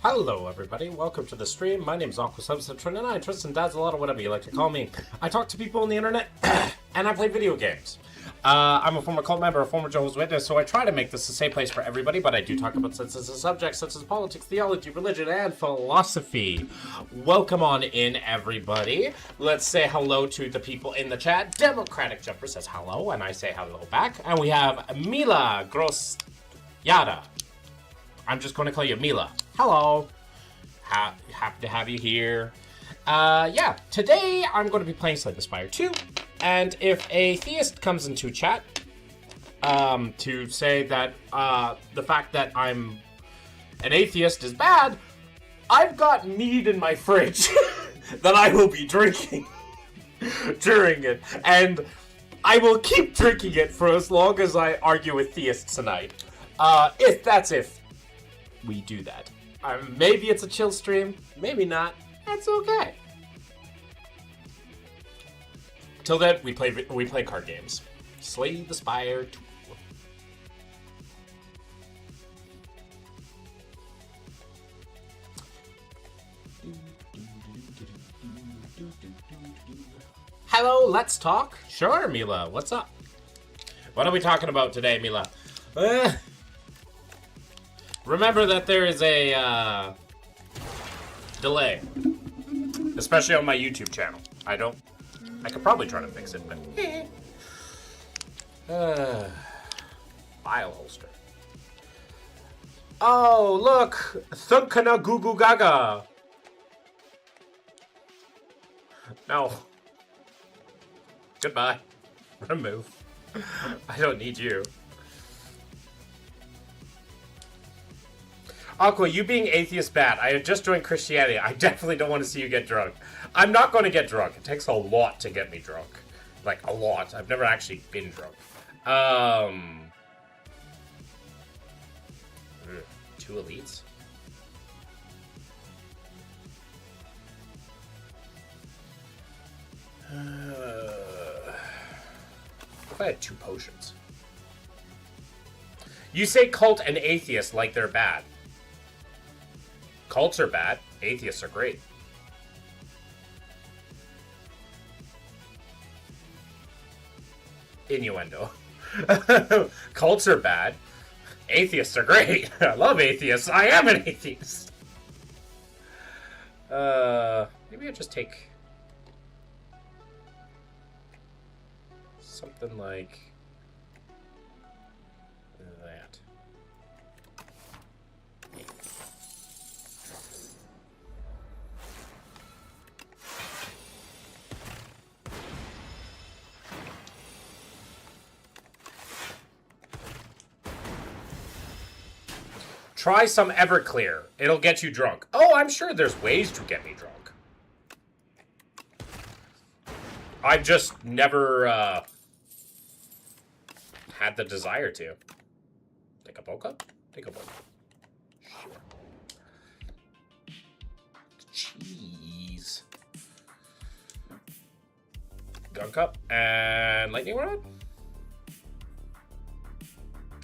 Hello everybody, welcome to the stream. My name is Aqua729, Tristan, Dad's a lot of whatever you like to call me. I talk to people on the internet, and I play video games. I'm a former cult member, a former Jehovah's Witness, so I try to make this a safe place for everybody, but I do talk about sensitive subjects such as politics, theology, religion, and philosophy. Welcome on in, everybody. Let's say hello to the people in the chat. Democratic Jumper says hello, and I say hello back. And we have Mila Grosyada. I'm just going to call you Mila. Hello. Happy to have you here. Yeah, today I'm going to be playing Slay the Spire 2. And if a theist comes into chat to say that the fact that I'm an atheist is bad, I've got mead in my fridge that I will be drinking during it. And I will keep drinking it for as long as I argue with theists tonight. If we do that. Maybe it's a chill stream, maybe not. That's okay. Till then, we play card games. Slay the Spire 2. Hello, let's talk. Sure, Mila. What's up? What are we talking about today, Mila? Remember that there is a delay, especially on my YouTube channel. I could probably try to fix it, but file holster. Oh, look, Thunkana Goo Goo Gaga. No. Goodbye. Remove. I don't need you. Aqua, you being atheist bad. I had just joined Christianity. I definitely don't want to see you get drunk. I'm not going to get drunk. It takes a lot to get me drunk. Like, a lot. I've never actually been drunk. 2 elites? If I had 2 potions. You say cult and atheist like they're bad. Cults are bad. Atheists are great. Innuendo. Cults are bad. Atheists are great. I love atheists. I am an atheist. Maybe I just take something like that. Try some Everclear. It'll get you drunk. Oh, I'm sure there's ways to get me drunk. I've just never had the desire to. Take a bulk up? Take a bulk. Sure. Jeez. Gun cup and lightning rod?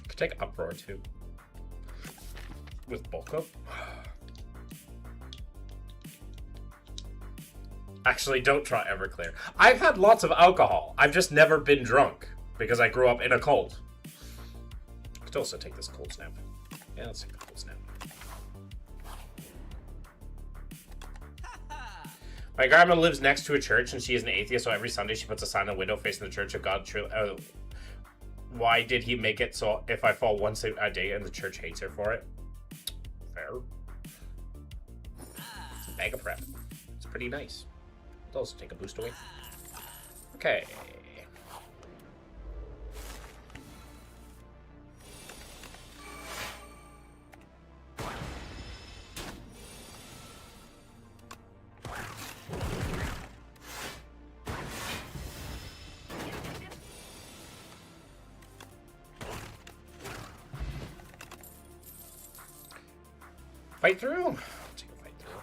Could take uproar too. With bulk up. Actually, don't try Everclear. I've had lots of alcohol. I've just never been drunk because I grew up in a cult. I could also take this cold snap. Yeah, let's take the cold snap. My grandma lives next to a church and she is an atheist, so every Sunday she puts a sign in the window facing the church of God. Why did he make it so if I fall once a day and the church hates her for it? Fair. Bag of prep. It's pretty nice. It'll also take a boost away. Okay. Fight through? I'll take a fight through.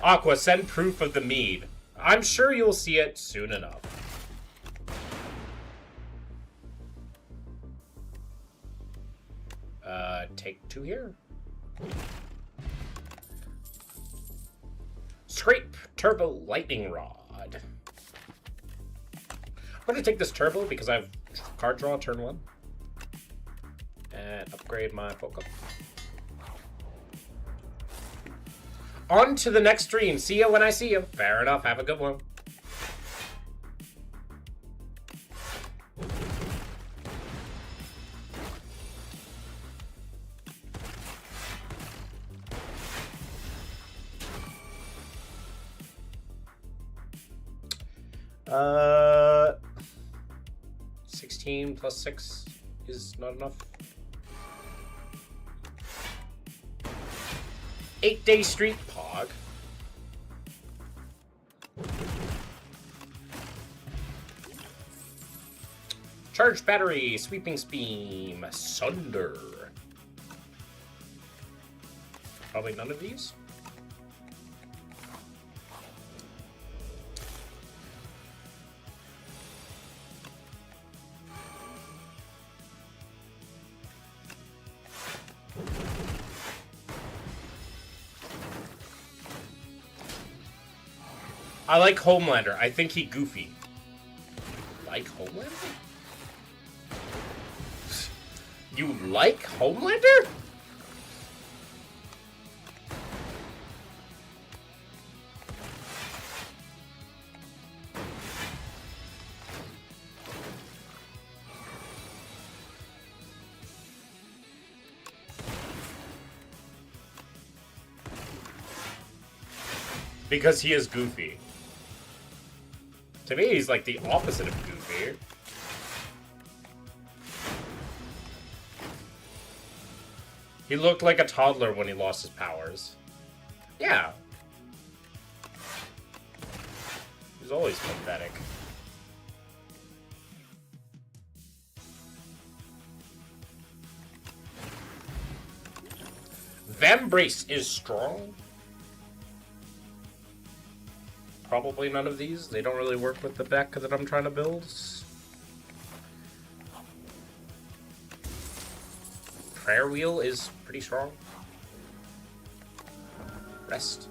Aqua, send proof of the mead. I'm sure you'll see it soon enough. Take 2 here. Scrape Turbo Lightning Rod. I'm going to take this Turbo because I have card draw turn 1. And upgrade my Poké. On to the next stream. See ya when I see you. Fair enough. Have a good one. Uh, 16 plus 6 is not enough. 8-day street pog. Charged battery, sweeping beam, sunder. Probably none of these. I like Homelander. I think he goofy. Like Homelander? You like Homelander? Because he is goofy. To me, he's like the opposite of goofy. He looked like a toddler when he lost his powers. Yeah. He's always pathetic. Vambrace is strong. Probably none of these. They don't really work with the deck that I'm trying to build. Prayer Wheel is pretty strong. Rest.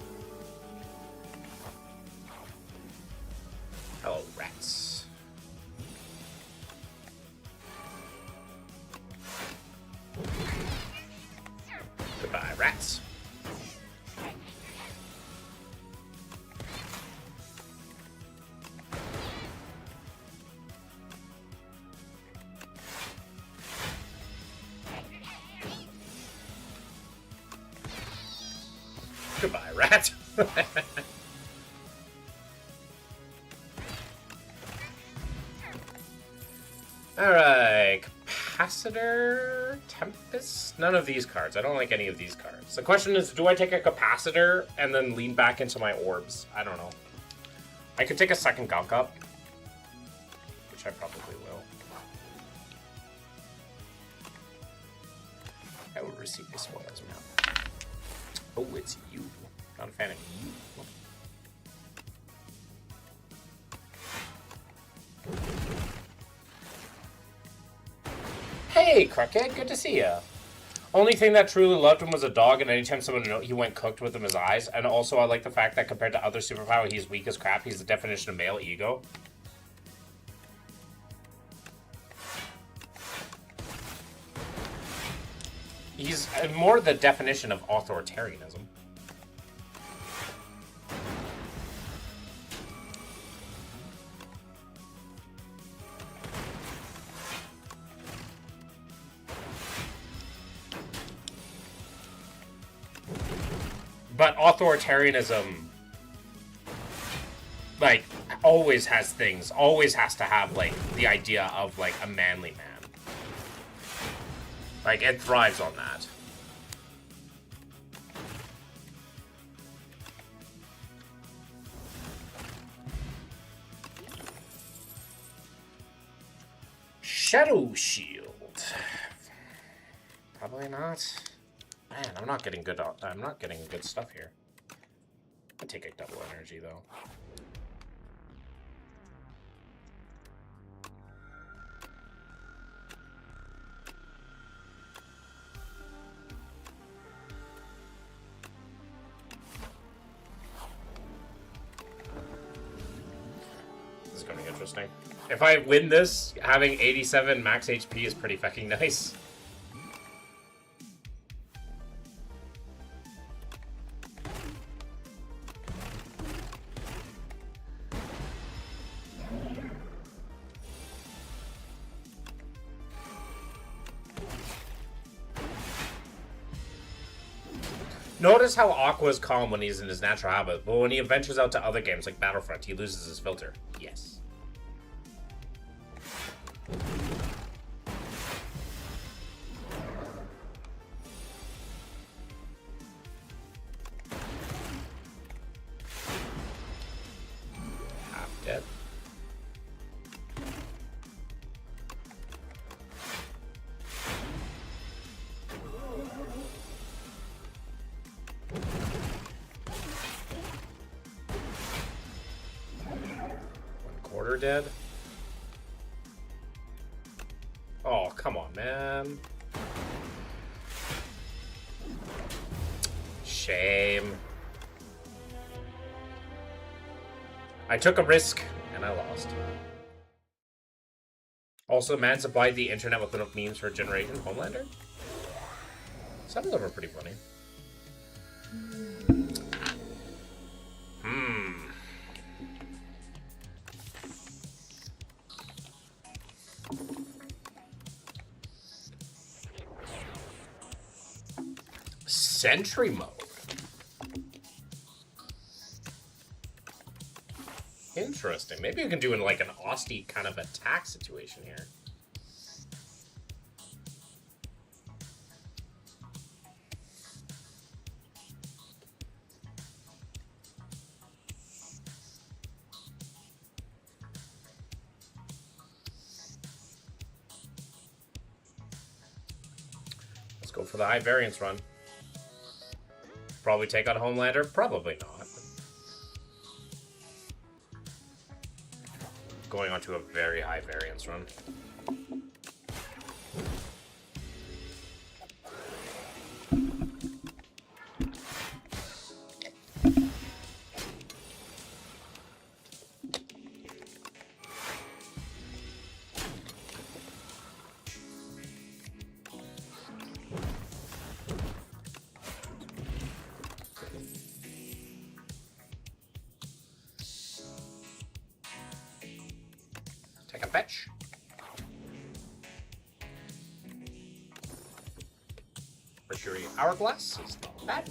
Hello, rats. Goodbye, rats. Goodbye, rat. Alright. Capacitor? Tempest? None of these cards. I don't like any of these cards. The question is, do I take a Capacitor and then lean back into my orbs? I don't know. I could take a second Gunk Up, which I probably will. I will receive this one as well. Oh, it's you. Not a fan of you. Hey, Crackhead, good to see ya. Only thing that truly loved him was a dog, and anytime someone knew he went cooked with him his eyes. And also, I like the fact that compared to other superpower, he's weak as crap. He's the definition of male ego. He's more the definition of authoritarianism. But authoritarianism, like, always has things, always has to have, like, the idea of, like, a manly man. Like, it thrives on that. Shadow Shield. Probably not. Man, I'm not getting good stuff here. I take a double energy though. This is gonna be interesting. If I win this, having 87 max HP is pretty fucking nice. Notice how Aqua is calm when he's in his natural habit, but when he ventures out to other games like Battlefront, he loses his filter. Yes. Half dead. Quarter dead. Oh, come on, man. Shame. I took a risk, and I lost. Also, man supplied the internet with enough memes for a generation. Homelander? Some of them are pretty funny. Sentry mode. Interesting. Maybe I can do in like an Austie kind of attack situation here. Let's go for the high variance run. Probably take out Homelander? Probably not. Going on to a very high variance run. Take a fetch. Mercury Hourglass is not bad.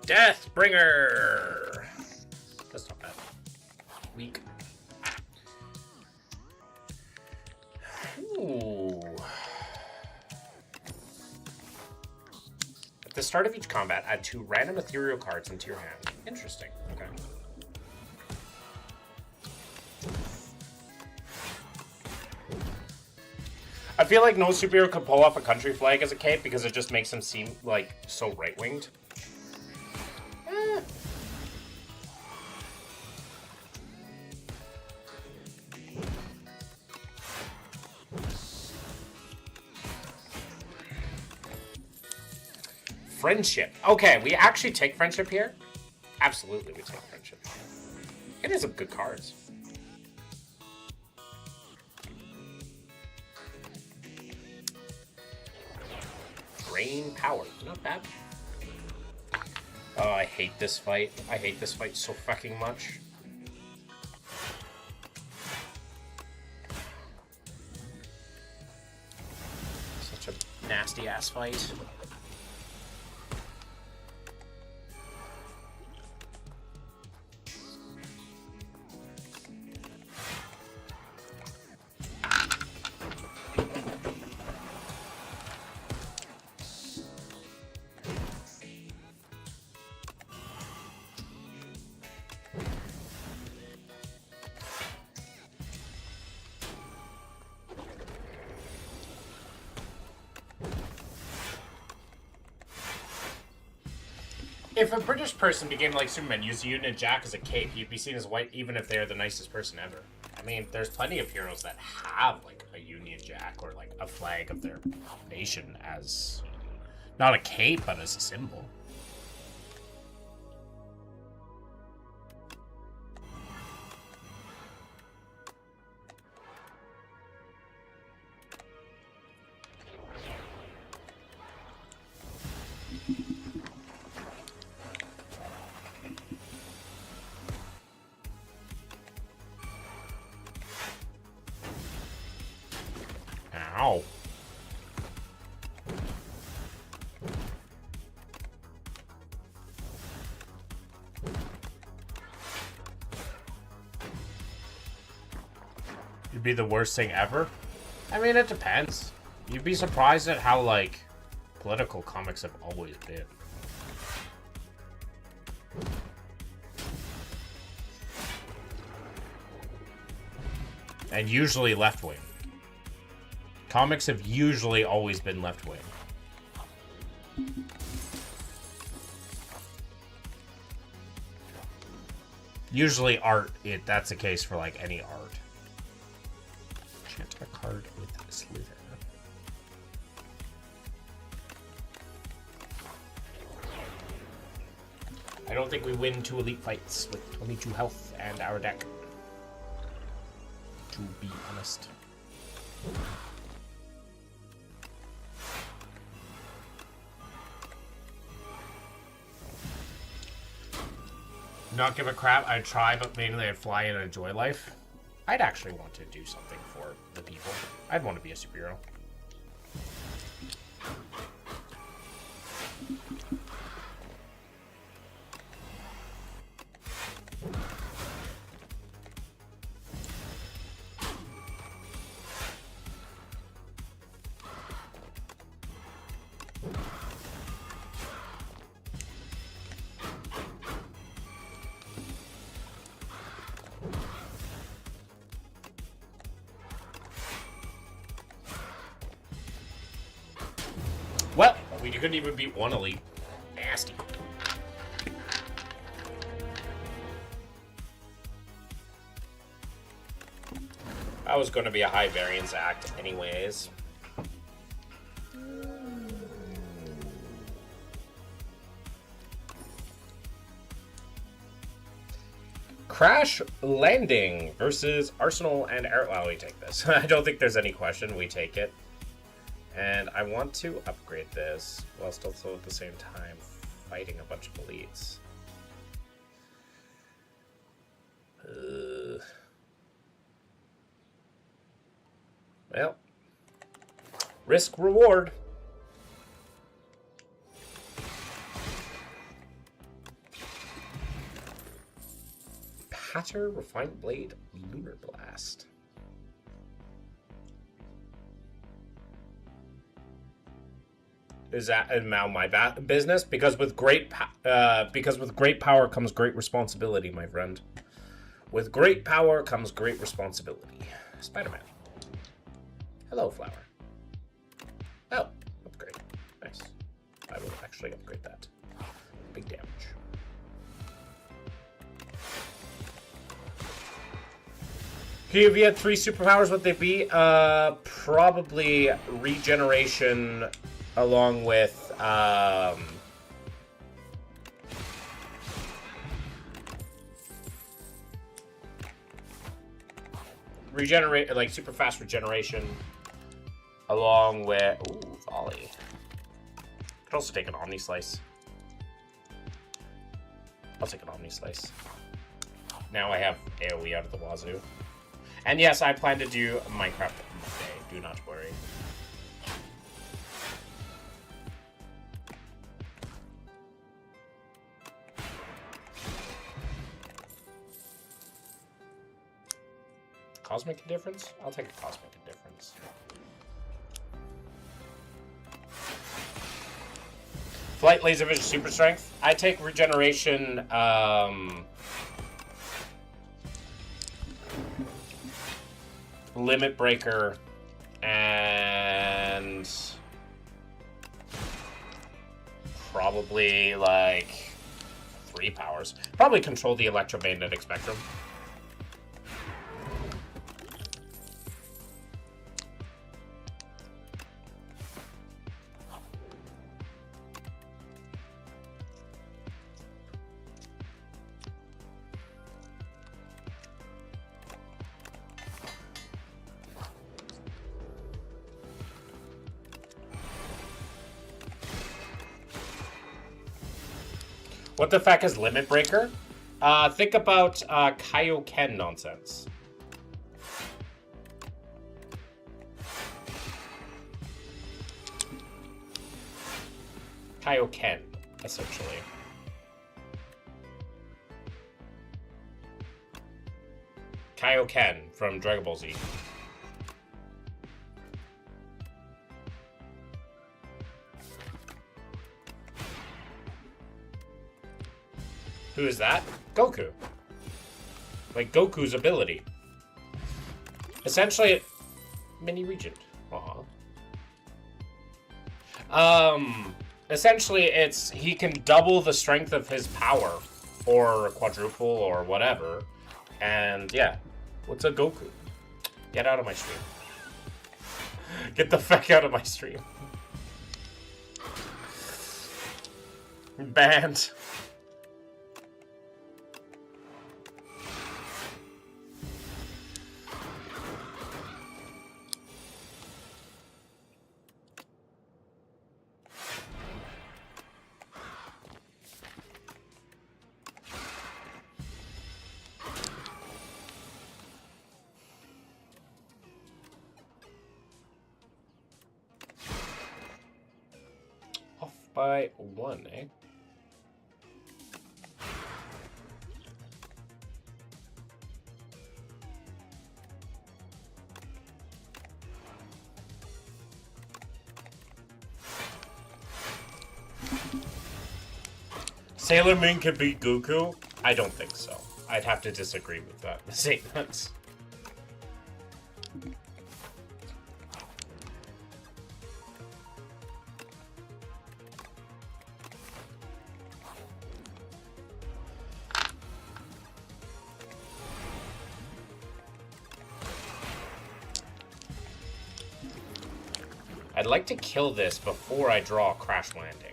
Deathbringer! That's not bad. Weak. Ooh. At the start of each combat, add 2 random ethereal cards into your hand. Interesting. Okay. I feel like no superhero could pull off a country flag as a cape because it just makes him seem like so right-winged. Friendship. Okay, we actually take friendship here? Absolutely, we take friendship. It is some good cards. Brain power. Not bad. Oh, I hate this fight. I hate this fight so fucking much. Such a nasty ass fight. If a British person became like Superman, used a Union Jack as a cape, you'd be seen as white even if they're the nicest person ever. I mean, there's plenty of heroes that have like a Union Jack or like a flag of their nation as not a cape, but as a symbol. Ow. It'd be the worst thing ever? I mean, it depends. You'd be surprised at how, like, political comics have always been. And usually left-wing. Comics have usually always been left-wing. Usually art, that's the case for like any art. Chant a card with Slither. I don't think we win 2 elite fights with 22 health and our deck. To be honest. Not give a crap. I'd try, but mainly I'd fly and enjoy life. I'd actually want to do something for the people. I'd want to be a superhero. Well, we couldn't even beat 1 elite. Nasty. That was going to be a high variance act anyways. Crash Landing versus Arsenal and Air. Well, we take this. I don't think there's any question. We take it. And I want to upgrade this whilst also at the same time fighting a bunch of elites. Well, risk reward. Patter, Refined Blade, Lunar Blast. Is that now my business? Because with great power comes great responsibility, my friend. With great power comes great responsibility. Spider-Man. Hello, Flower. Oh, upgrade. Nice. I will actually upgrade that. Big damage. If you had 3 superpowers, what they be? Probably regeneration, along with regenerate, like super fast regeneration, along with volley. Could also take an Omni Slice. I'll take an Omni Slice. Now I have AoE out of the wazoo. And yes, I plan to do Minecraft Monday. Do not worry. Cosmic Indifference? I'll take a Cosmic Indifference. Flight, Laser Vision, Super Strength. I take Regeneration, Limit Breaker, and probably like 3 powers. Probably control the electromagnetic spectrum. What the fuck is Limit Breaker? Think about Kaioken nonsense. Kaioken, essentially. Kaioken from Dragon Ball Z. Who is that? Goku. Like Goku's ability. Essentially, mini regent. Essentially, it's he can double the strength of his power, or quadruple, or whatever. And yeah, what's a Goku? Get out of my stream. Get the fuck out of my stream. Banned. By 1, eh? Sailor Moon could beat Goku? I don't think so. I'd have to disagree with that statement. I'd like to kill this before I draw a Crash Landing.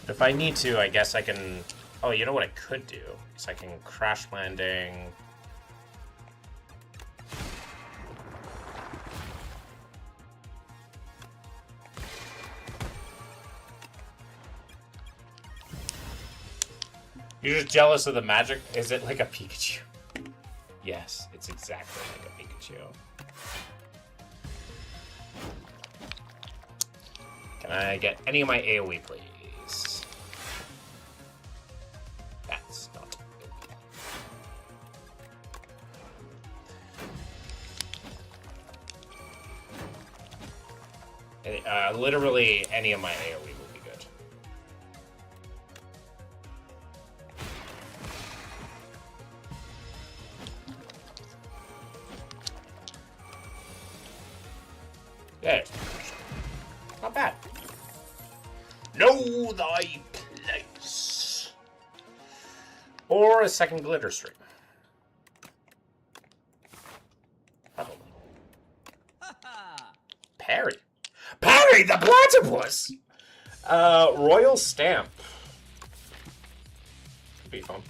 If I need to, I guess I can... Oh, you know what I could do? Is I can Crash Landing... You're just jealous of the magic? Is it like a Pikachu? Yes, it's exactly like a Pikachu. Can I get any of my AoE, please? That's not good. Literally any of my AoE would be good. There. Not bad. Know thy place. Or a second glitter stream. Probably. Parry. Parry the platypus! Royal Stamp. Could be fun.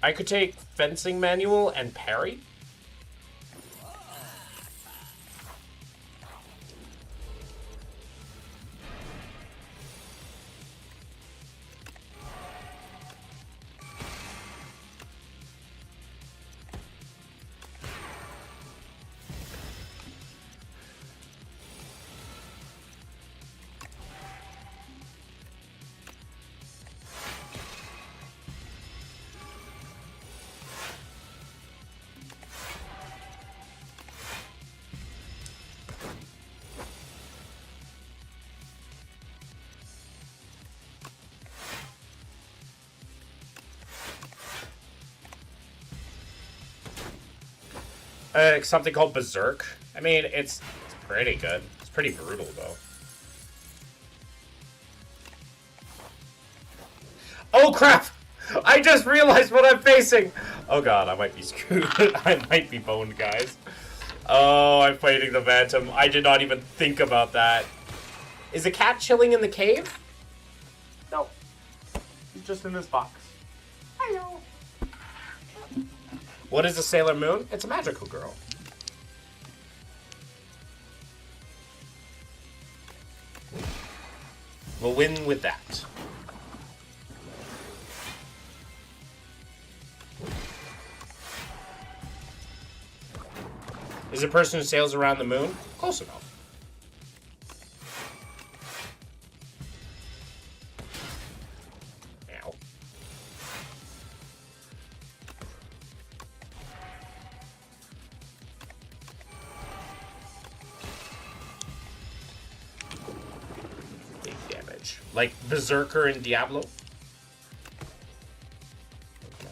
I could take Fencing Manual and parry. Something called Berserk. I mean, it's pretty good. It's pretty brutal, though. Oh, crap! I just realized what I'm facing! Oh, God, I might be screwed. I might be boned, guys. Oh, I'm fighting the Phantom. I did not even think about that. Is the cat chilling in the cave? No. He's just in this box. Hello. What is a Sailor Moon? It's a magical girl. We'll win with that. Is a person who sails around the moon? Close enough. Ow. Big damage. Like Berserker in Diablo.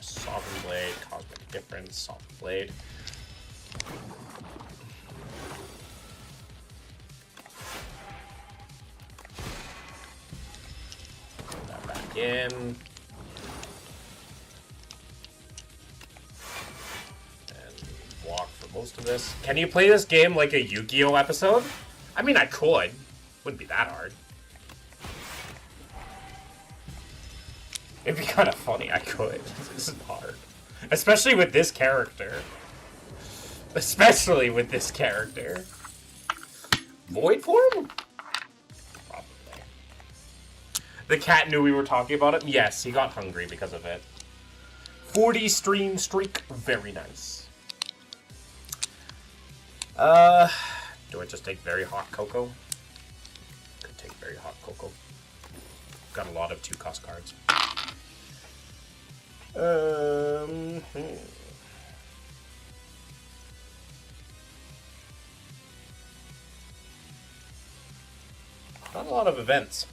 Sovereign Blade, Cosmic Difference, Soft Blade. Put that back in. And walk for most of this. Can you play this game like a Yu-Gi-Oh episode? I mean, I could. Wouldn't be that hard. It'd be kind of funny, I could. This is hard. Especially with this character. Especially with this character. Void form? Probably. The cat knew we were talking about him? Yes, he got hungry because of it. 40 stream streak. Very nice. Do I just take very hot cocoa? Could take very hot cocoa. Got a lot of 2-cost cards. Not a lot of events.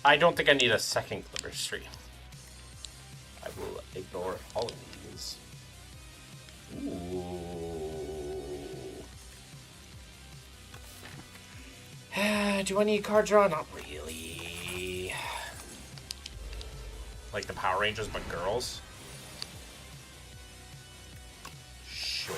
I don't think I need a second Glimmer Stream. I will ignore all of these. Ooh. Do I need card draw? Not really. Like the Power Rangers, but girls? Sure.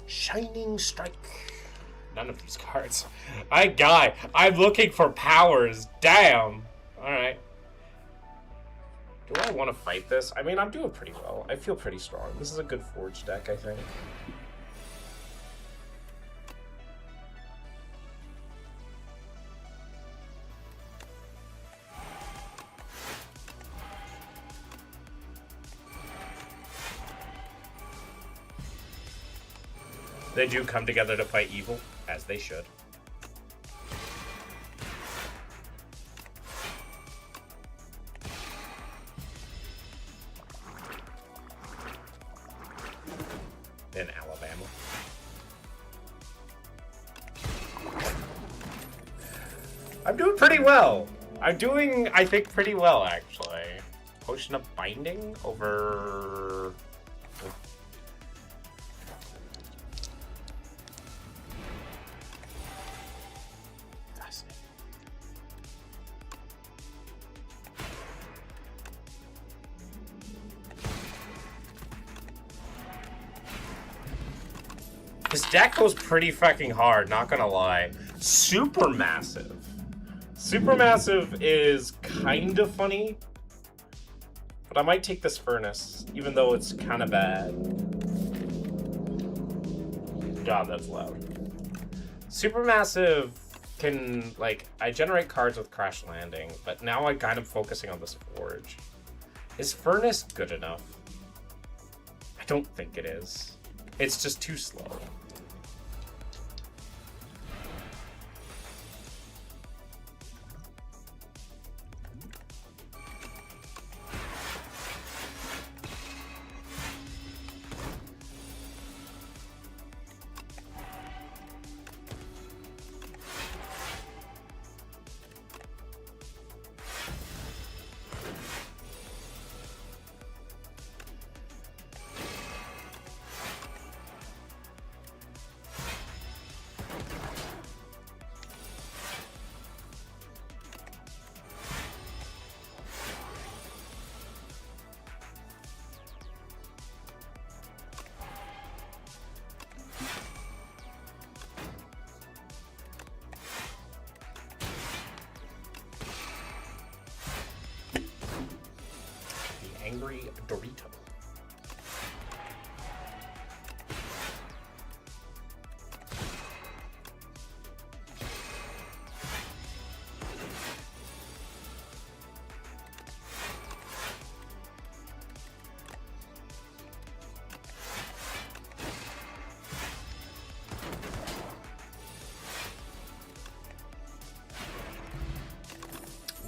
Shining Strike. None of these cards. I'm looking for powers. Damn. Alright. Do I want to fight this? I mean, I'm doing pretty well. I feel pretty strong. This is a good Forge deck, I think. They do come together to fight evil, as they should. In Alabama. I'm doing pretty well. I'm doing, I think, pretty well, actually. Potion of Binding over... This deck goes pretty fucking hard, not gonna lie. Supermassive. Supermassive is kind of funny, but I might take this Furnace, even though it's kind of bad. God, that's loud. Supermassive can, like, I generate cards with Crash Landing, but now I'm kind of focusing on this Forge. Is Furnace good enough? I don't think it is. It's just too slow. Angry Dorito.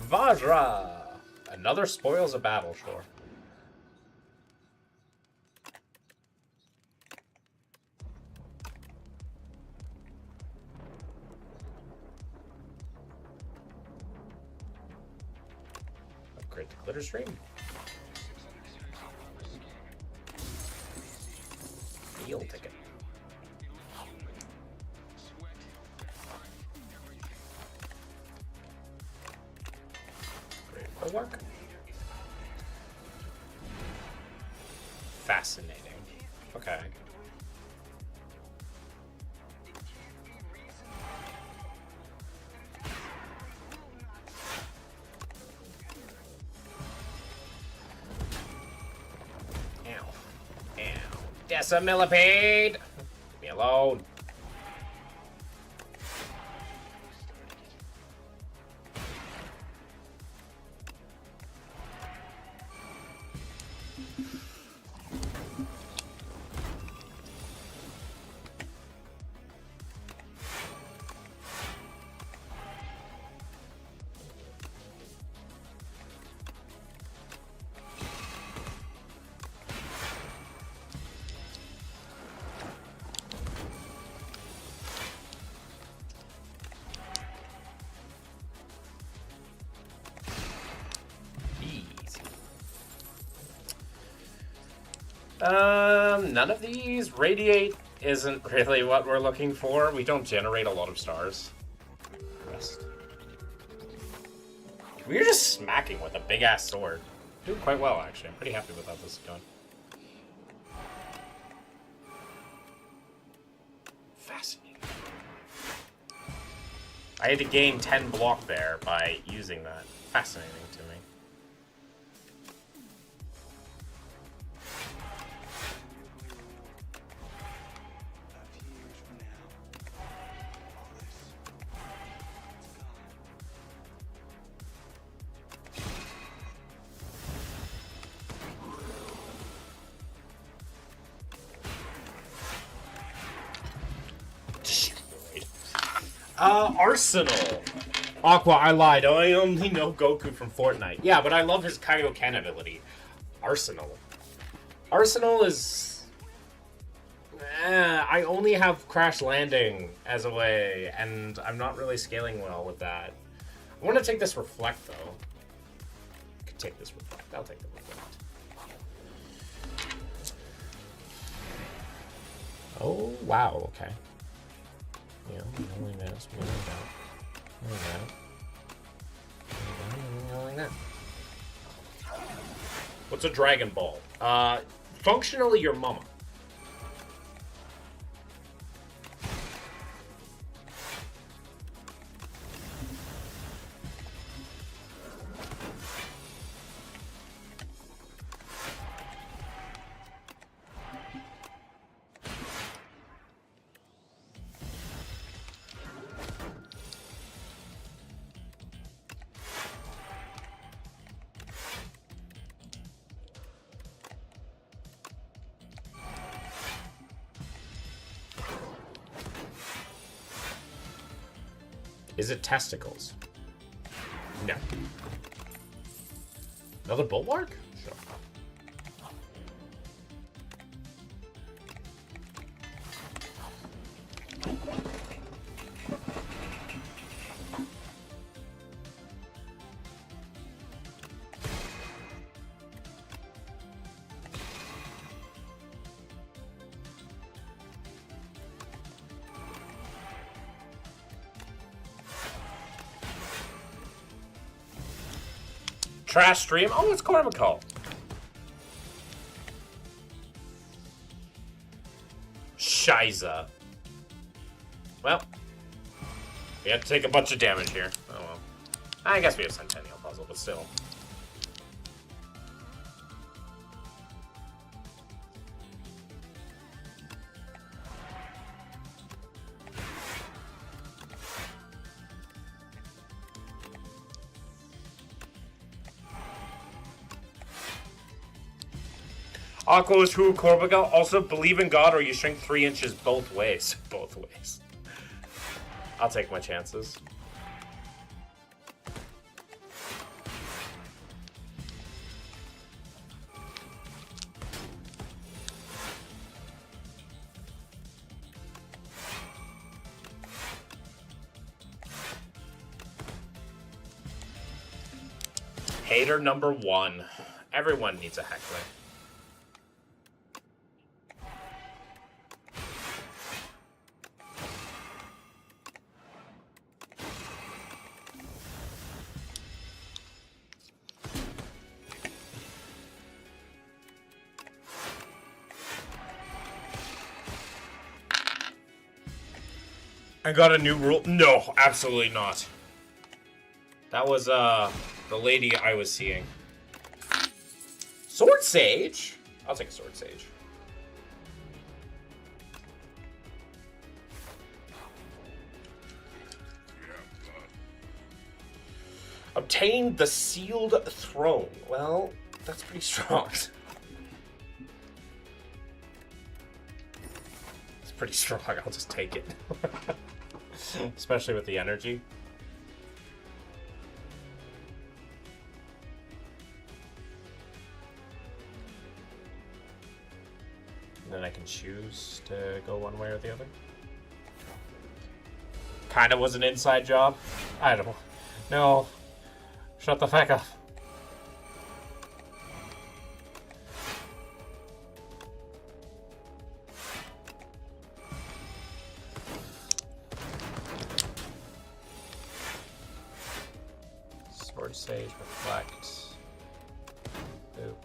Vajra! Another Spoils of Battle, sure. Upgrade to Glitter Stream. Meal ticket. Great work. Fascinating. Okay. Decimillipede! Leave me alone. None of these. Radiate isn't really what we're looking for. We don't generate a lot of stars. Rest. We're just smacking with a big-ass sword. Doing quite well, actually. I'm pretty happy with how this is going. Fascinating. I had to gain 10 block there by using that. Fascinating to me. Arsenal. Aqua, I lied. I only know Goku from Fortnite. Yeah, but I love his Kaioken ability. Arsenal. Arsenal is... I only have Crash Landing as a way, and I'm not really scaling well with that. I want to take this Reflect, though. I could take this Reflect. I'll take the Reflect. Oh, wow, okay. Yeah, only this, only that. What's a Dragon Ball? Functionally your mama. Is it testicles? No. Another bulwark? Sure. Trash stream? Oh, it's Cormical. Shiza. Well, we have to take a bunch of damage here. Oh well. I guess we have Centennial Puzzle, but still. Aqua is who, Corbigal? Also, believe in God or you shrink 3 inches both ways. Both ways. I'll take my chances. Hater number 1. Everyone needs a heckler. I got a new rule. No, absolutely not. That was, the lady I was seeing. Sword Sage? I'll take a Sword Sage. Obtained the Sealed Throne. Well, that's pretty strong. It's pretty strong. I'll just take it. Especially with the energy. And then I can choose to go one way or the other. Kinda was an inside job. I don't know. No. Shut the fuck up. Sword Sage, Reflect. Boop.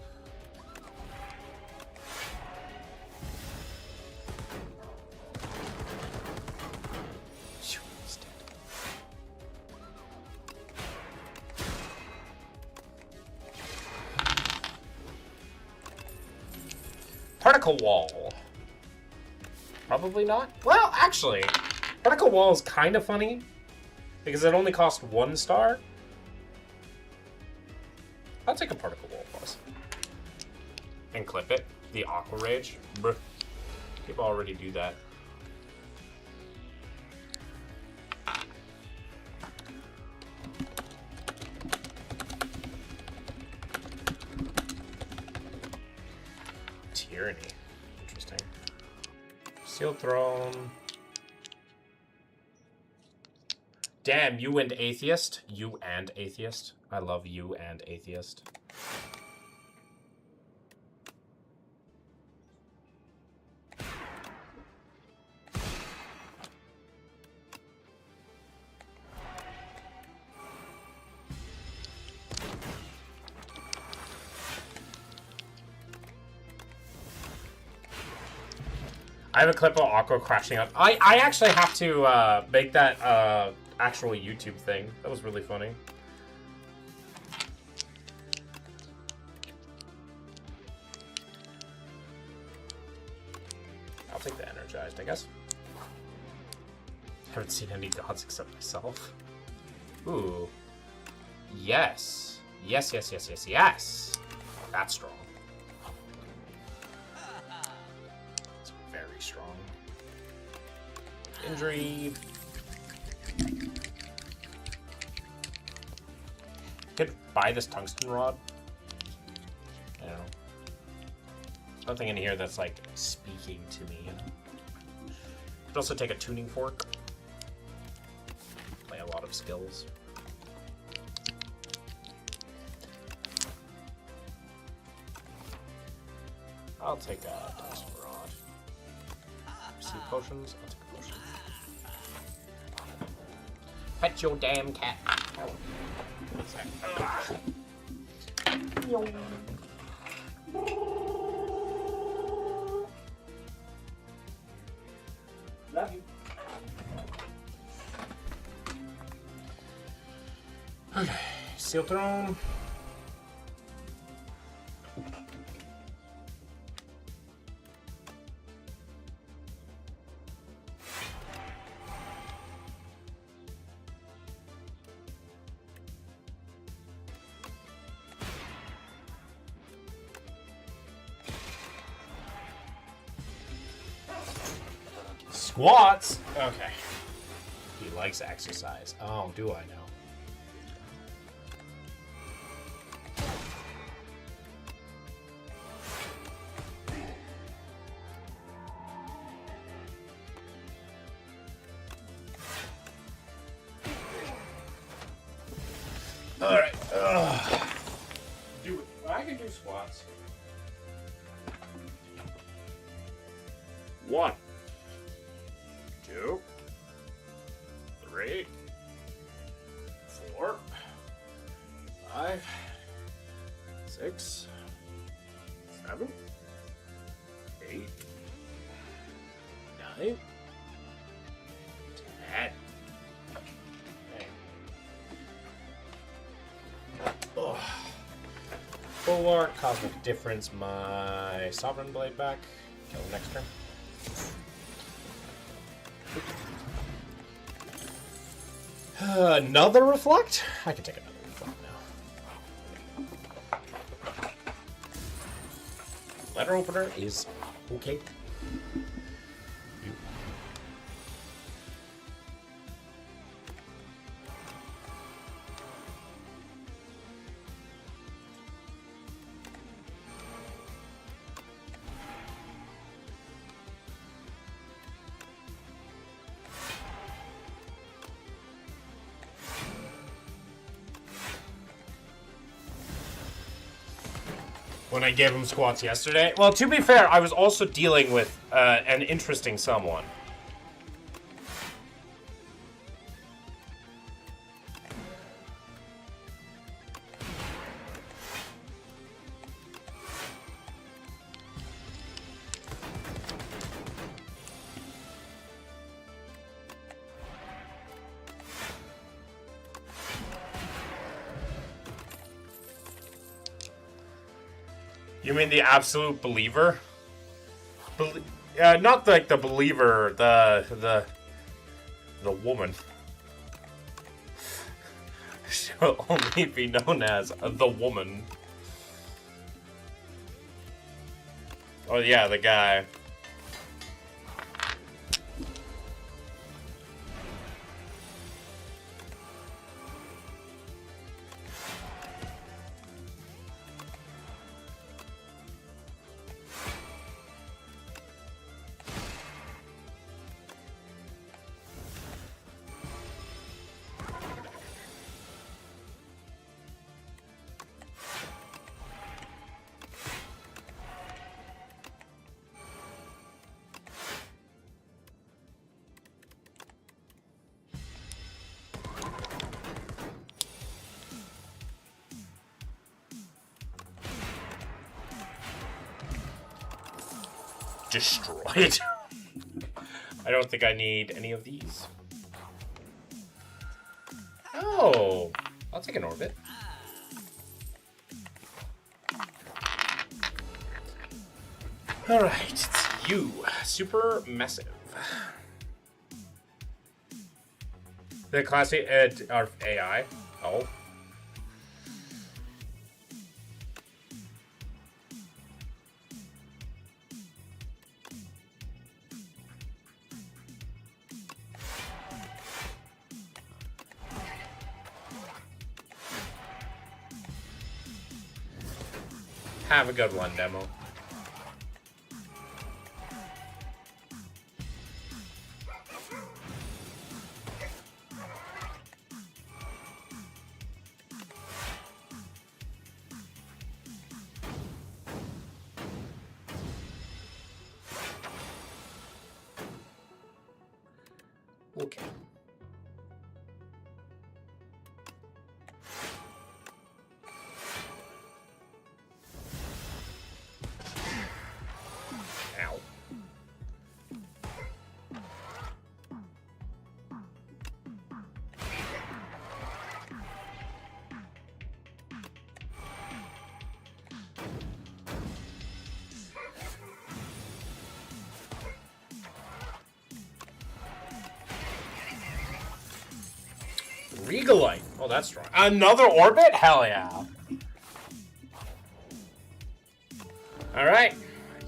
Particle Wall. Probably not. Well, actually, Particle Wall is kind of funny because it only costs 1 star. I'll take a Particle Wall plus. And clip it. The Aqua Rage. Bruh. People already do that. Tyranny. Interesting. Sealed Throne. Damn, you and Atheist. You and Atheist. I love you and Atheist. I have a clip of Aqua crashing up. I actually have to make that actual YouTube thing. That was really funny. I'll take the energized, I guess. Haven't seen any gods except myself. Ooh. Yes. Yes, yes, yes, yes, yes. That's strong. It's very strong. Injury. Could buy this tungsten rod. I don't know. Nothing in here that's like speaking to me. Could also take a tuning fork. Play a lot of skills. I'll take a tungsten rod. See potions? I'll take a potion. Pet your damn cat. Love you. Okay, Seal Throne. Squats? Okay. He likes exercise. Oh, do I know? Alright. I can do squats. 1, 2, 3, 4, 5, 6, 7, 8, 9, 10. Okay. Oh. Bulwark, Cosmic Difference, my Sovereign Blade back. Kill him next turn. Another Reflect? I can take another Reflect now. Letter Opener is okay. When I gave him squats yesterday. Well, to be fair, I was also dealing with an interesting someone. You mean the absolute believer? Not like the believer, the woman. She'll only be known as the woman. Oh yeah, the guy. Destroyed. I don't think I need any of these. Oh, I'll take an orbit. Alright, it's you. Super massive. The class are AI. Oh. Have a good one, Demo. Okay. Ow. Regalite. Oh, that's strong. Another orbit? Hell yeah. Alright.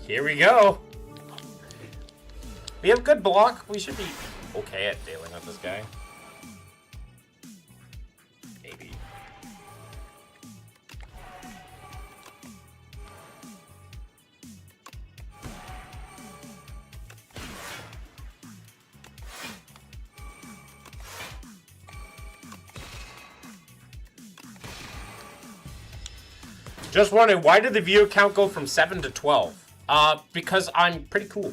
Here we go. We have good block. We should be okay at dealing with this guy. Maybe. Just wondering, why did the viewer count go from 7 to 12? Because I'm pretty cool.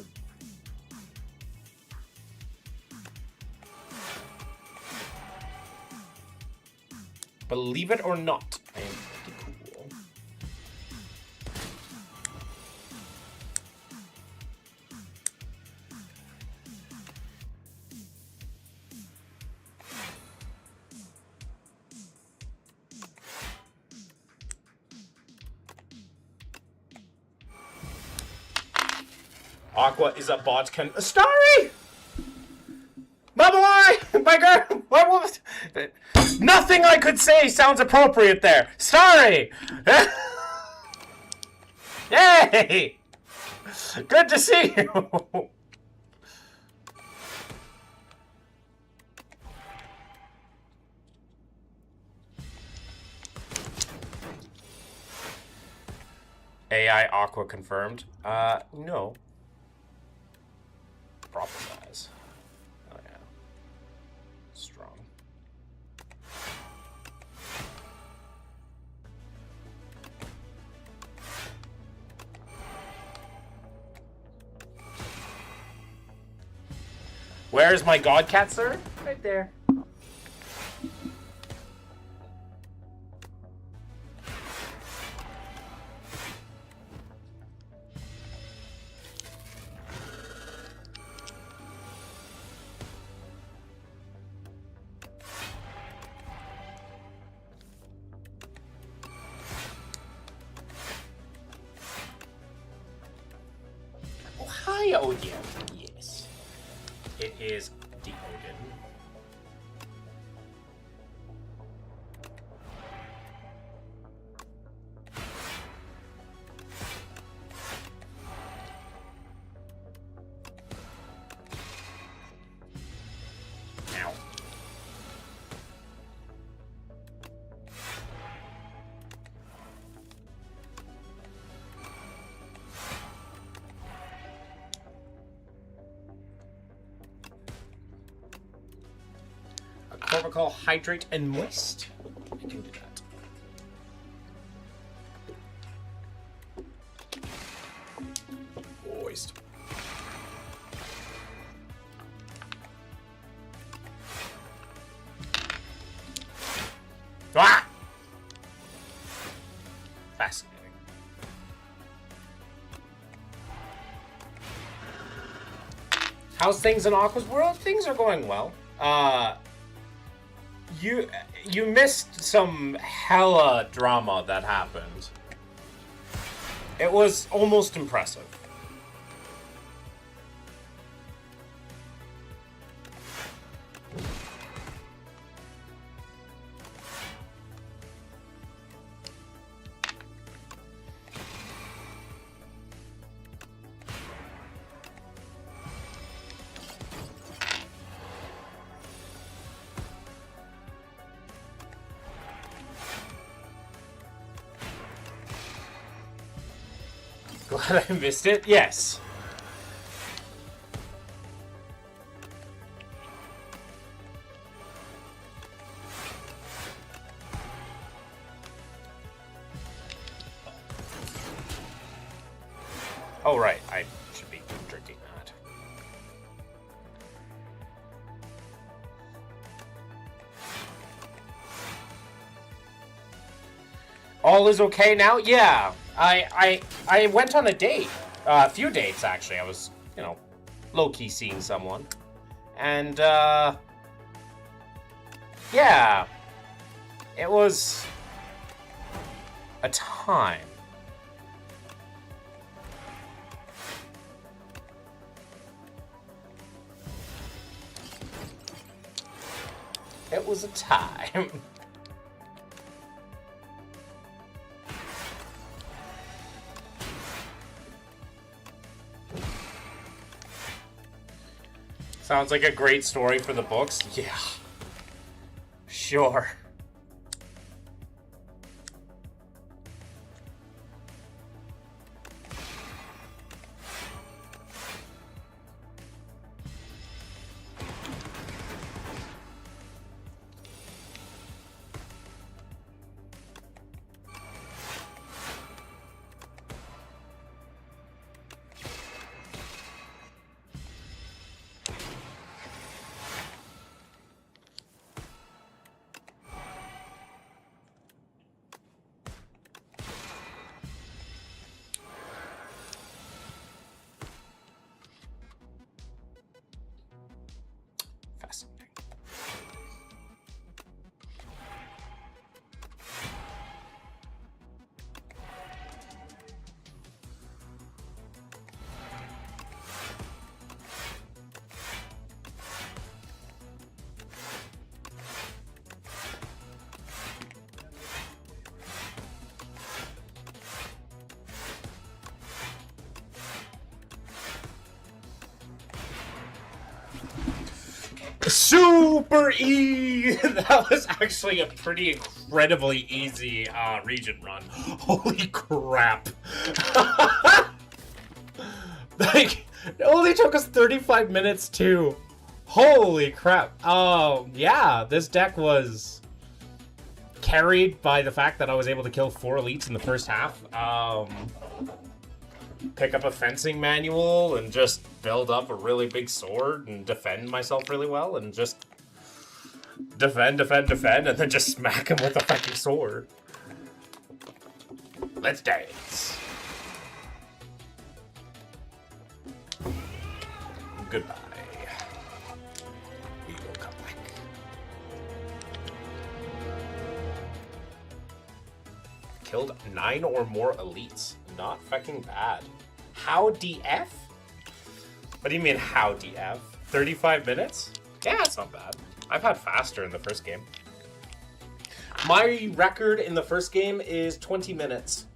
Believe it or not, I am pretty cool. Aqua is a bot Starry! Bye-bye! My girl! What was... Nothing I could say sounds appropriate there. Starry! Yay! Good to see you! AI Aqua confirmed. No. Proper size. Oh yeah. Strong. Where's my god cat, sir? Right there. Hi, Odin. Yes. It is the Odin. Ow. Corvical, hydrate, and moist. I can do that. Moist. Ah! Fascinating. How's things in Aqua's world? Things are going well. You missed some hella drama that happened. It was almost impressive. Glad I missed it. Yes. Oh, right. I should be drinking that. All is okay now? Yeah. I went on a date. A few dates, actually. I was, you know, low-key seeing someone. And, yeah. It was a time. It was a time. Sounds like a great story for the books. Yeah. Sure. Fascinating. Super E! That was actually a pretty incredibly easy region run. Holy crap. Like, it only took us 35 minutes too. Holy crap. Yeah, this deck was carried by the fact that I was able to kill 4 elites in the first half. Pick up a fencing manual and just build up a really big sword and defend myself really well and just defend, and then just smack him with a fucking sword. Let's dance. Goodbye. We will come back. Killed 9 or more elites. Not fucking bad. How DF? What do you mean, how DF? 35 minutes? Yeah, it's not bad. I've had faster in the first game. My record in the first game is 20 minutes.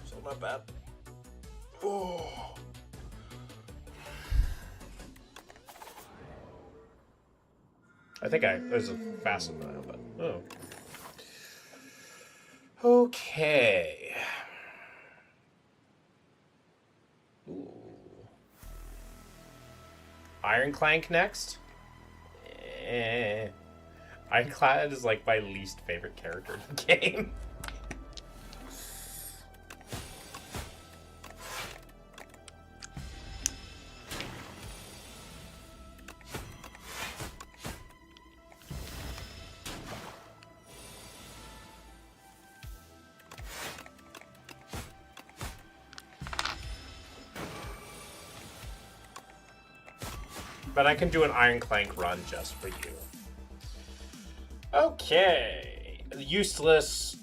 So not bad. Oh. I think there's a faster than that, but oh. Okay. Ooh. Ironclank next? Ironclad is like my least favorite character in the game. But I can do an Ironclank run just for you. Okay. Useless.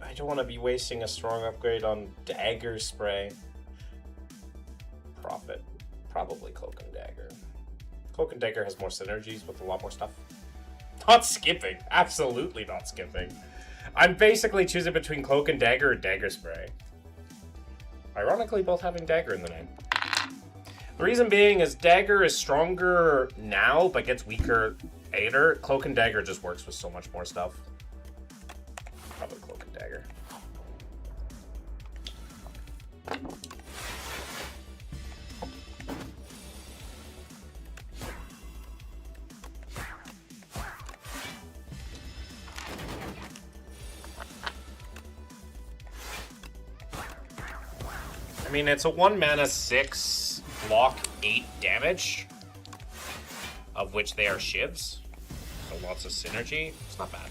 I don't want to be wasting a strong upgrade on Dagger Spray. Profit. Probably Cloak and Dagger. Cloak and Dagger has more synergies with a lot more stuff. Not skipping. Absolutely not skipping. I'm basically choosing between Cloak and Dagger or Dagger Spray. Ironically, both having Dagger in the name. The reason being is Dagger is stronger now, but gets weaker later. Cloak and Dagger just works with so much more stuff. Probably Cloak and Dagger. mean, it's a 1 mana 6, block 8 damage, of which they are shivs. So lots of synergy. It's not bad.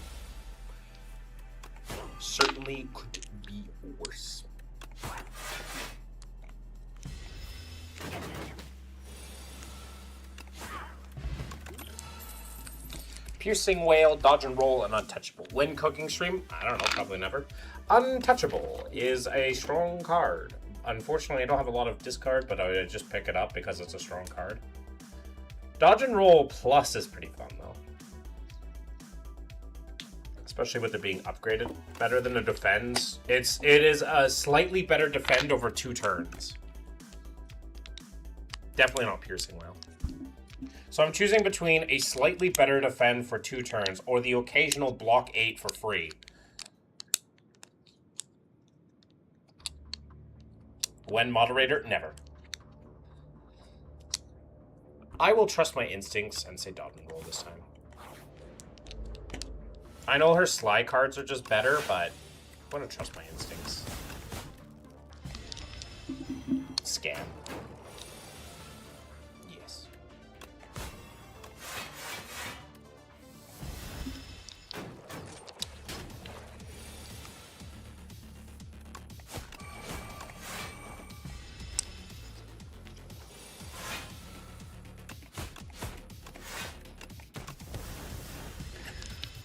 Certainly could be worse. Piercing Whale, Dodge and Roll, and Untouchable. When cooking stream? I don't know, probably never. Untouchable is a strong card. Unfortunately, I don't have a lot of discard, but I would just pick it up because it's a strong card. Dodge and Roll Plus is pretty fun, though. Especially with it being upgraded. Better than a Defend. It is a slightly better Defend over 2 turns. Definitely not Piercing Whale. So I'm choosing between a slightly better Defend for 2 turns or the occasional block 8 for free. When moderator? Never. I will trust my instincts and say Dodge and Roll this time. I know her Sly cards are just better, but I want to trust my instincts. Scam. Yes.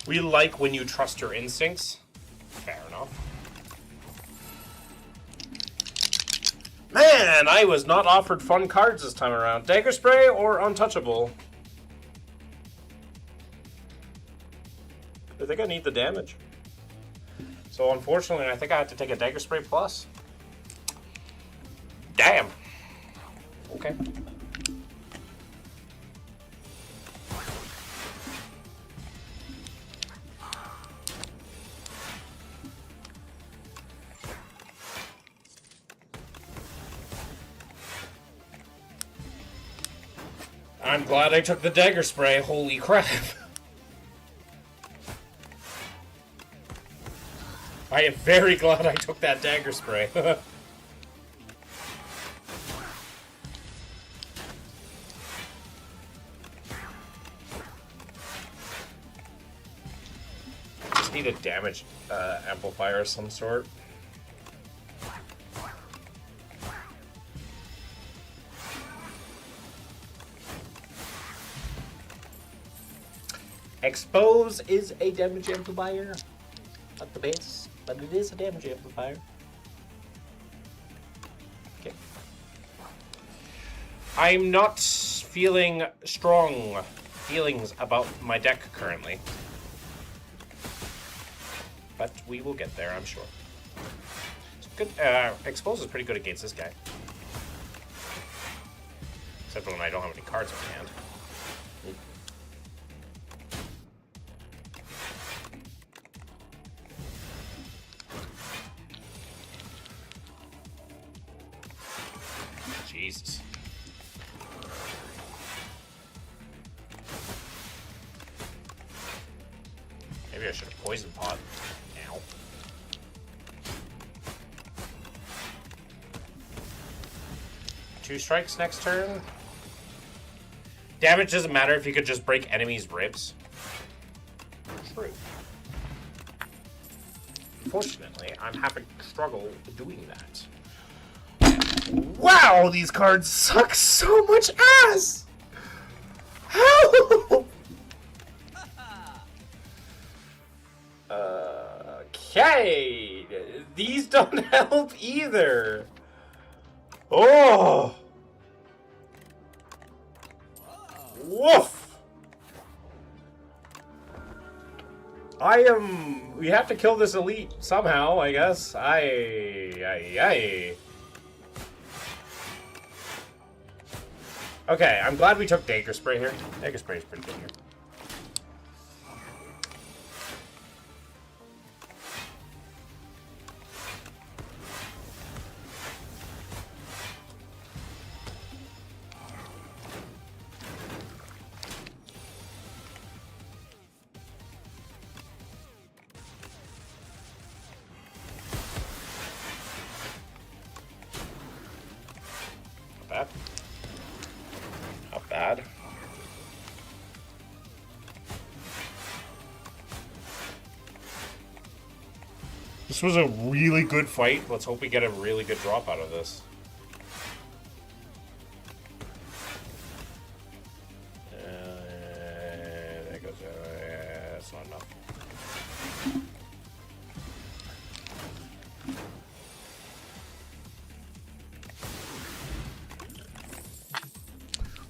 We like when you trust your instincts. Fair enough. Man, I was not offered fun cards this time around. Dagger Spray or Untouchable? I think I need the damage. So unfortunately, I think I have to take a Dagger Spray Plus. Damn. Okay. I'm glad I took the Dagger Spray, holy crap. I am very glad I took that Dagger Spray. Just need a damage amplifier of some sort. Expose is a damage amplifier. Not the base, but it is a damage amplifier. Okay. I'm not feeling strong feelings about my deck currently. But we will get there, I'm sure. It's good. Expose is pretty good against this guy. Except when I don't have any cards in hand. Jesus. Maybe I should have poisoned pot. Ow. Two strikes next turn. Damage doesn't matter if you could just break enemies' ribs. True. Unfortunately, I'm having struggle doing that. Wow, these cards suck so much ass! How? Okay, these don't help either. Oh! Woof! We have to kill this elite somehow, I guess. Okay, I'm glad we took Dagger Spray here. Dagger Spray is pretty good here. bad. Not bad. This was a really good fight. Let's hope we get a really good drop out of this. There goes. That's not enough.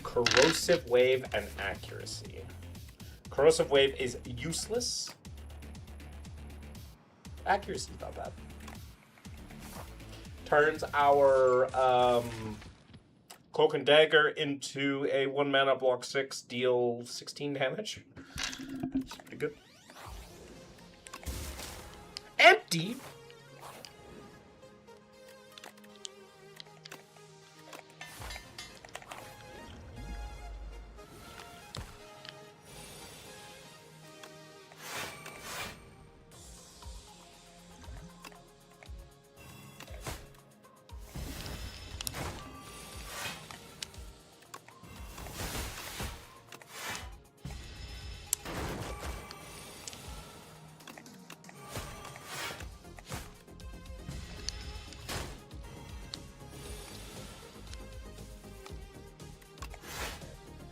Corrosive wave and accuracy. Corrosive wave is useless. Accuracy is not bad. Turns our Cloak and Dagger into a 1-mana block 6, deal 16 damage. That's pretty good. Empty.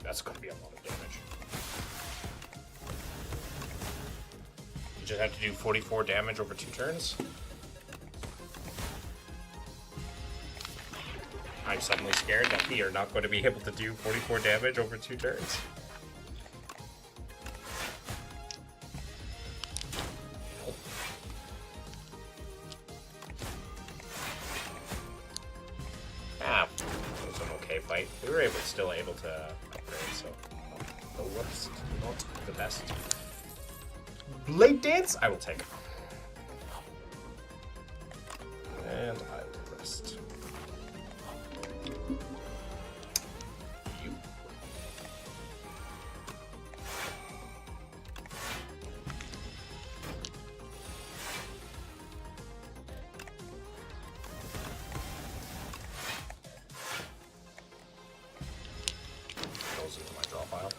That's going to be a lot of damage. You just have to do 44 damage over 2 turns. I'm suddenly scared that we are not going to be able to do 44 damage over 2 turns. Fight. We were still able to upgrade, so not the worst, not the best. Blade Dance, I will take. And I will rest. You. Into my draw pile.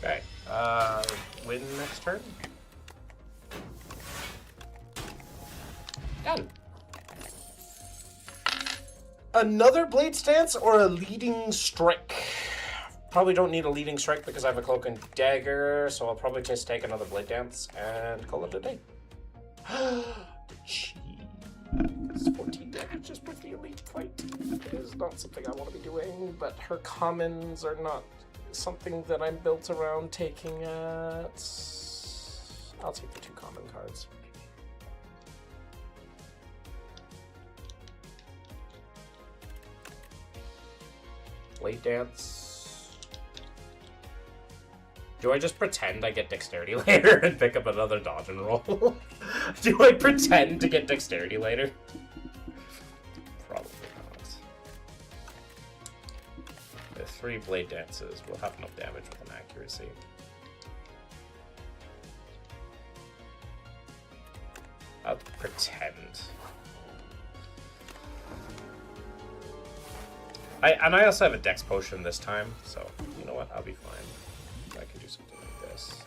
Okay, win next turn. Done. Another Blade Stance or a Leading Strike? Probably don't need a Leading Strike because I have a Cloak and Dagger, so I'll probably just take another Blade Dance and call it a day. It's 14 damage just with the elite fight. It is not something I want to be doing, but her commons are not something that I'm built around taking at. I'll take the 2 common cards. Blade Dance. Do I just pretend I get Dexterity later and pick up another dodge and roll? Do I pretend to get Dexterity later? Probably not. With 3 Blade Dances, we'll have enough damage with an accuracy. I'll pretend. I also have a Dex Potion this time, so you know what? I'll be fine. I can do something like this.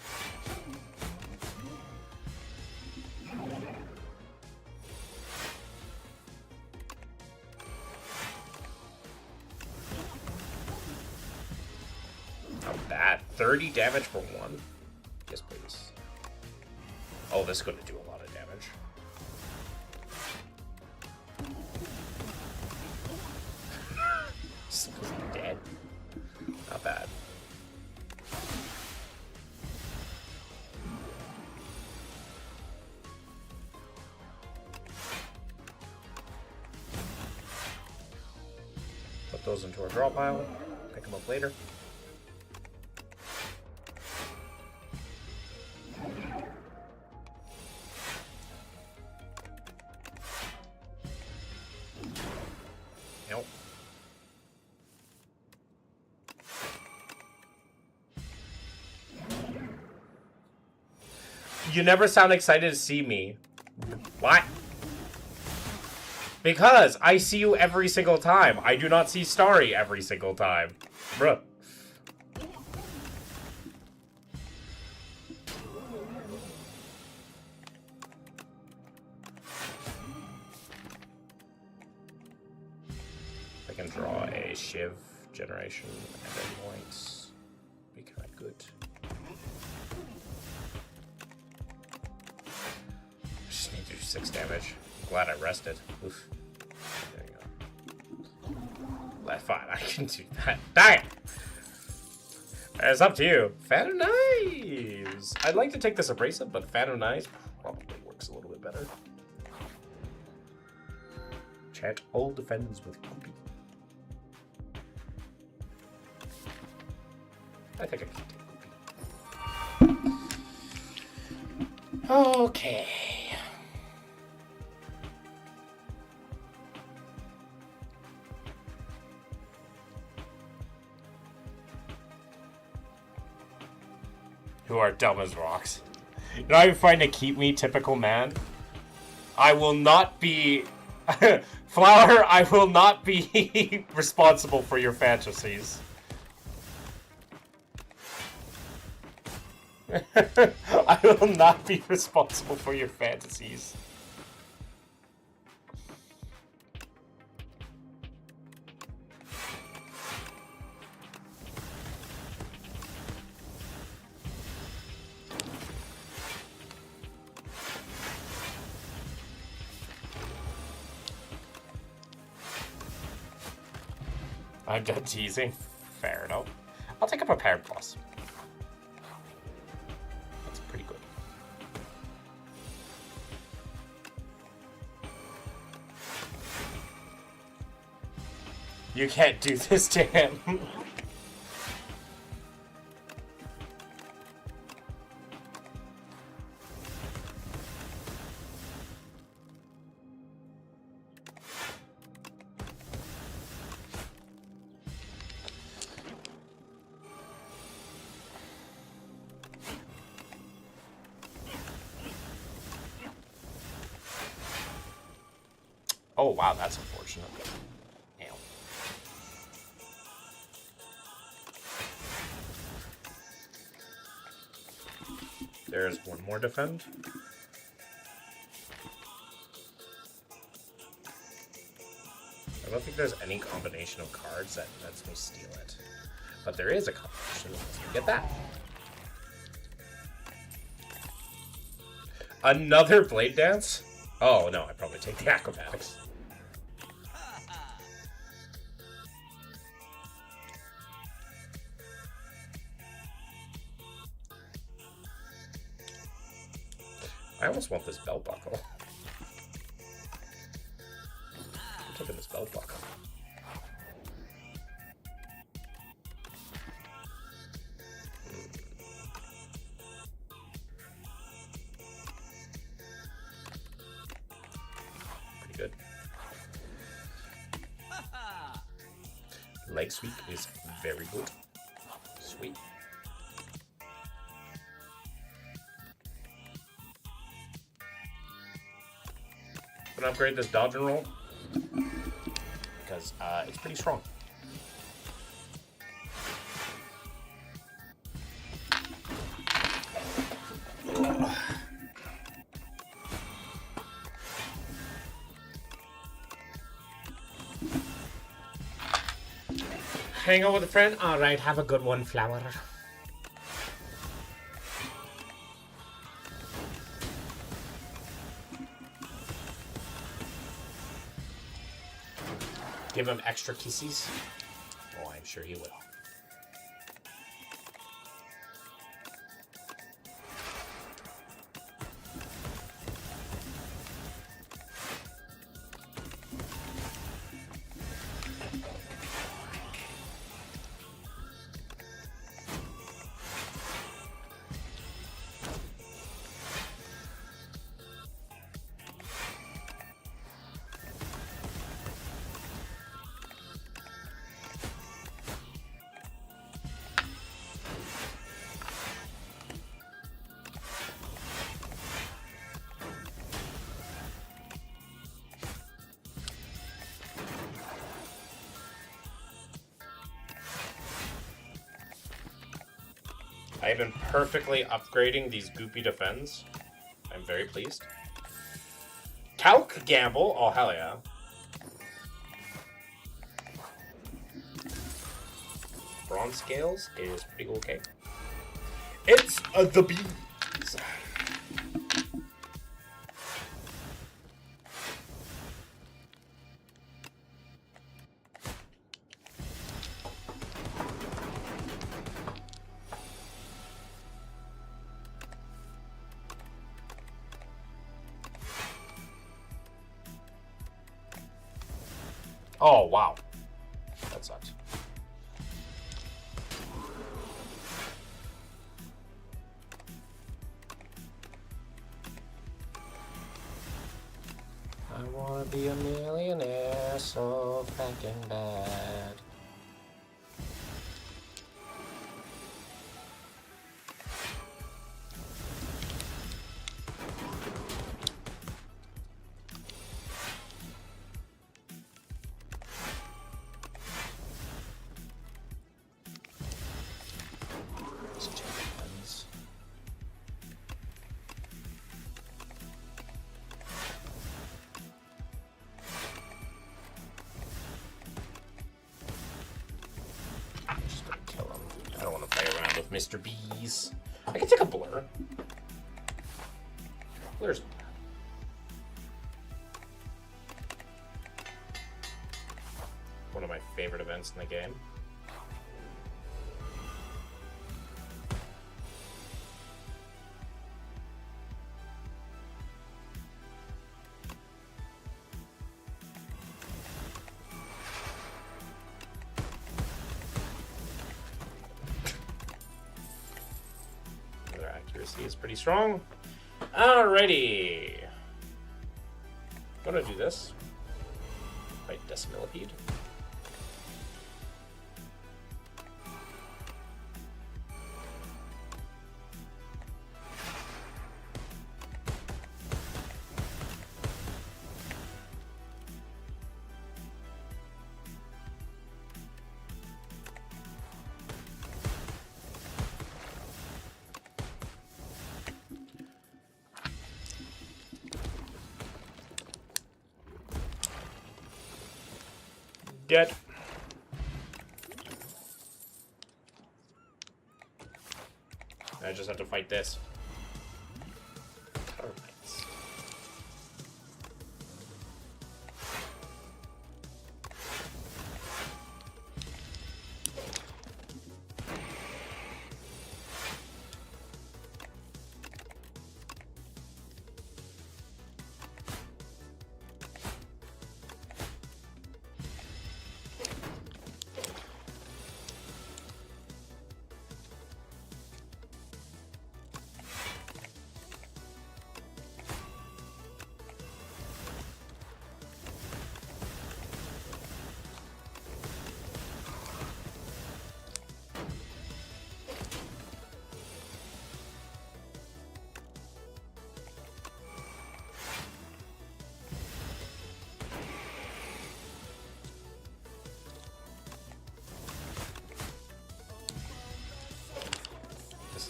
Not bad. 30 damage for 1. Yes, please. Oh, this is going to do a lot of damage. Dead. Not bad. Put those into our draw pile. pick them up later. Nope. You never sound excited to see me. What? Because I see you every single time. I do not see Starry every single time. Bruh. I can draw a Shiv generation and then points. Be kind of good. Just need to do 6 damage. I'm glad I rested. Oof. There you go. Fine, I can do that. Dang it! It's up to you. Fan of Knives! I'd like to take this abrasive, but Fan of Knives probably works a little bit better. Chat all defends with Goopy. I think I can take Goopy. Okay. Who are dumb as rocks. You're not even trying to keep me typical man. I will not be... Flower, I will not be responsible for your fantasies. I will not be responsible for your fantasies. I'm done teasing. Fair enough. I'll take a prepared plus. That's pretty good. You can't do this to him. Oh, wow, that's unfortunate. Damn. There's one more defend. I don't think there's any combination of cards that lets me steal it. But there is a combination that lets me get that. Another Blade Dance? Oh, no, I'd probably take the Acrobatics. I almost want this belt buckle. I'm taking this belt buckle. Pretty good. Leg sweep is very good. Sweet. I'm gonna upgrade this dodge and roll because it's pretty strong. Hang out with a friend? Alright, have a good one, Flower. Give him extra kisses. Oh, I'm sure he will. I have been perfectly upgrading these goopy defense. I'm very pleased. Calc Gamble. Oh, hell yeah. Bronze Scales is pretty okay. It's the bees. Oh, wow. That sucks. I wanna be a millionaire so fucking bad. Mr. Bees. I can take a blur. Blur's one of my favorite events in the game. Accuracy is pretty strong. Alrighty. I'm gonna do this. Fight Decimillipede. Dead. I just have to fight this. Termites.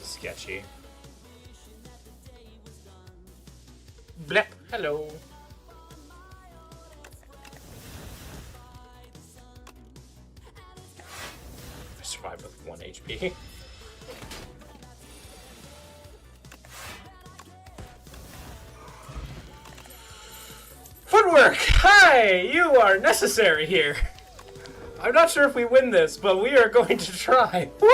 Sketchy. Blep. Hello. I survived with 1 HP. Footwork! Hi! You are necessary here. I'm not sure if we win this, but we are going to try. Woo!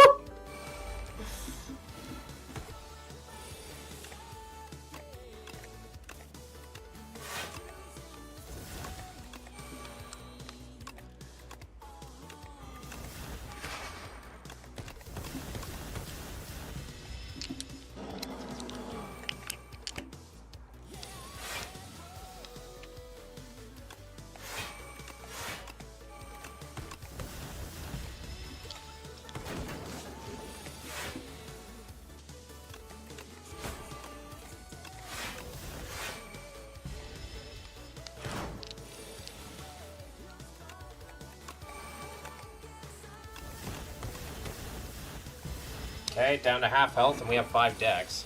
Okay, down to half health, and we have 5 decks.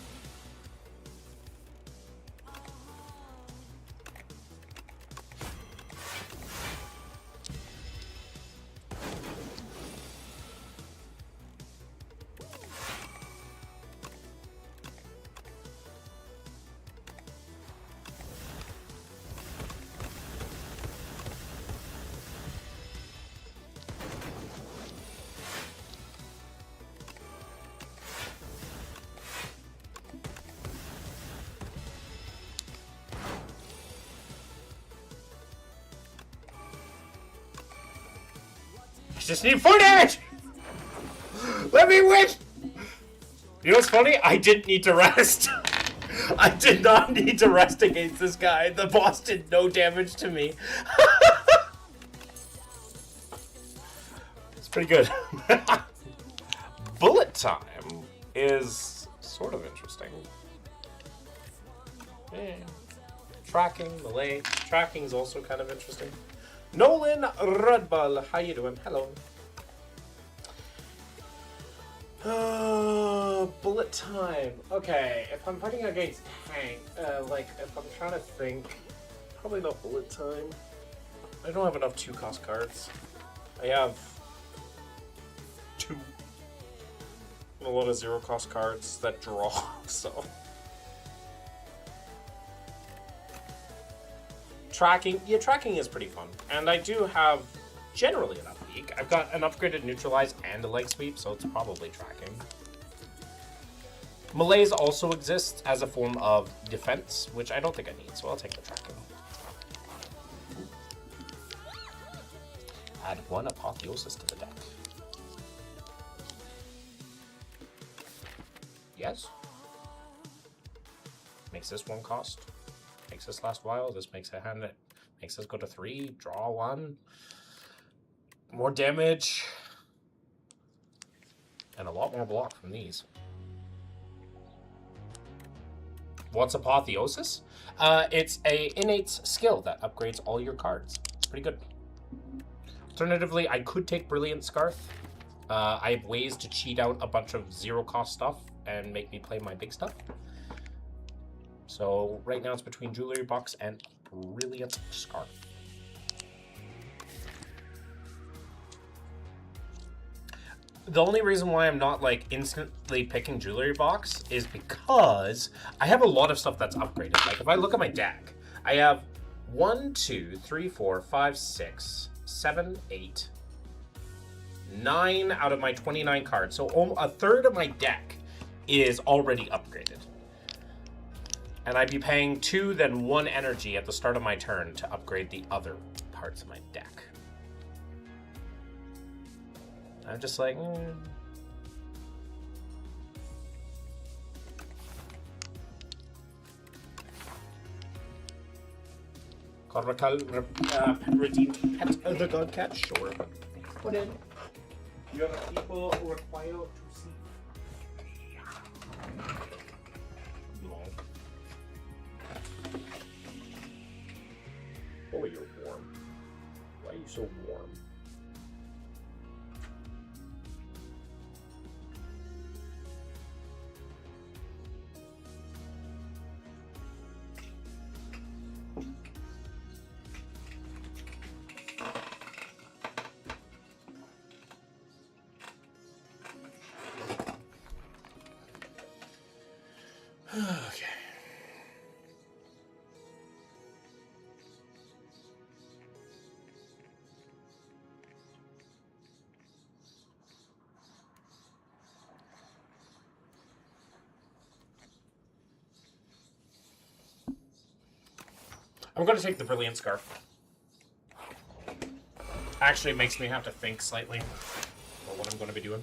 I just need 4 damage! Let me win! You know what's funny? I didn't need to rest. I did not need to rest against this guy. The boss did no damage to me. It's pretty good. Bullet time is sort of interesting. Yeah. Tracking, melee. Tracking is also kind of interesting. Nolan Rudball, how you doing? Hello. Bullet time. Okay, if I'm fighting against tank, if I'm trying to think, probably not bullet time. I don't have enough 2-cost cards. I have 2. And a lot of 0-cost cards that draw, so. Tracking, yeah, tracking is pretty fun. And I do have generally enough peak. I've got an upgraded neutralize and a leg sweep, so it's probably tracking. Malaise also exists as a form of defense, which I don't think I need, so I'll take the tracking. Add 1 Apotheosis to the deck. Yes. Makes this 1 cost. Makes this last while. This makes a hand that makes us go to 3. Draw 1. More damage. And a lot more block from these. What's Apotheosis? It's a innate skill that upgrades all your cards. It's pretty good. Alternatively, I could take Brilliant Scarf. I have ways to cheat out a bunch of 0-cost stuff and make me play my big stuff. So right now it's between Jewelry Box and Brilliant Scarf. The only reason why I'm not like instantly picking Jewelry Box is because I have a lot of stuff that's upgraded. Like if I look at my deck, I have 1, 2, 3, 4, 5, 6, 7, 8, 9 out of my 29 cards. So a third of my deck is already upgraded. And I'd be paying 2, then 1 energy at the start of my turn to upgrade the other parts of my deck. I'm just like, redeemed pet of the god cat? Sure. Put in. Your people require to see. Oh, you're warm. Why are you so warm? Okay. I'm going to take the Brilliant Scarf. Actually, it makes me have to think slightly about what I'm going to be doing.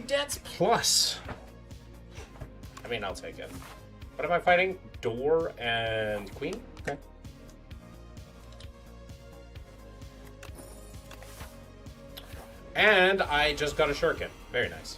Dex Plus. I mean, I'll take it. What am I fighting? Door and Queen? Okay. And I just got a shuriken. Very nice.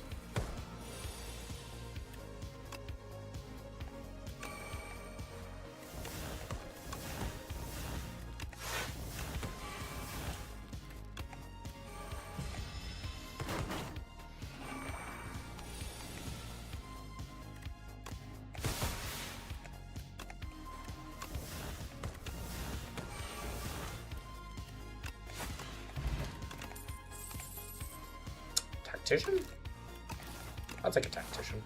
Tactician? I'll take a tactician.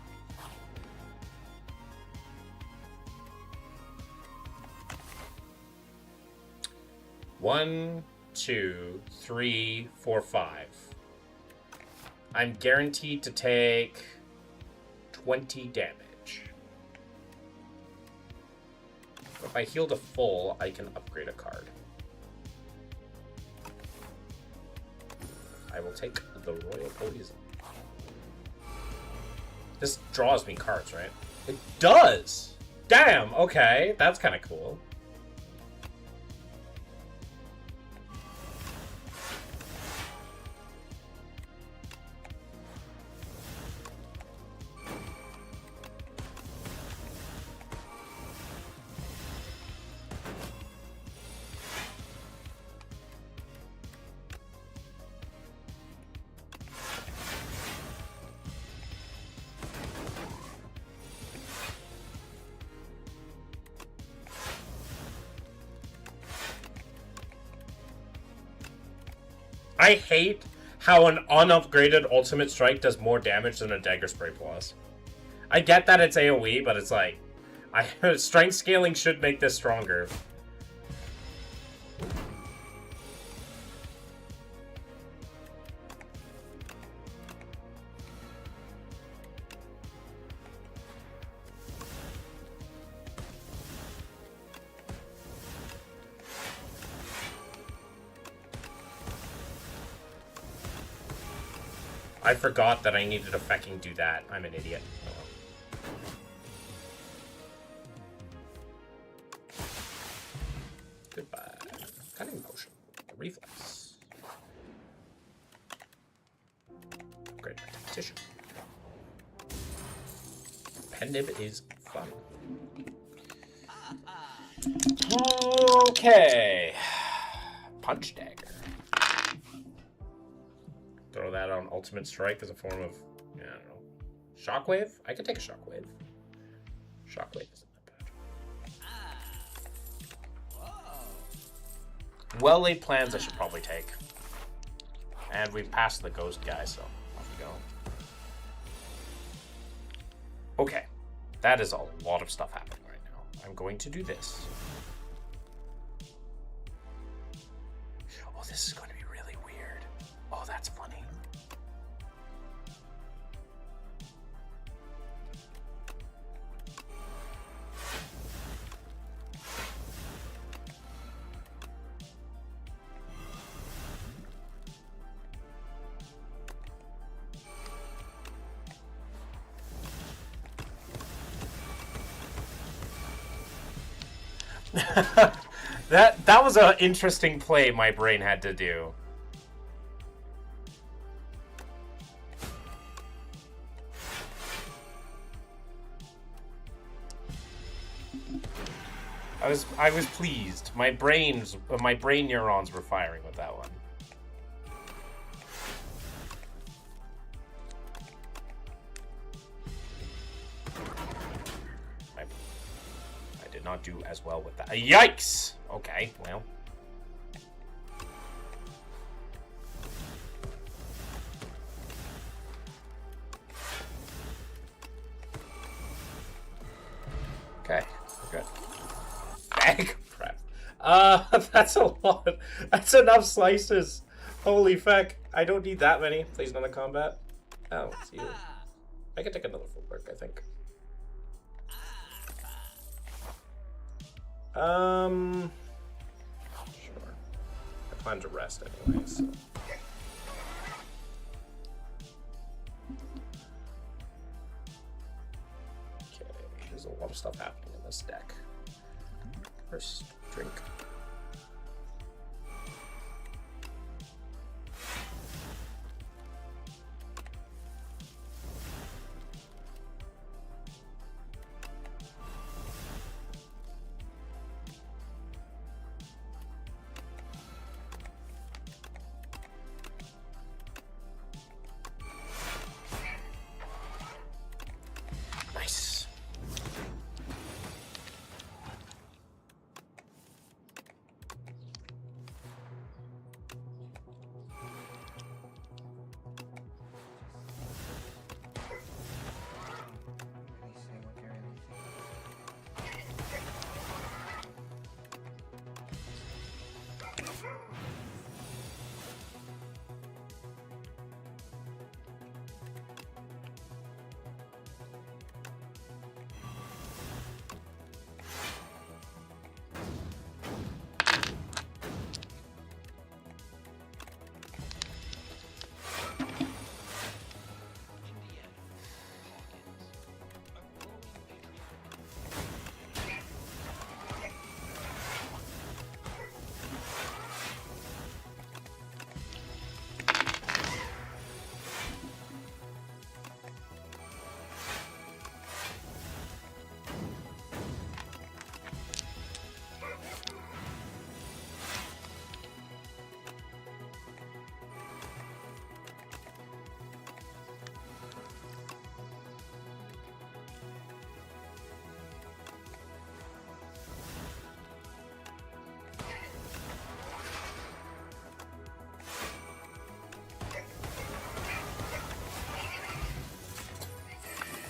One, two, three, four, five. I'm guaranteed to take 20 damage. If I heal to full, I can upgrade a card. I will take the Royal Poison. This draws me cards, right? It does! Damn, okay. That's kind of cool. I hate how an unupgraded Ultimate Strike does more damage than a Dagger Spray Plus. I get that it's AoE, but it's like... strength scaling should make this stronger. I forgot that I needed to fucking do that. I'm an idiot. Oh well. Goodbye. Cutting motion. Reflex. Great tactician. Pendib is fun. Okay. Punch dagger. Throw that on Ultimate Strike as a form of, I don't know, Shockwave? I could take a Shockwave. Shockwave isn't that bad. Well-laid plans I should probably take. And we've passed the ghost guy, so off we go. Okay. That is a lot of stuff happening right now. I'm going to do this. Oh, this is going to be really weird. Oh, that's funny. that was an interesting play my brain had to do. I was pleased. My brain neurons were firing with that one. I did not do as well with that. Yikes! Okay, well. Okay, we're good. Bag prep. That's a lot. That's enough slices. Holy feck. I don't need that many. Please, none of combat. Oh, it's you. I can take another footwork, I think. Sure. I plan to rest anyways. So. of stuff happening in this deck. First drink. Nice.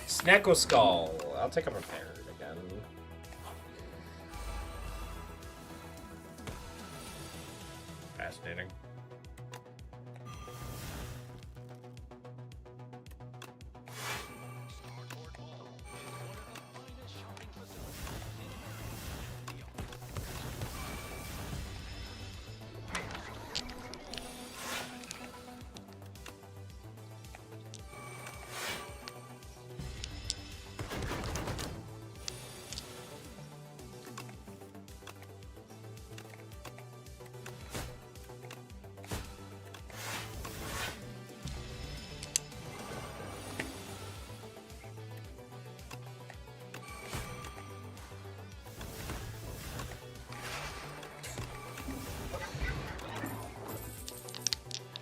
Snacko Skull. I'll take a prepared again. Fascinating.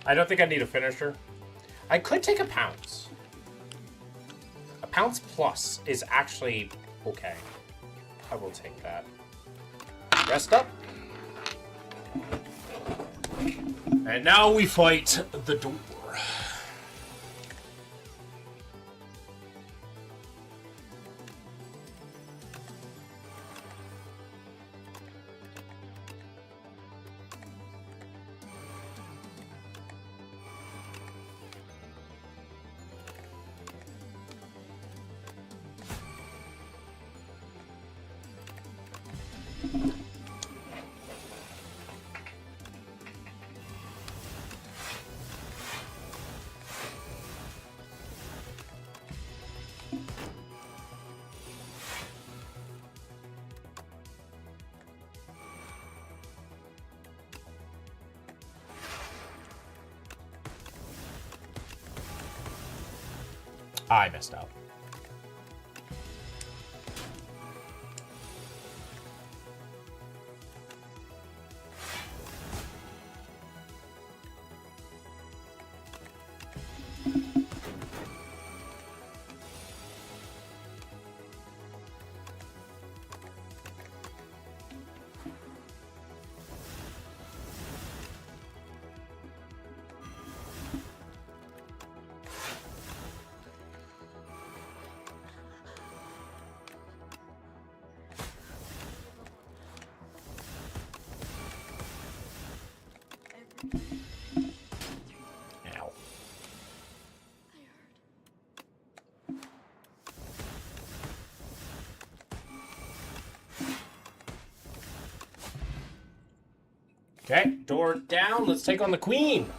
I don't think I need a finisher. I could take a pounce. A pounce plus is actually okay. I will take that. Rest up. And now we fight the door. I messed up. Ow. Okay, door down. Let's take on the queen.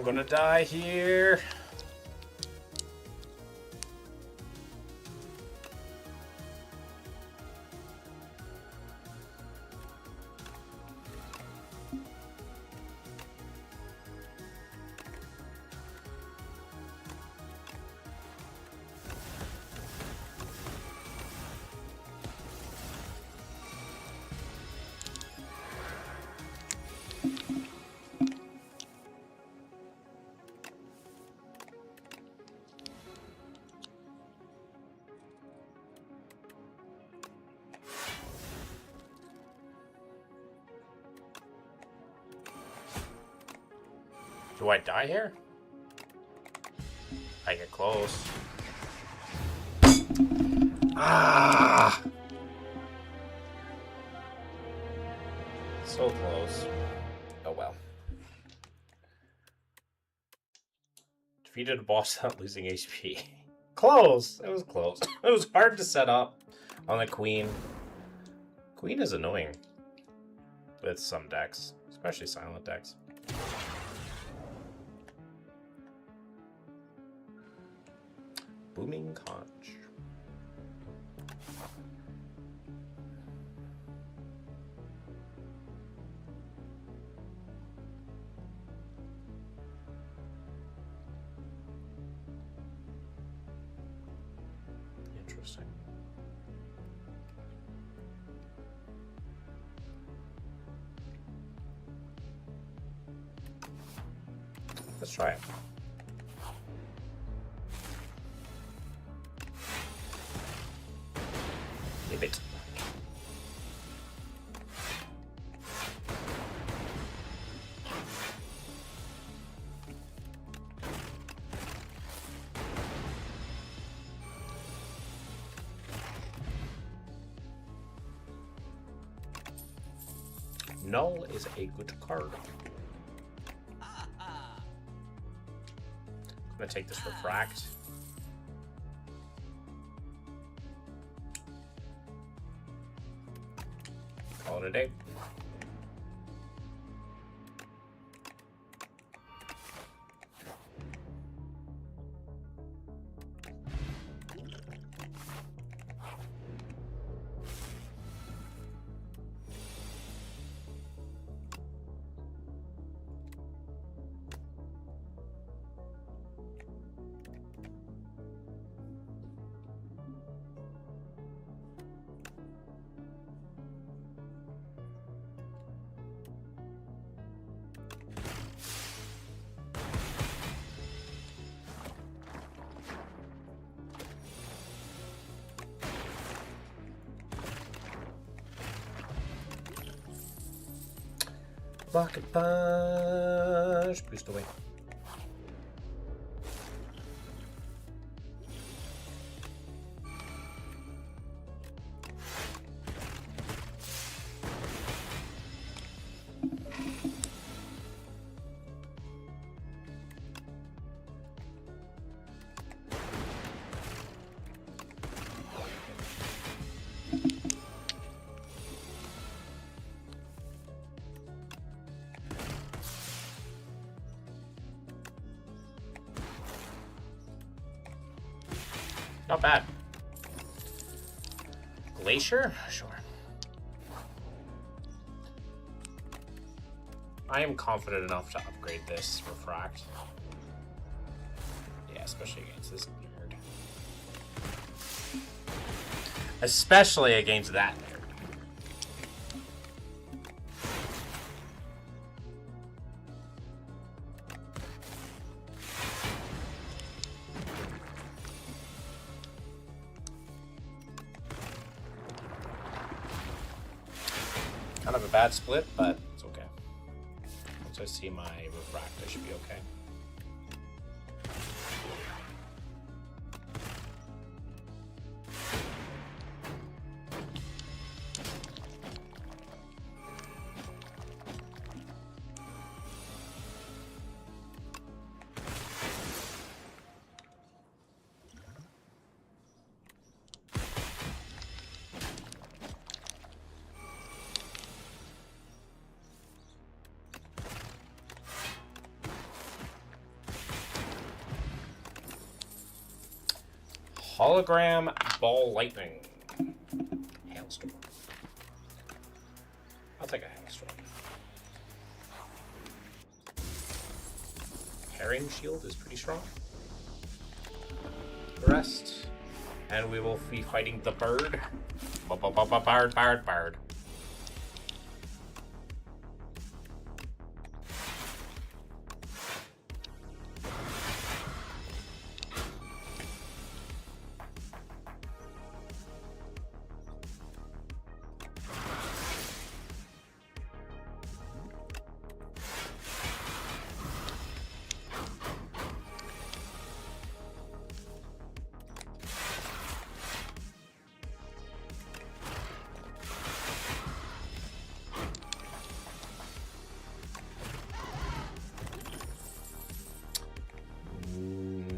I'm gonna die here. Do I die here? I get close. Ah! So close. Oh well. Defeated a boss without losing HP. Close! It was close. It was hard to set up on the queen. Queen is annoying with some decks, especially silent decks. Booming conch. Interesting. Let's try it. Leave it. Null is a good card. I'm gonna take this refract. Call it a day. Rocket punch. Boost away. Not bad. Glacier? Sure. I am confident enough to upgrade this refract. Yeah, especially against this nerd. Especially against that nerd. Kind of a bad split, but it's okay. Once I see my refract, I should be okay. Hologram ball lightning. Hailstorm. I'll take a hailstorm. Herring shield is pretty strong. The rest. And we will be fighting the bird. Bird.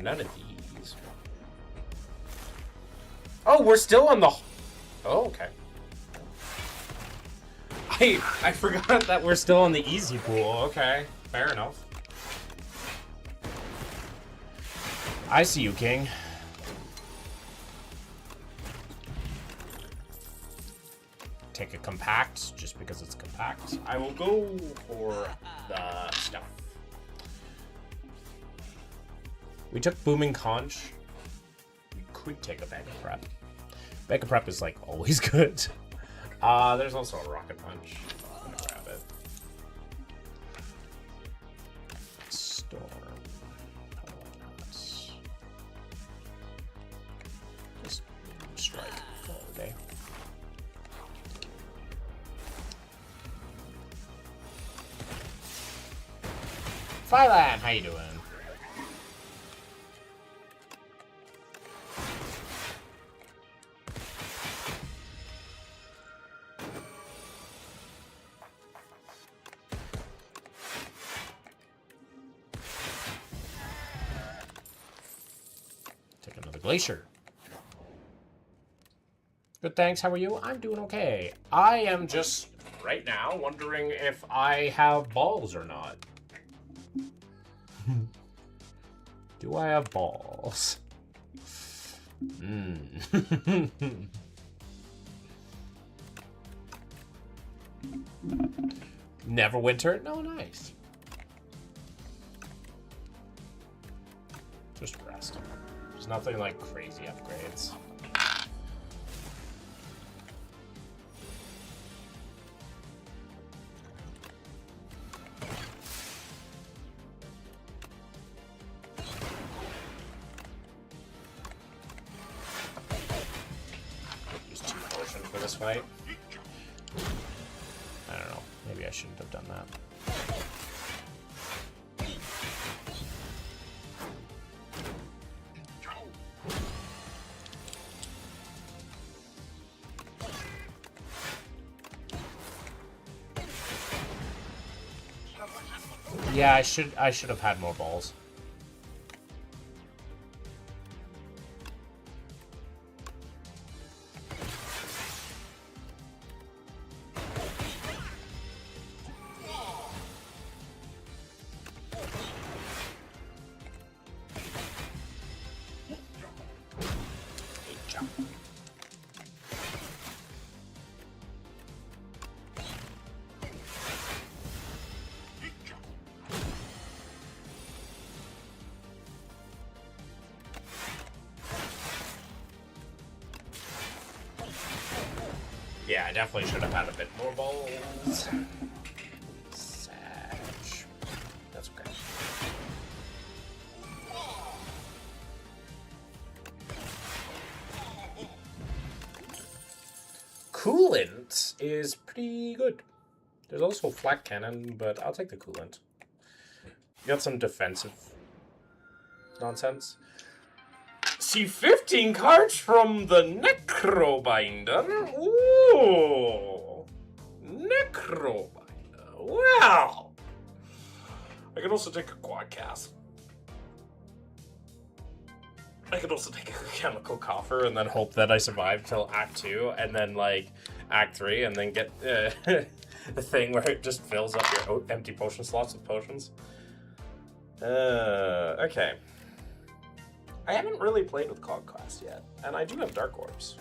None of these. Oh, we're still on the... Oh, okay. I forgot that we're still on the easy pool. Okay, fair enough. I see you, King. Take a compact, just because it's compact. I will go for the stuff. We took Booming Conch. We could take a Bag of Prep. Bag of Prep is like always good. There's also a Rocket Punch. I'm gonna grab it. Storm. How about not? Just strike all day. Phylan, how you doing? Glacier. Good, thanks. How are you? I'm doing okay. I am just, right now, wondering if I have balls or not. Do I have balls? Neverwinter? No, nice. Just rest. There's nothing like crazy upgrades. Use 2 potion for this fight. I don't know. Maybe I shouldn't have done that. Yeah, I should have had more balls. Yeah, I definitely should have had a bit more balls. Sag. That's okay. Coolant is pretty good. There's also Flak Cannon, but I'll take the Coolant. You got some defensive nonsense. See 15 cards from the Necrobinder. Ooh, Necrobinder. Wow. I can also take a Quadcast. I could also take a Chemical Coffer and then hope that I survive till Act 2 and then like Act 3 and then get the thing where it just fills up your empty potion slots with potions. Okay. I haven't really played with Conquest yet, and I do have Dark Orbs.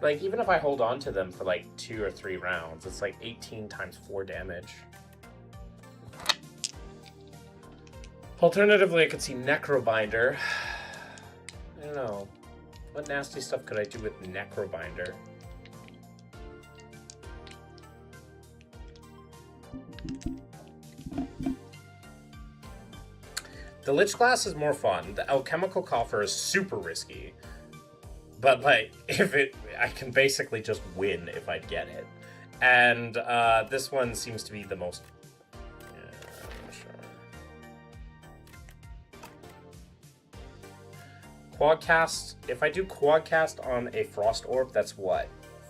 Like, even if I hold on to them for like 2 or 3 rounds, it's like 18 times 4 damage. Alternatively, I could see Necrobinder. I don't know. What nasty stuff could I do with Necrobinder? The Lich Glass is more fun. The Alchemical Coffer is super risky. But, like, I can basically just win if I get it. And this one seems to be the most... Quadcast, if I do Quadcast on a Frost Orb, that's what?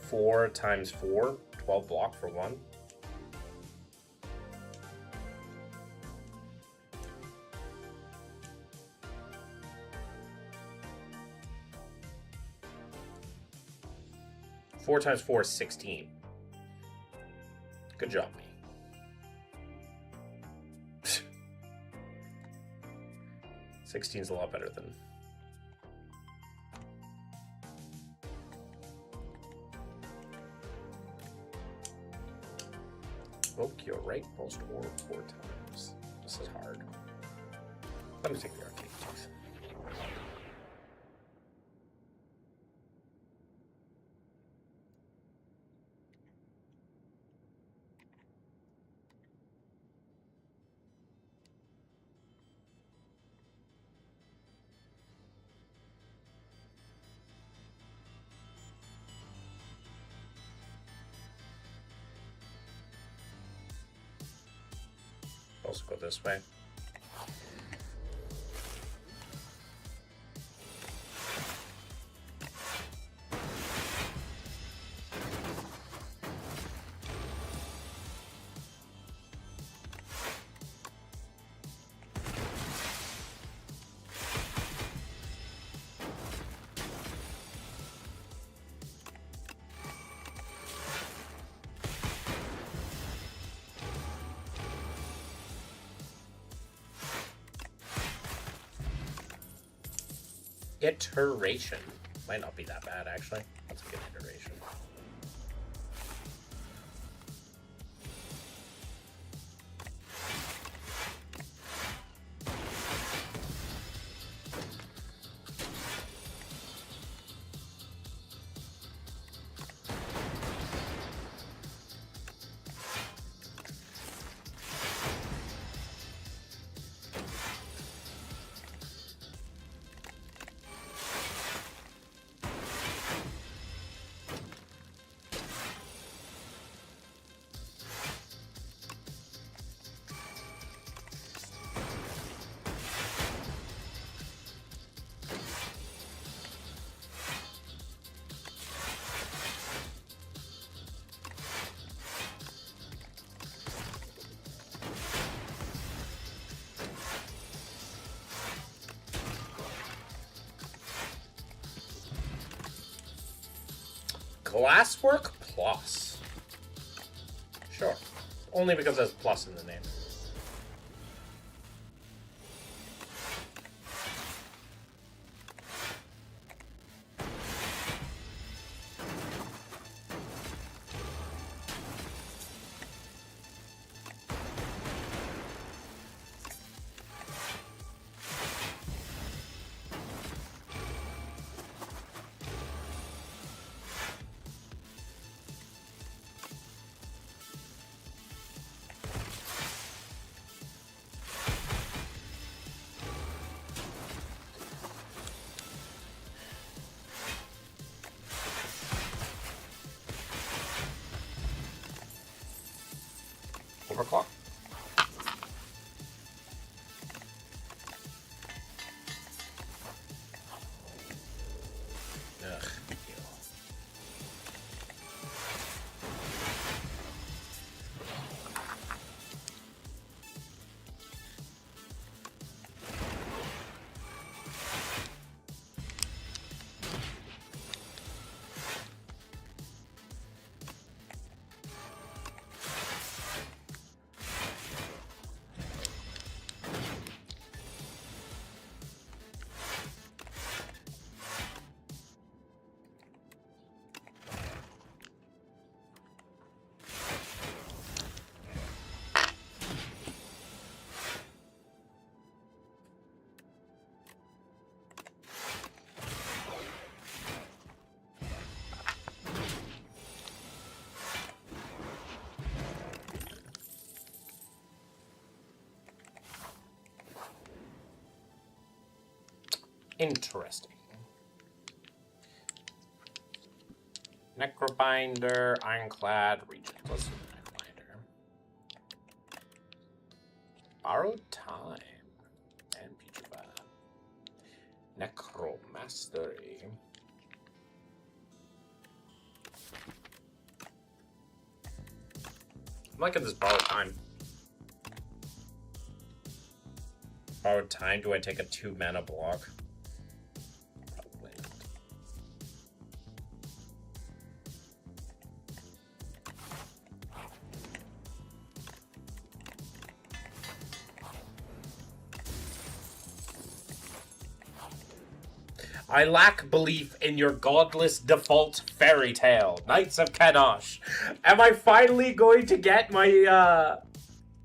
4 times 4? 12 block for 1? Four times 4 is 16. Good job, me. 16 is a lot better than... Evoke your right post orb 4 times. This is hard. Let me take the arcade, please. Also go this way. Iteration. Might not be that bad, actually. That's a good iteration. Glasswork Plus. Sure. Only because there's plus in the name. Interesting. Necrobinder, Ironclad, Regent. Let's do the Necrobinder. Borrowed Time. And Putrefied. Necromastery. I'm liking this Borrowed Time. Borrowed Time, do I take a 2-mana block? Probably not. I lack belief in your godless default fairy tale, Knights of Kanosh. Am I finally going to get my,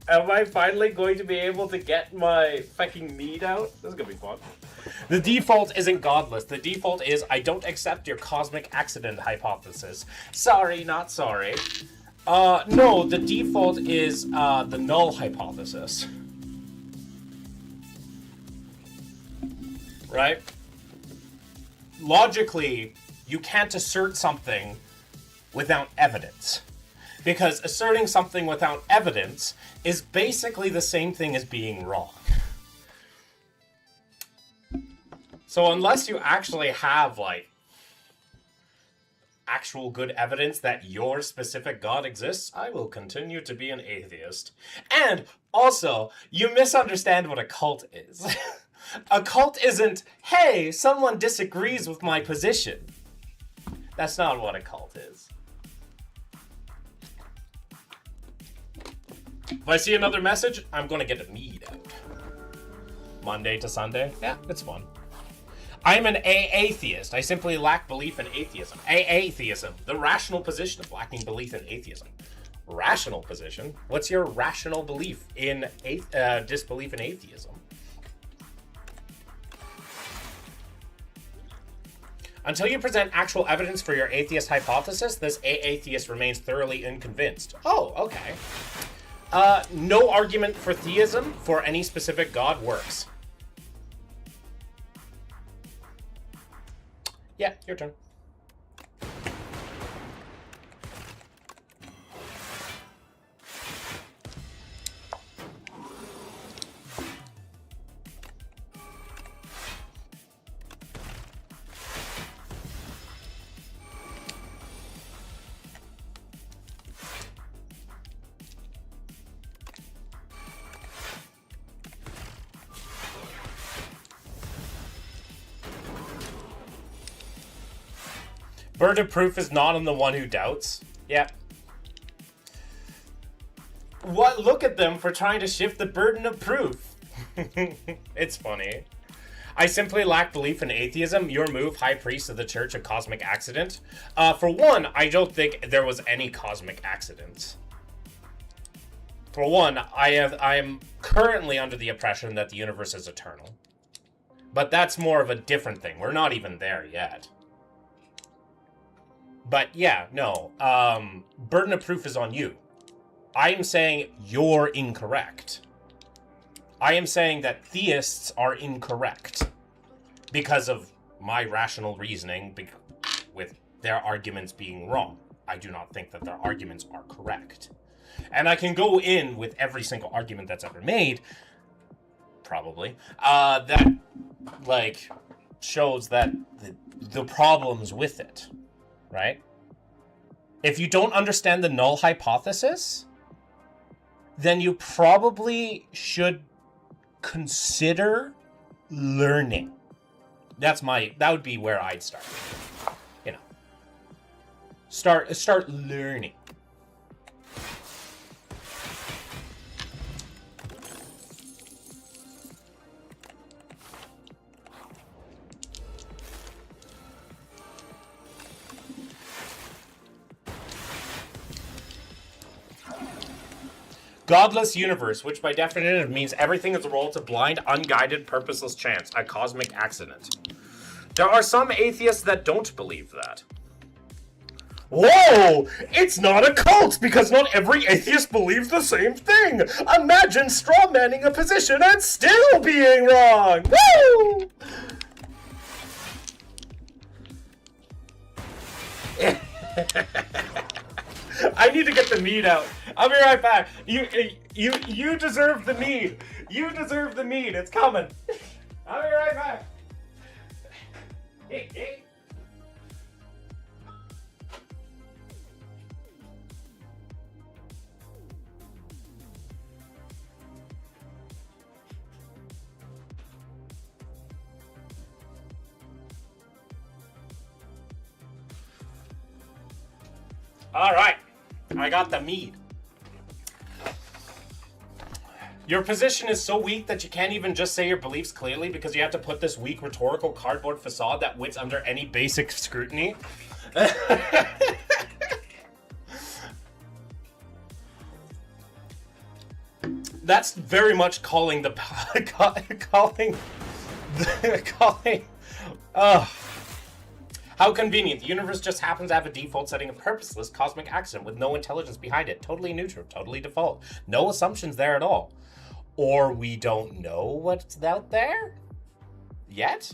Am I finally going to be able to get my fucking meat out? This is gonna be fun. The default isn't godless. The default is I don't accept your cosmic accident hypothesis. Sorry, not sorry. No, the default is the null hypothesis. Right? Logically, you can't assert something without evidence. Because asserting something without evidence is basically the same thing as being wrong. So unless you actually have, like, actual good evidence that your specific god exists, I will continue to be an atheist. And also, you misunderstand what a cult is. A cult isn't, hey, someone disagrees with my position. That's not what a cult is. If I see another message, I'm gonna get a mead out. Monday to Sunday? Yeah, it's fun. I'm an atheist. I simply lack belief in atheism. Atheism. The rational position of lacking belief in atheism. Rational position? What's your rational belief in disbelief in atheism? Until you present actual evidence for your atheist hypothesis, this atheist remains thoroughly unconvinced. Oh, okay. No argument for theism for any specific god works. Yeah, your turn. Burden of proof is not on the one who doubts. Yeah. What? Look at them for trying to shift the burden of proof. It's funny. I simply lack belief in atheism. Your move, High Priest of the Church, a cosmic accident. For one, I don't think there was any cosmic accidents. For one, I am currently under the impression that the universe is eternal. But that's more of a different thing. We're not even there yet. But yeah, no. Burden of proof is on you. I am saying you're incorrect. I am saying that theists are incorrect because of my rational reasoning with their arguments being wrong. I do not think that their arguments are correct. And I can go in with every single argument that's ever made, probably, that, like, shows that the problems with it. Right? If you don't understand the null hypothesis, then you probably should consider learning. That would be where I'd start. You know. Start learning. Godless universe, which by definition means everything is a roll to blind, unguided, purposeless chance, a cosmic accident. There are some atheists that don't believe that. Whoa! It's not a cult, because not every atheist believes the same thing! Imagine strawmanning a position and still being wrong! Woo! I need to get the mead out. I'll be right back. You deserve the mead. You deserve the mead. It's coming. I'll be right back. All right, I got the mead. Your position is so weak that you can't even just say your beliefs clearly because you have to put this weak rhetorical cardboard facade that wits under any basic scrutiny. That's very much calling the calling. How convenient. The universe just happens to have a default setting of purposeless cosmic accident with no intelligence behind it. Totally neutral, totally default. No assumptions there at all. Or we don't know what's out there? Yet?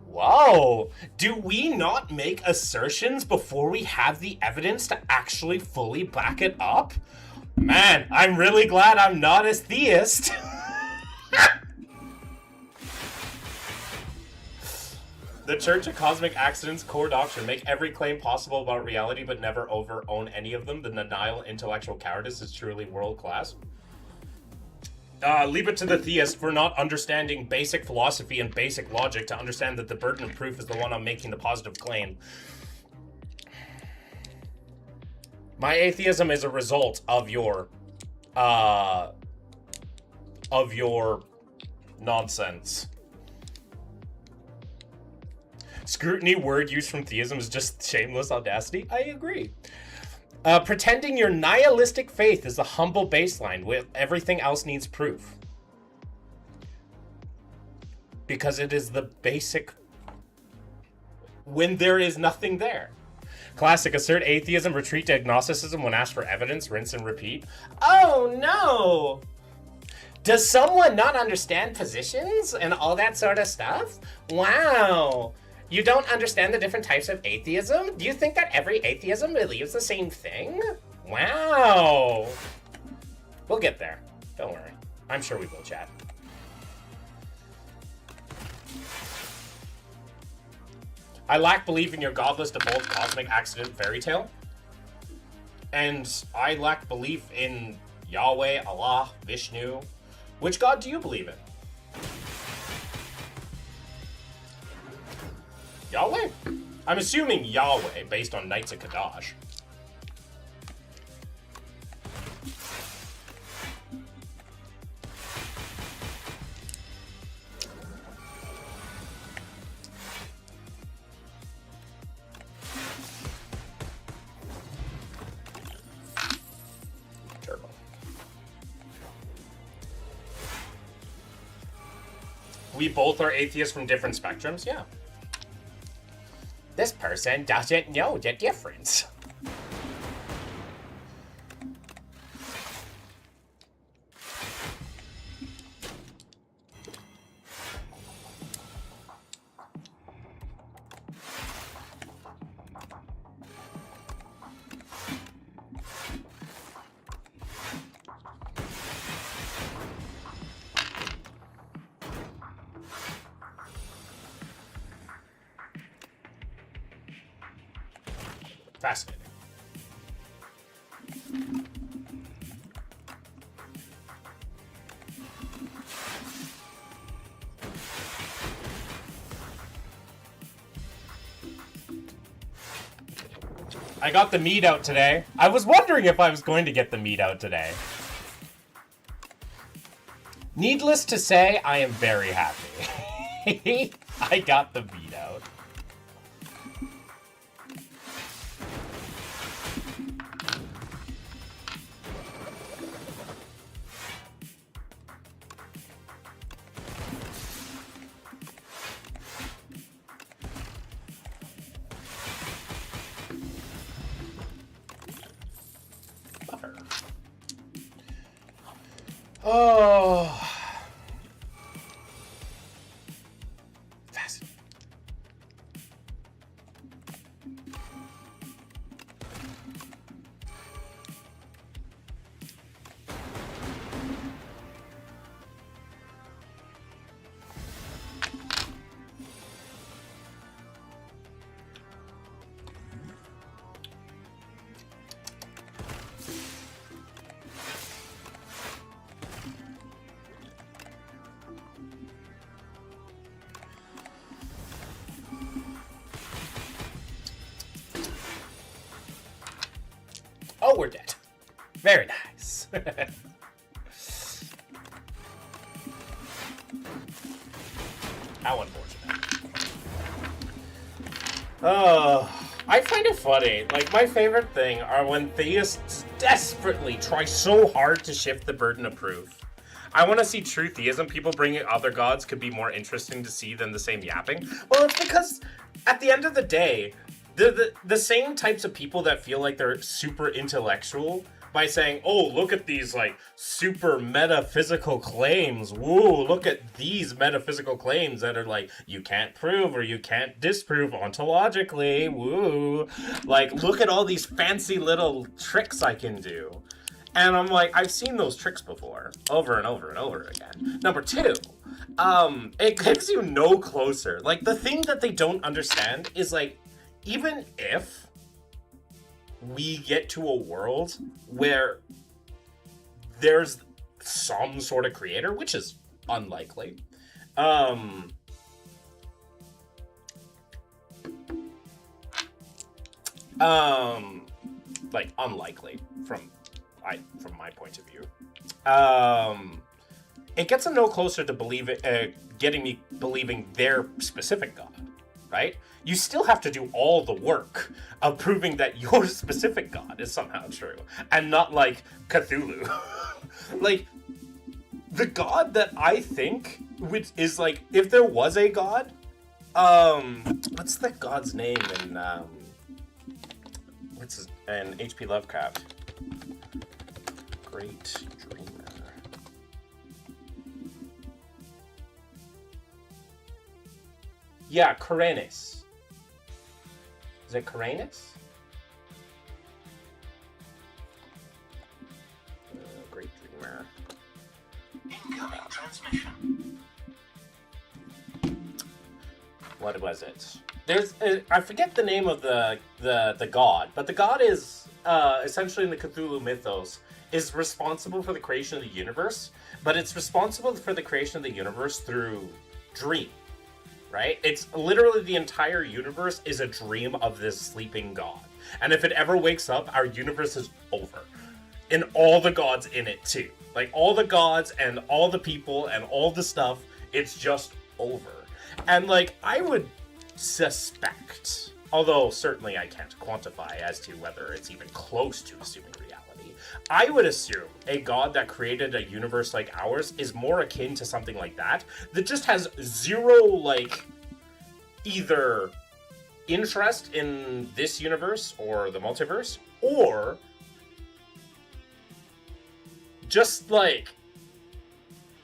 Whoa. Do we not make assertions before we have the evidence to actually fully back it up? Man, I'm really glad I'm not a theist. The Church of Cosmic Accidents core doctrine: make every claim possible about reality but never own any of them. The denial intellectual cowardice is truly world class. Leave it to the theist for not understanding basic philosophy and basic logic to understand that the burden of proof is the one on making the positive claim. My atheism is a result of your nonsense. Scrutiny, word used from theism, is just shameless audacity. I agree. Pretending your nihilistic faith is a humble baseline with everything else needs proof. Because it is the basic when there is nothing there. Classic, assert atheism, retreat to agnosticism when asked for evidence, rinse and repeat. Oh no! Does someone not understand positions and all that sort of stuff? Wow! You don't understand the different types of atheism? Do you think that every atheism believes the same thing? Wow! We'll get there. Don't worry. I'm sure we will, chat. I lack belief in your godless default cosmic accident fairy tale. And I lack belief in Yahweh, Allah, Vishnu. Which god do you believe in? Yahweh? I'm assuming Yahweh, based on Knights of Kadash. Turbo. We both are atheists from different spectrums? Yeah. This person doesn't know the difference. Fascinating. I got the meat out today. I was wondering if I was going to get the meat out today. Needless to say, I am very happy. I got the meat out. Oh. Fascinating. Very nice. How unfortunate. I find it funny. Like, my favorite thing are when theists desperately try so hard to shift the burden of proof. I want to see true theism. People bringing other gods could be more interesting to see than the same yapping. Well, it's because at the end of the day, the same types of people that feel like they're super intellectual by saying, oh, look at these, like, super metaphysical claims. Woo, look at these metaphysical claims that are like, you can't prove or you can't disprove ontologically. Woo. Like, look at all these fancy little tricks I can do. And I'm like, I've seen those tricks before, over and over and over again. Number two, it gives you no closer. Like, the thing that they don't understand is, like, even if we get to a world where there's some sort of creator, which is unlikely, like, unlikely from my point of view. It gets them no closer to getting me believing their specific God, right? You still have to do all the work of proving that your specific God is somehow true, and not like Cthulhu. Like, the God that I think, which is like, if there was a God, what's that God's name in H.P. Lovecraft? Great Dreamer. Yeah, Karanis. Is it Karanis? Great Dreamer. Incoming transmission. What was it? There's I forget the name of the god, but the god is essentially in the Cthulhu mythos is responsible for the creation of the universe, but it's responsible for the creation of the universe through dream. Right? It's literally the entire universe is a dream of this sleeping god. And if it ever wakes up, our universe is over. And all the gods in it too. Like, all the gods and all the people and all the stuff, it's just over. And, like, I would suspect, although certainly I can't quantify as to whether it's even close to assuming reality, I would assume a god that created a universe like ours is more akin to something like that just has zero, like, either interest in this universe or the multiverse, or just, like,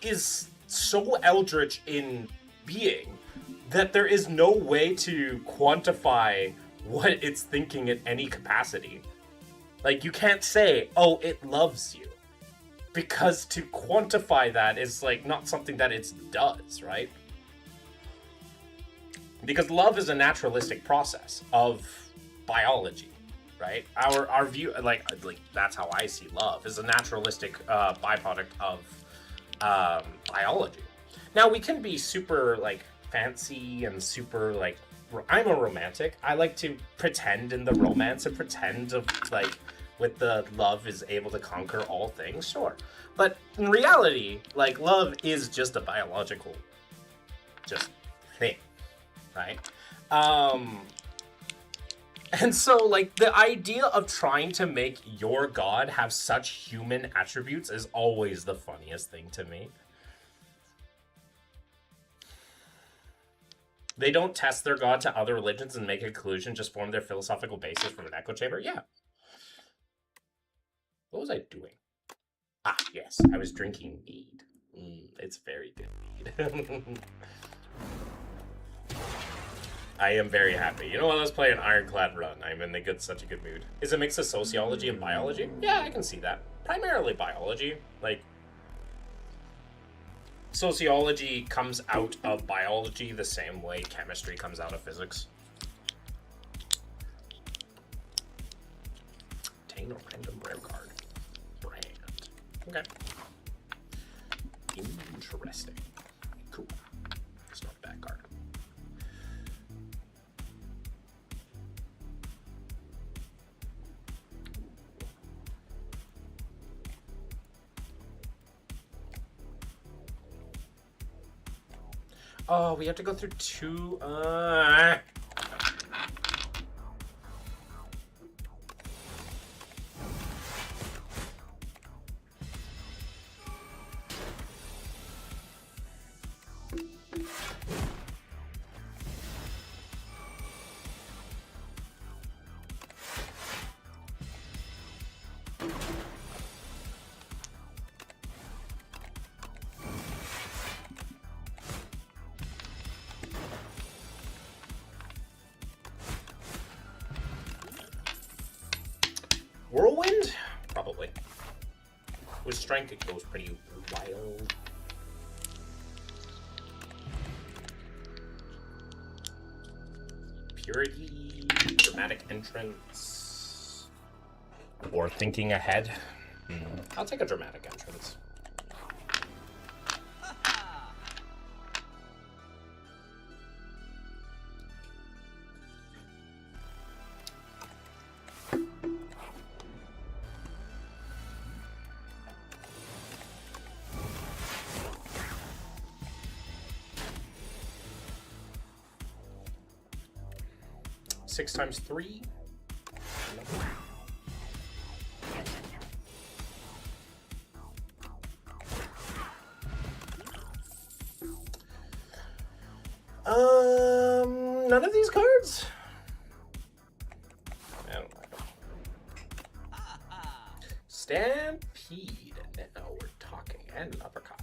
is so eldritch in being that there is no way to quantify what it's thinking in any capacity. Like, you can't say, oh, it loves you. Because to quantify that is, like, not something that it does, right? Because love is a naturalistic process of biology, right? Our view, like that's how I see love, is a naturalistic byproduct of biology. Now, we can be super, like, fancy and super, like, I'm a romantic. I like to pretend in the romance and pretend of, like, with the love is able to conquer all things, sure. But in reality, like, love is just a biological just thing, right? And so, like, the idea of trying to make your god have such human attributes is always the funniest thing to me. They don't test their god to other religions and make a conclusion, just form their philosophical basis from an echo chamber? Yeah. What was I doing? Ah, yes, I was drinking mead. It's very good mead. I am very happy. You know what? Let's play an Ironclad run. I'm in such a good mood. Is it a mix of sociology and biology? Yeah, I can see that. Primarily biology. Like, sociology comes out of biology the same way chemistry comes out of physics. Obtain a random rare card. Brand. Okay. Interesting. Cool. It's not a bad card. Oh, we have to go through two. Whirlwind? Probably. With strength, it goes pretty wild. Purity, dramatic entrance, or thinking ahead. I'll take a dramatic entrance. Six times 3. None of these cards? I don't like them. Stampede. Now we're talking. And an uppercut.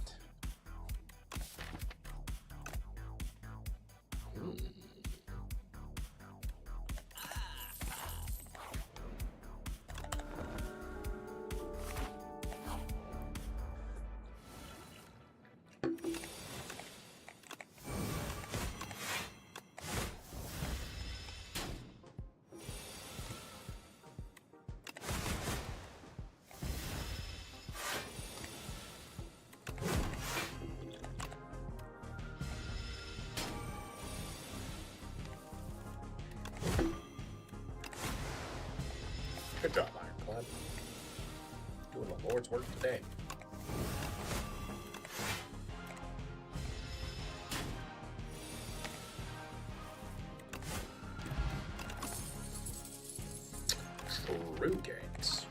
Good job, Ironclad. Doing the Lord's work today. True games.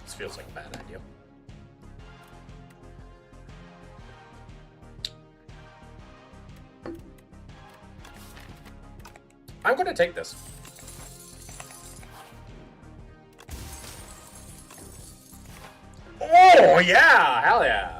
This feels like a bad idea. I'm going to take this. Oh, yeah! Hell yeah!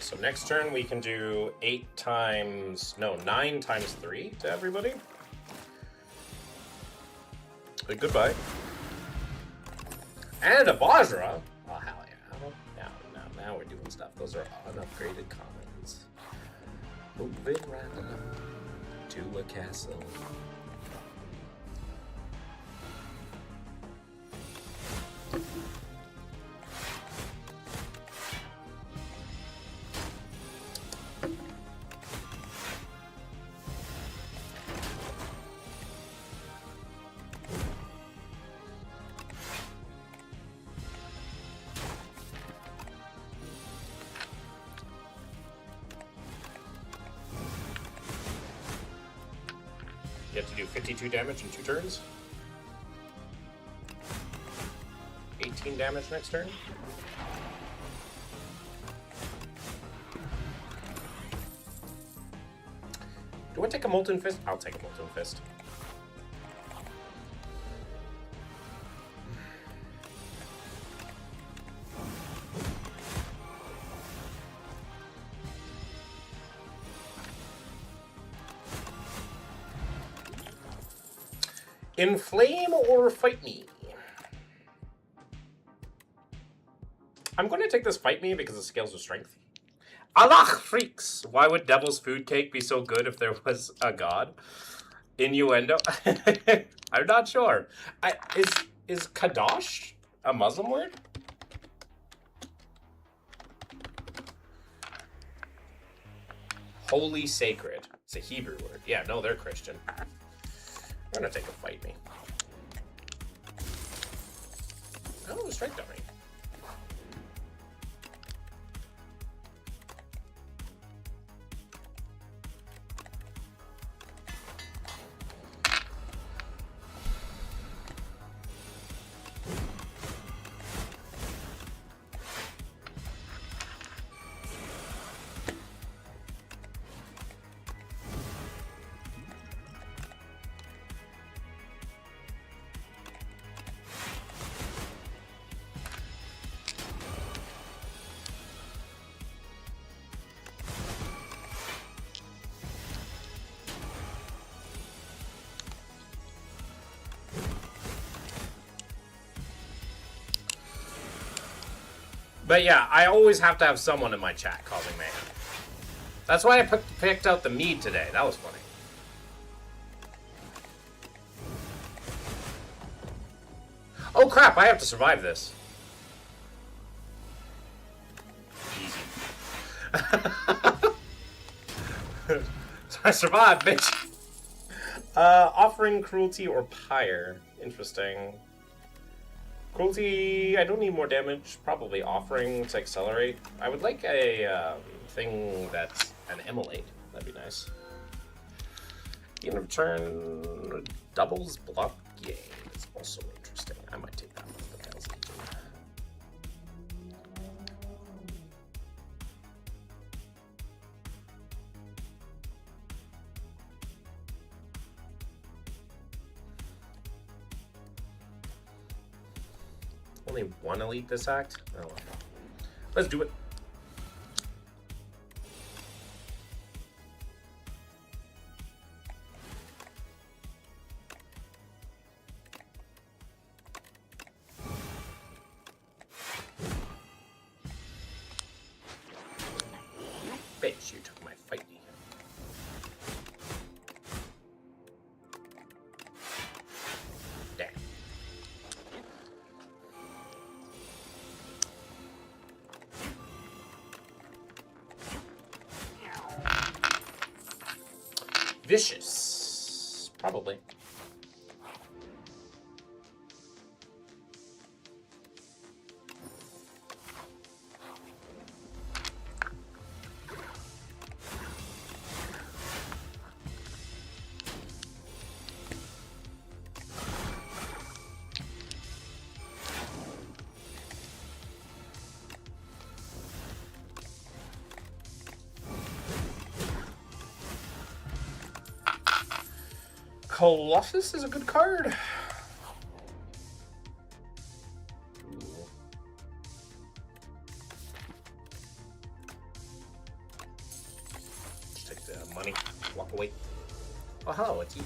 So next turn we can do 9 times 3 to everybody. But goodbye. And a Bajra. Oh, hell yeah. Now we're doing stuff. Those are unupgraded commons. Moving right along to a castle. You have to do 52 damage in 2 turns. 18 damage next turn. Do I take a Molten Fist? I'll take a Molten Fist. Inflame or fight me? I'm going to take this fight me because it scales with strength. Allah freaks! Why would Devil's Food Cake be so good if there was a god? Innuendo. I'm not sure. Is kadosh a Muslim word? Holy sacred. It's a Hebrew word. Yeah, no, they're Christian. They're gonna take a fight me. Oh, strike dummy. But yeah, I always have to have someone in my chat causing mayhem. That's why I picked out the mead today. That was funny. Oh crap, I have to survive this. Easy. So I survived, bitch. Offering cruelty or pyre. Interesting. Cruelty, I don't need more damage. Probably offering to accelerate. I would like a thing that's an immolate. That'd be nice. End of turn, doubles block game is also interesting. I might take that one. The Tails Legion. Only one elite this act? Oh, well. Let's do it. Bitch, you took my fight knee. Damn. Vicious. Probably. Colossus is a good card. Just take the money, walk away. Oh, hello, it's you.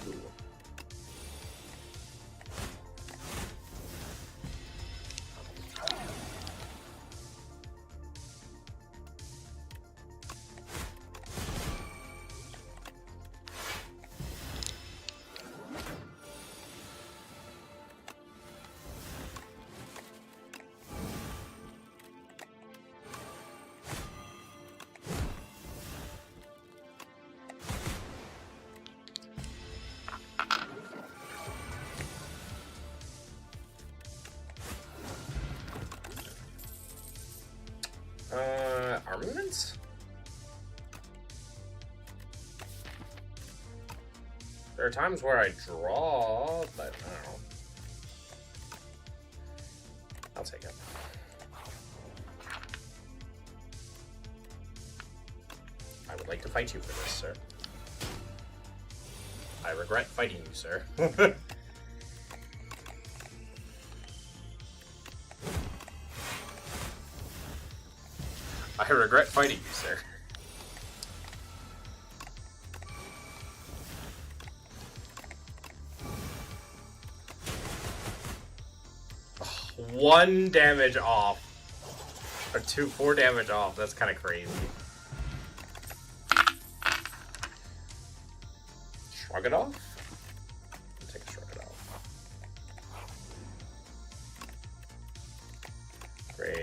Armaments? There are times where I draw, but I don't know. I'll take it. I would like to fight you for this, sir. I regret fighting you, sir. I regret fighting you, sir. Oh, 1 damage off. Or 4 damage off. That's kind of crazy. Shrug it off? I'll take a shrug it off.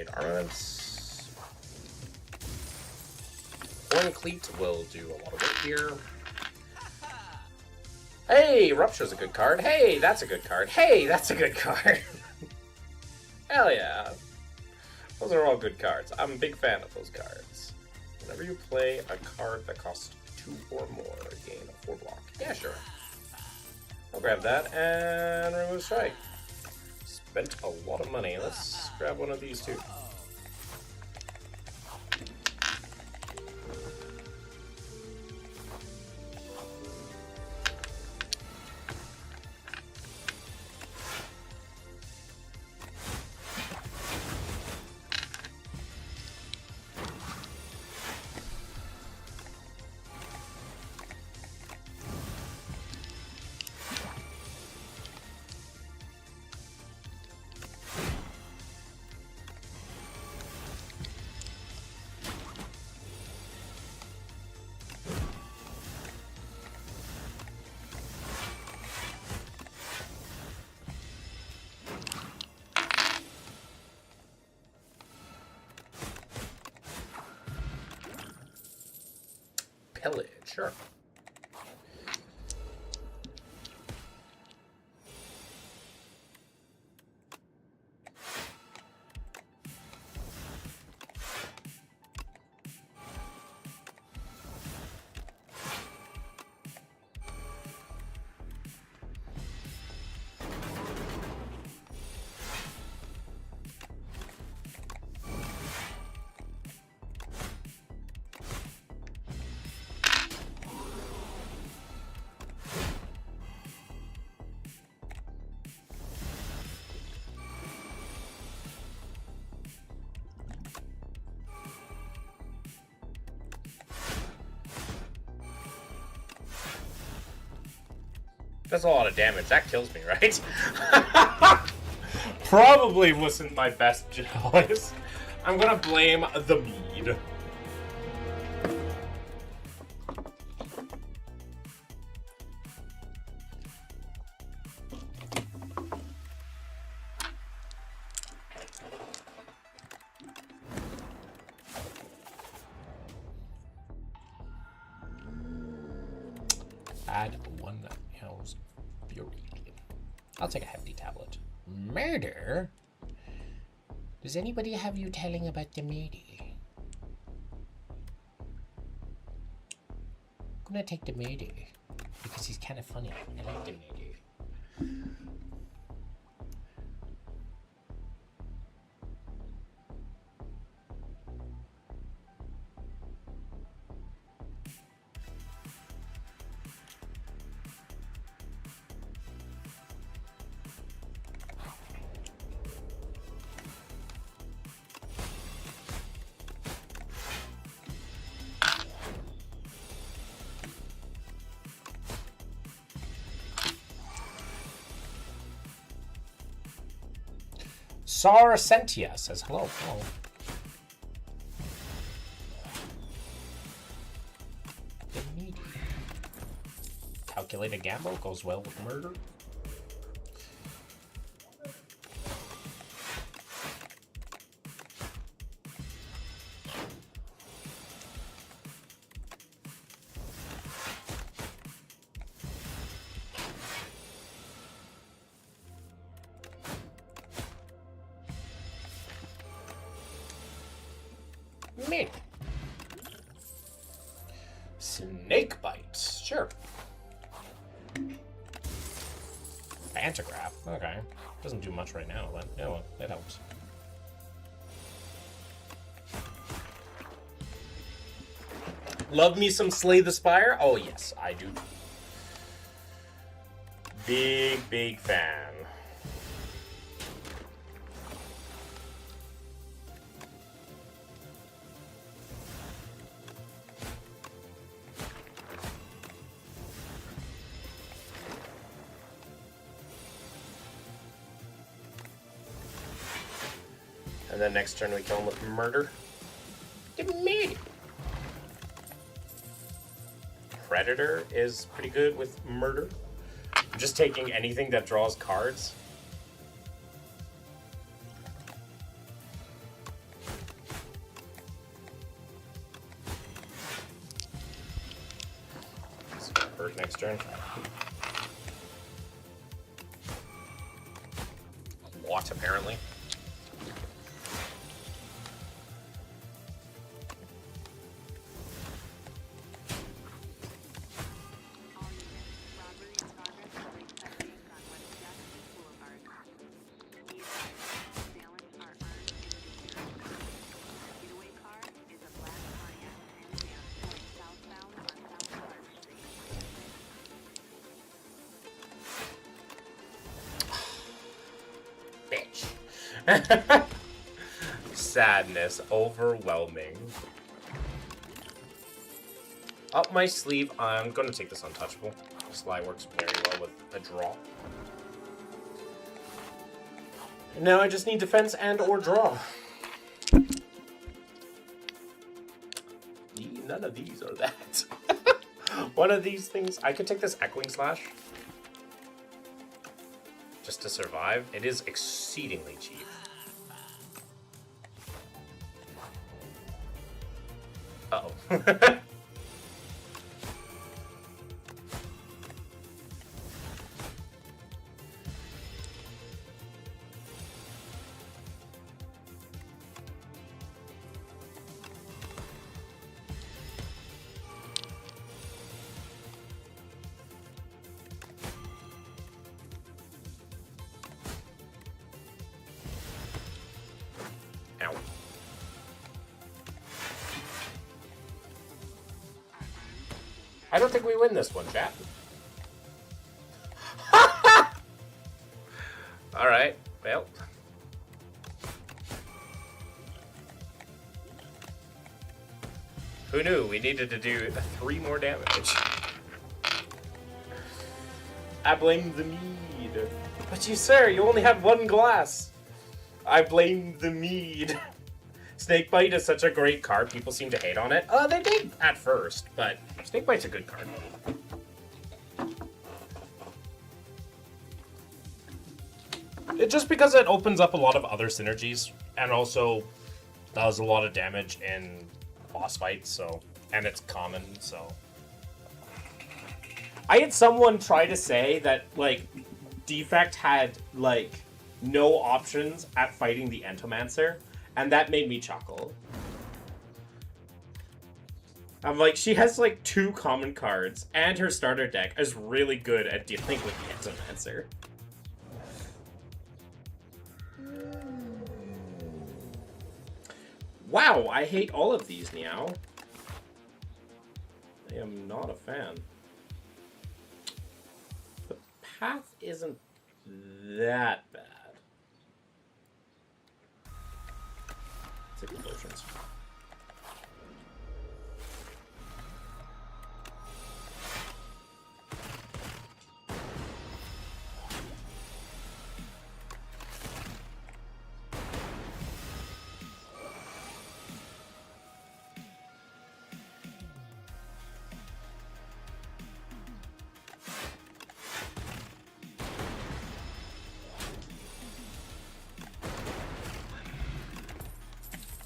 Trade armaments. One cleat will do a lot of work here. Hey, Rupture's a good card. Hey, that's a good card. Hey, that's a good card. Hell yeah. Those are all good cards. I'm a big fan of those cards. Whenever you play a card that costs 2 or more, gain a 4 block. Yeah, sure. I'll grab that and remove strike. Spent a lot of money. Let's grab one of these too. Pillage, sure. That's a lot of damage. That kills me, right? Probably wasn't my best choice. I'm gonna blame the mead. Add 1 Hell's Fury. I'll take a hefty tablet. Murder? Does anybody have you telling about the meaty? I'm gonna take the meaty because he's kind of funny. I like the meaty. Sentia says hello. Hello. Calculated gamble goes well with murder. Me. Snake bite. Sure. Pantograph. Okay. Doesn't do much right now, but yeah, well, it helps. Love me some Slay the Spire? Oh yes, I do. Big fan. And then next turn we kill him with murder. Immediate. Predator is pretty good with murder. I'm just taking anything that draws cards. it next turn. What, apparently? Sadness overwhelming. Up my sleeve, I'm going to take this untouchable. Sly works very well with a draw. Now I just need defense and or draw. None of these are that. One of these things, I could take this Echoing Slash. Just to survive. It is exceedingly cheap. Uh-oh. Ow. I don't think we win this one, chat. Alright, well. Who knew we needed to do 3 more damage? I blame the mead. But you, sir, you only had 1 glass. I blame the mead. Snakebite is such a great card. People seem to hate on it. They did at first, but Snakebite's a good card. Just because it opens up a lot of other synergies and also does a lot of damage in boss fights, so, and it's common, so. I had someone try to say that, like, Defect had, like, no options at fighting the Entomancer, and that made me chuckle. I'm like, she has, like, 2 common cards, and her starter deck is really good at dealing with the Entomancer. Wow, I hate all of these now. I am not a fan. The path isn't that bad. Take the potions.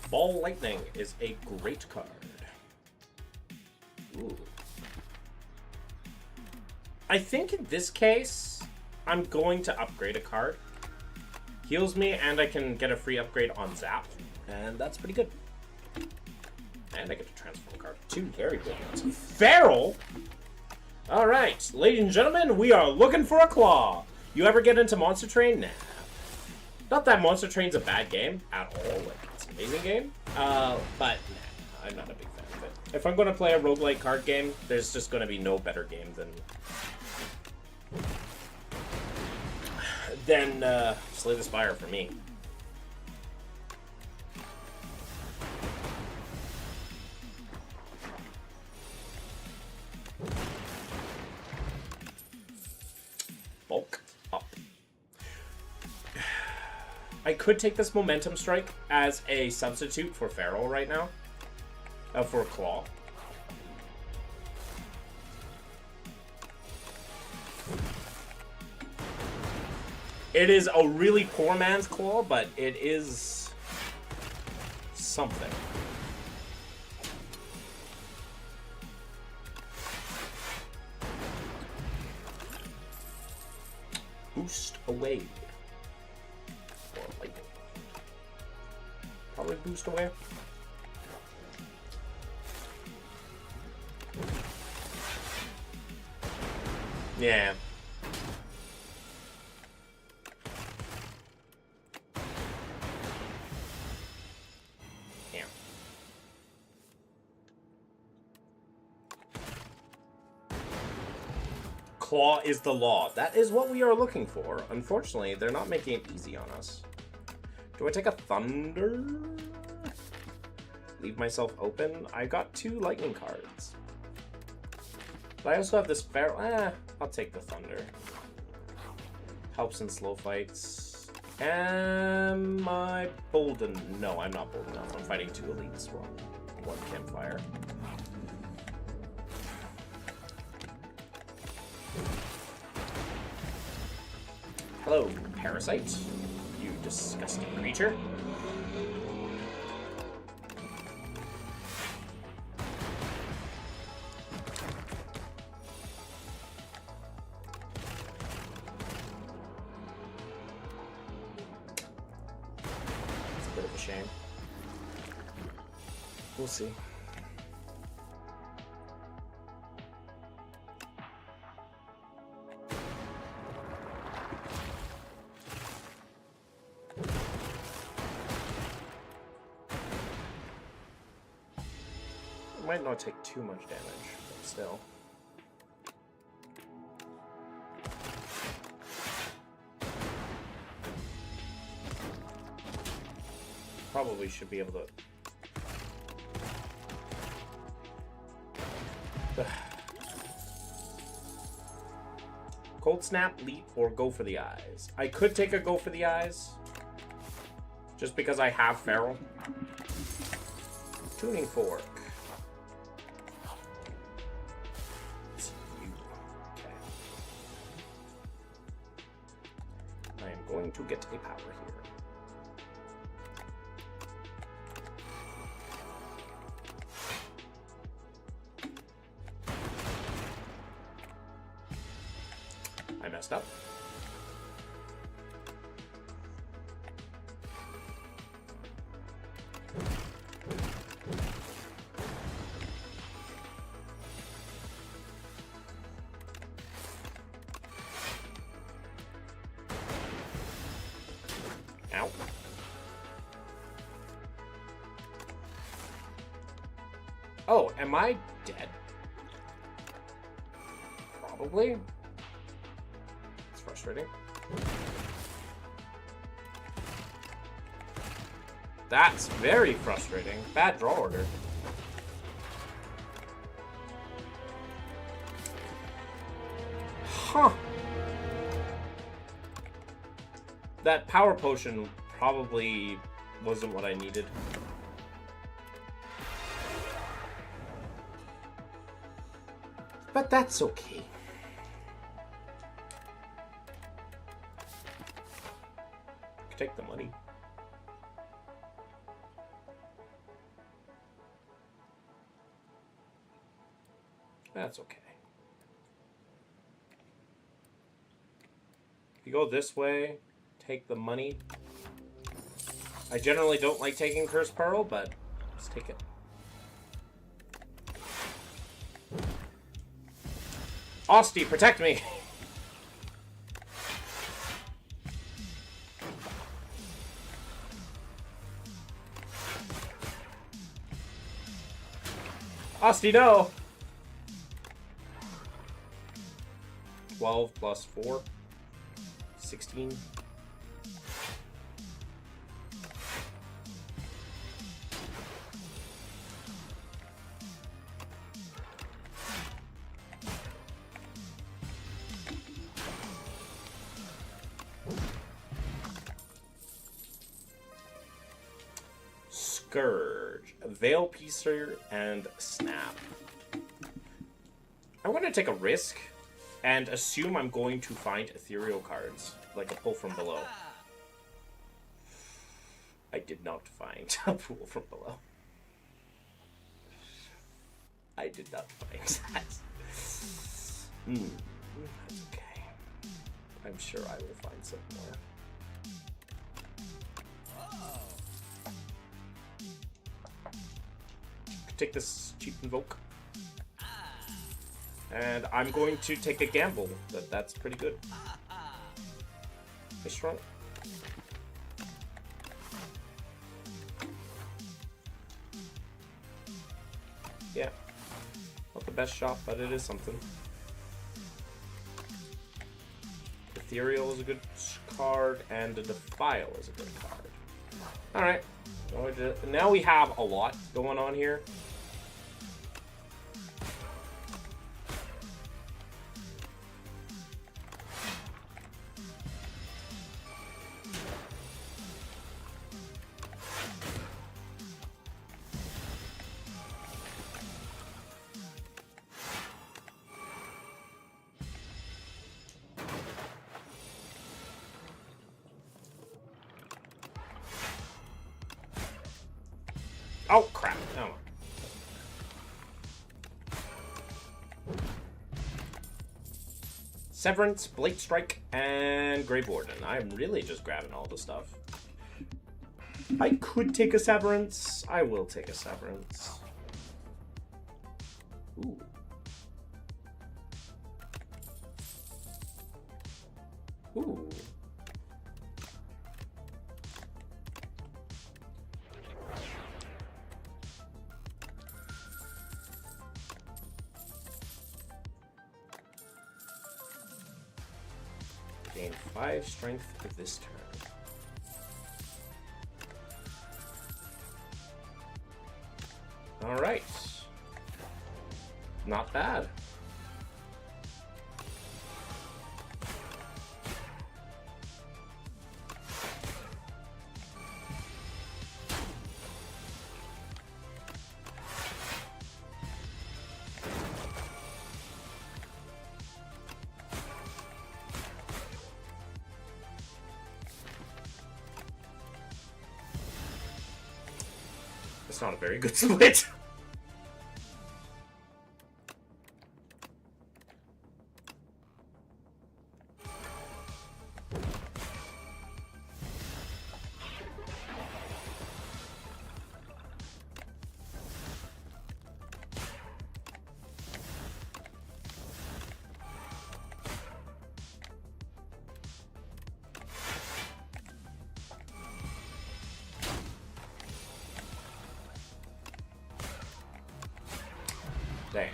Ball Lightning is a great card. Ooh. I think in this case, I'm going to upgrade a card. Heals me, and I can get a free upgrade on Zap. And that's pretty good. And I get to transform a card. 2 very good ones. Feral! Alright, ladies and gentlemen, we are looking for a claw. You ever get into Monster Train? Nah. Not that Monster Train's a bad game at all. Like, it's an amazing game. But nah, I'm not a big fan of it. If I'm going to play a roguelike card game, there's just going to be no better game than Slay the Spire for me. Bulk up. I could take this Momentum Strike as a substitute for Feral right now. For Claw. It is a really poor man's Claw, but it is something. boost away. Or lightning. Probably boost away. Yeah. Yeah. Claw is the law. That is what we are looking for. Unfortunately, they're not making it easy on us. Do I take a thunder? Leave myself open? I got 2 lightning cards. But I also have this feral. I'll take the thunder. Helps in slow fights. Am I bold enough? No, I'm not bold enough. I'm fighting 2 elites. Well, 1 campfire. Hello, parasite. You disgusting creature. It's a bit of a shame. We'll see. Might not take too much damage, but still. Probably should be able to... Cold Snap, Leap, or Go for the Eyes. I could take a Go for the Eyes, just because I have Feral. Tuning Fork. Going to get a power here. I messed up. Ow. Oh, am I dead? Probably. It's frustrating. That's very frustrating. Bad draw order. Huh. That power potion probably wasn't what I needed. But that's okay. Take the money. That's okay. If you go this way, take the money. I generally don't like taking Curse Pearl, but let's take it. Osty, protect me! Osty, no! 12 plus 4. 16. Scourge, Veil Piercer, and Snap. I'm going to take a risk and assume I'm going to find ethereal cards, like a pull from below. I did not find a pull from below. I did not find that. That's okay. I'm sure I will find some more. Take this cheap invoke. And I'm going to take a gamble that that's pretty good. Hey, strong. Yeah. Not the best shot, but it is something. Ethereal is a good card, and a Defile is a good card. Alright. Now we have a lot going on here. Oh, crap. Oh. Severance, Blade Strike, and Grave Warden. I'm really just grabbing all the stuff. I could take a Severance. I will take a Severance. Ooh. Ooh. Gain 5 strength for this turn. Alright. Not bad. It's not a very good split. Dang.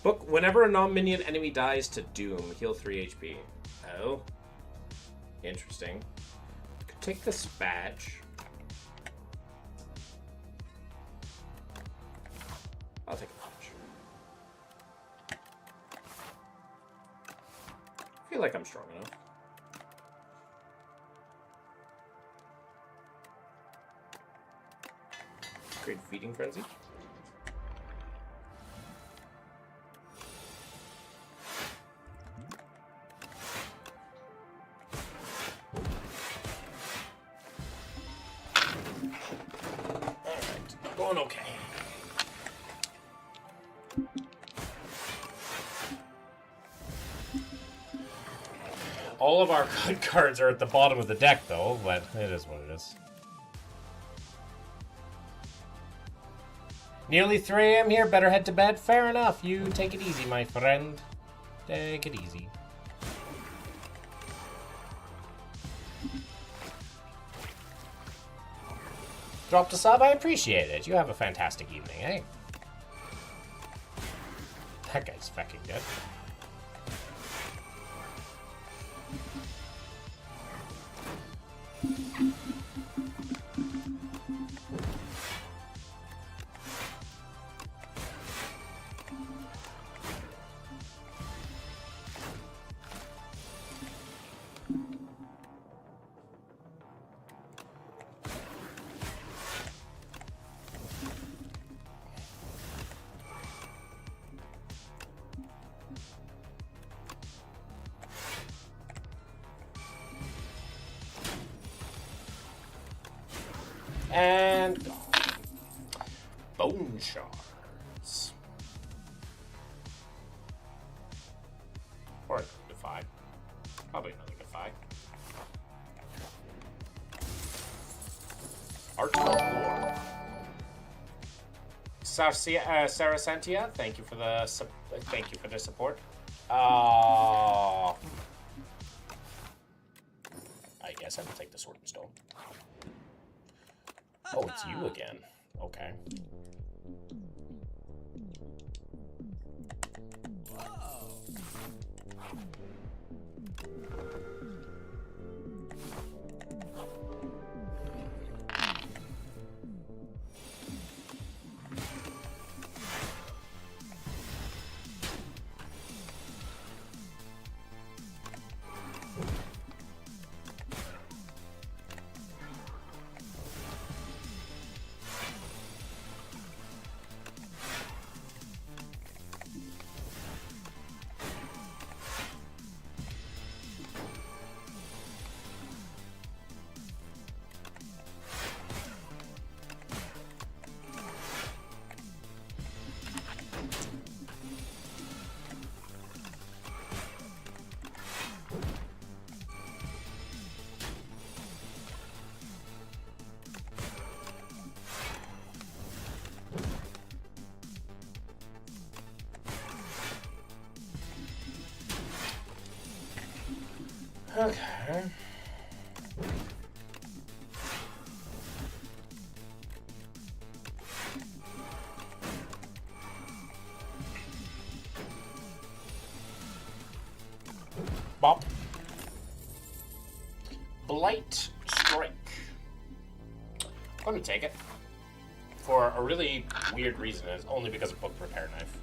Book, whenever a non-minion enemy dies to Doom, heal 3 HP. Oh. Interesting. Could take this badge. I'll take a badge. I feel like I'm strong enough. Great Feeding Frenzy. Going okay. All of our good cards are at the bottom of the deck, though, but it is what it is. Nearly 3 AM here, better head to bed. Fair enough, you take it easy, my friend. Take it easy. Dropped a sub, I appreciate it. You have a fantastic evening, eh? That guy's fucking good. And bone shards. Or a 5. Heartfelt lore. Sarah Santia, thank you for the support. I guess I will take the sword and stone. Oh, it's you again. Okay. Okay. Bop. Blight Strike. I'm going to take it. For a really weird reason, it's only because of Book Repair Knife.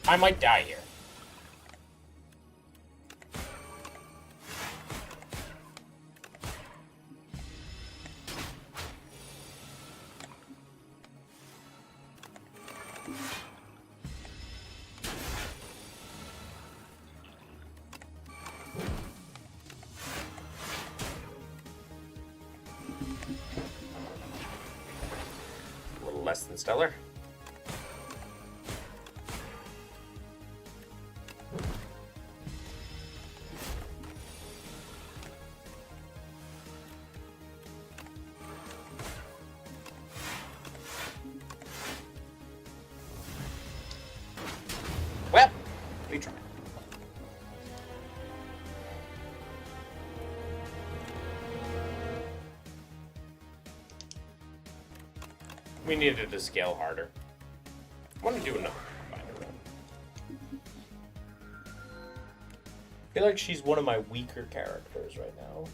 I might die here. A little less than stellar. Well, we tried. We needed to scale harder. I want to do another fighter run. I feel like she's one of my weaker characters right now.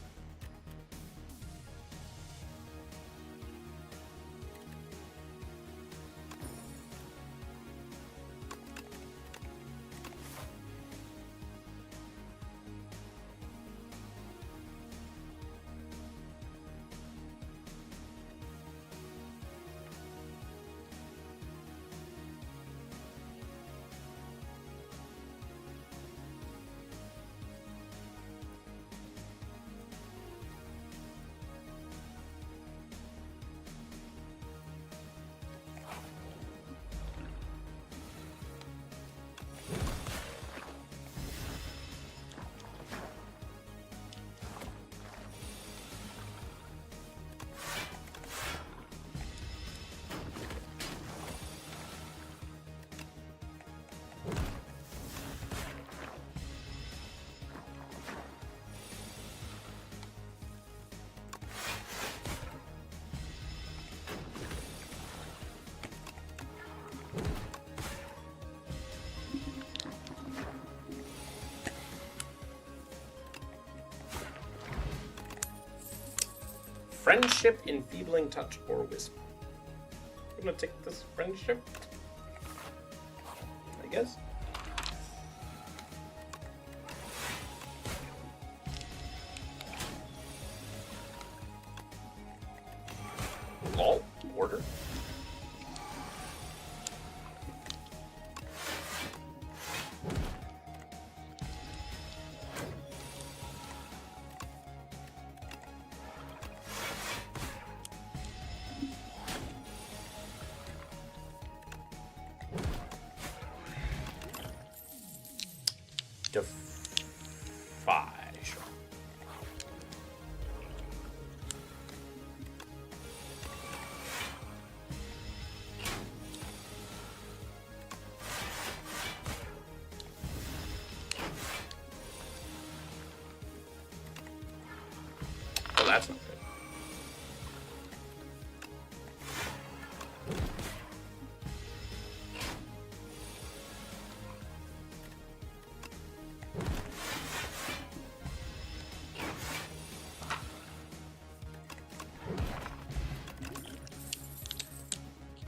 Friendship, enfeebling touch, or whisper. I'm gonna take this friendship, I guess. Lol, order. Defy. Sure. Oh, that's not good.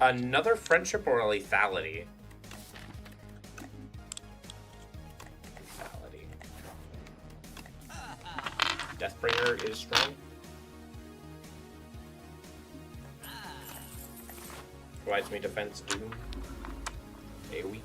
Another friendship or a lethality? Lethality. Deathbringer is strong. Provides me defense, doom. AoE.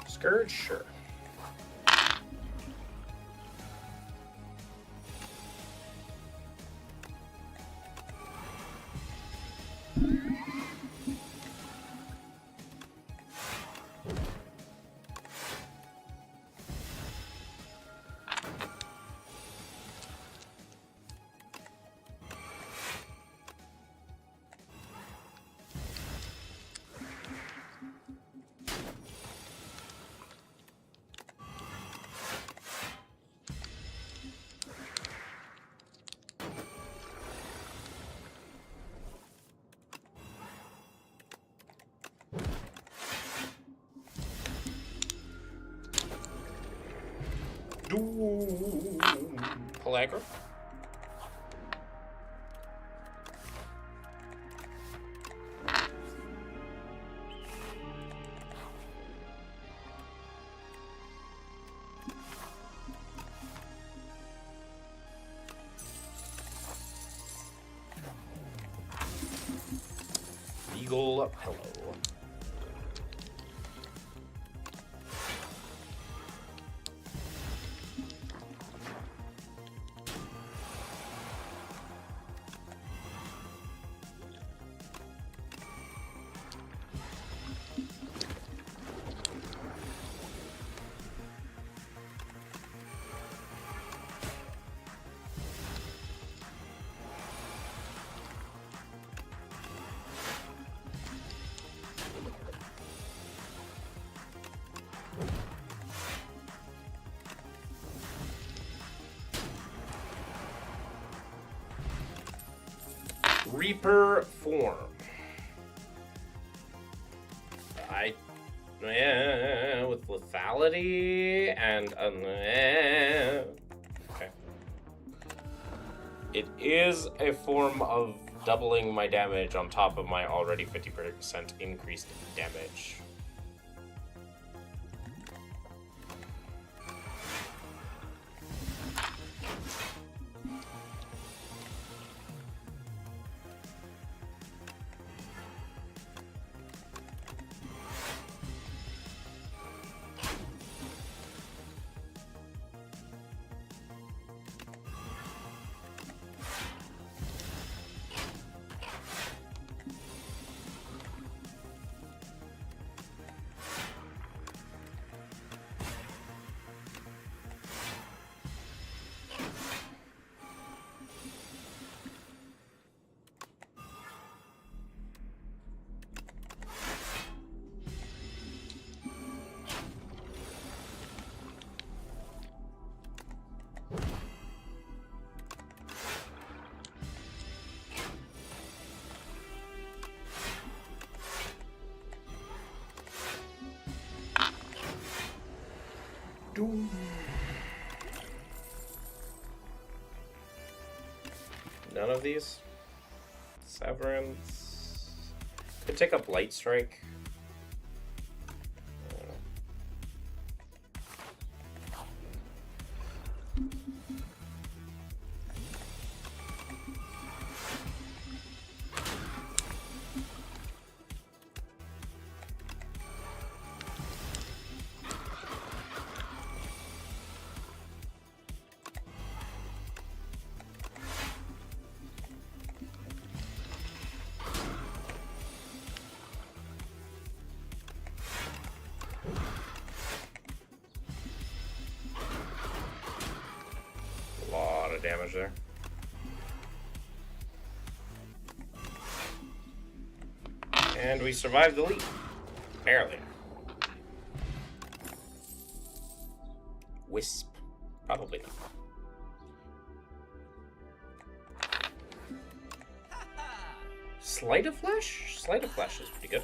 Scourge, sure. Doom. Pellagra. Eagle, hello. Reaper form. With lethality and okay. It is a form of doubling my damage on top of my already 50% increased damage. None of these. Severance. Could take up Light Strike. Damage there. And we survived the leap. Barely. Wisp. Probably not. Sleight of Flesh? Sleight of Flesh is pretty good.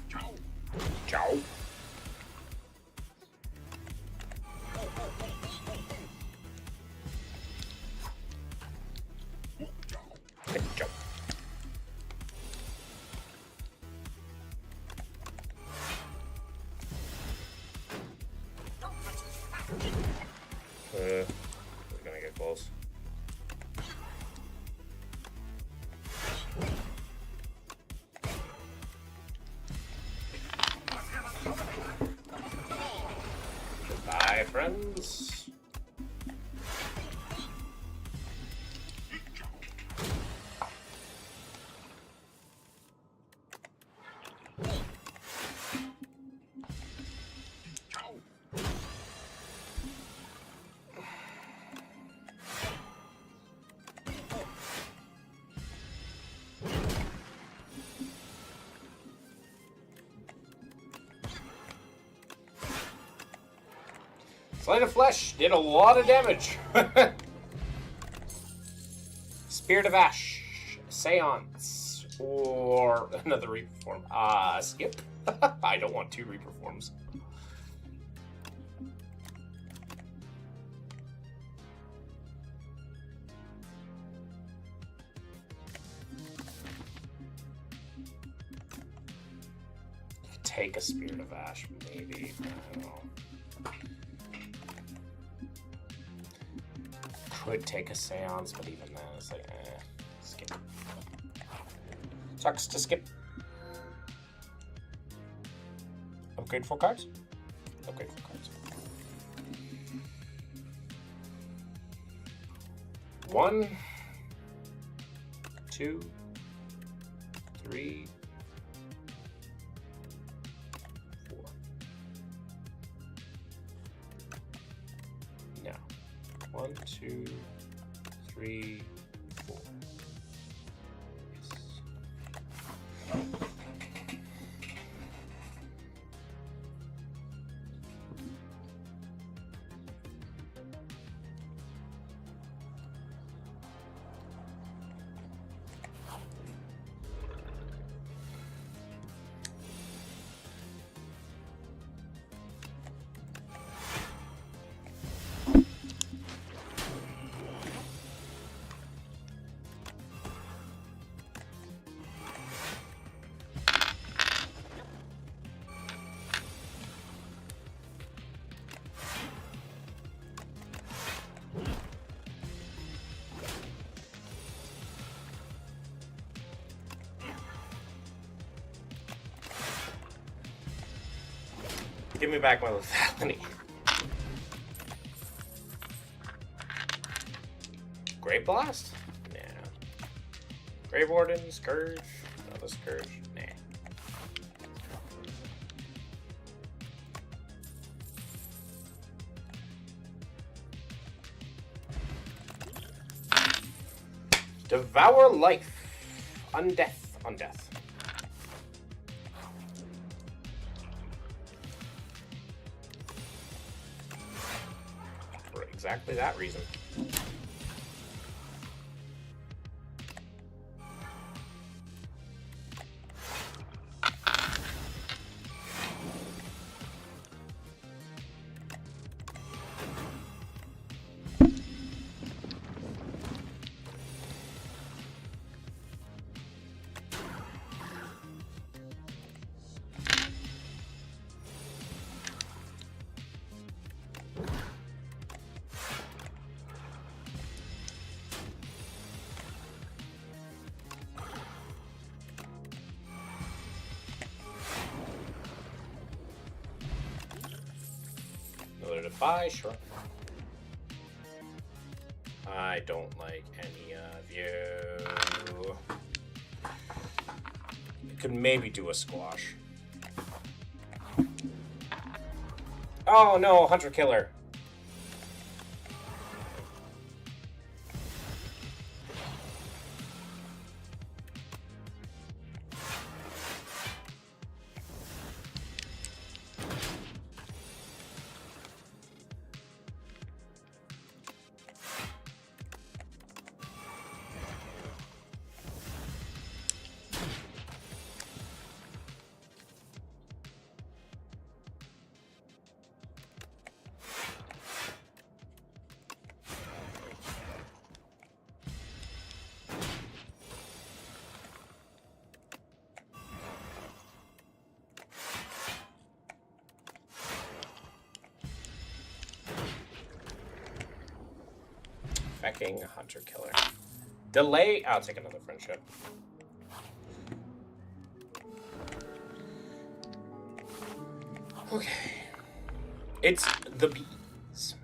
Ciao. Ciao. We're gonna get close. Bye, friends. Sleight of Flesh did a lot of damage. Spirit of Ash, Seance, or another Reaper form. Skip. I don't want 2 Reaper forms. Take a Spirit of Ash, maybe. I don't know. Could take a Seance, but even then, it's like, skip. Sucks to skip. Upgrade 4 cards? Upgrade 4 cards. 1, 2, 3, 4. No. 1, 2, 3, 4. Yes. Give me back my lethality. Great Blast? Nah. Grave Warden, Scourge? Another Scourge? Nah. Devour Life. Undeath. Undeath. Break. exactly that reason. Another to buy, sure. I don't like any of you. You could maybe do a squash. Oh no, hunter killer. Fecking hunter killer. Delay. I'll take another friendship. Okay. It's the bees.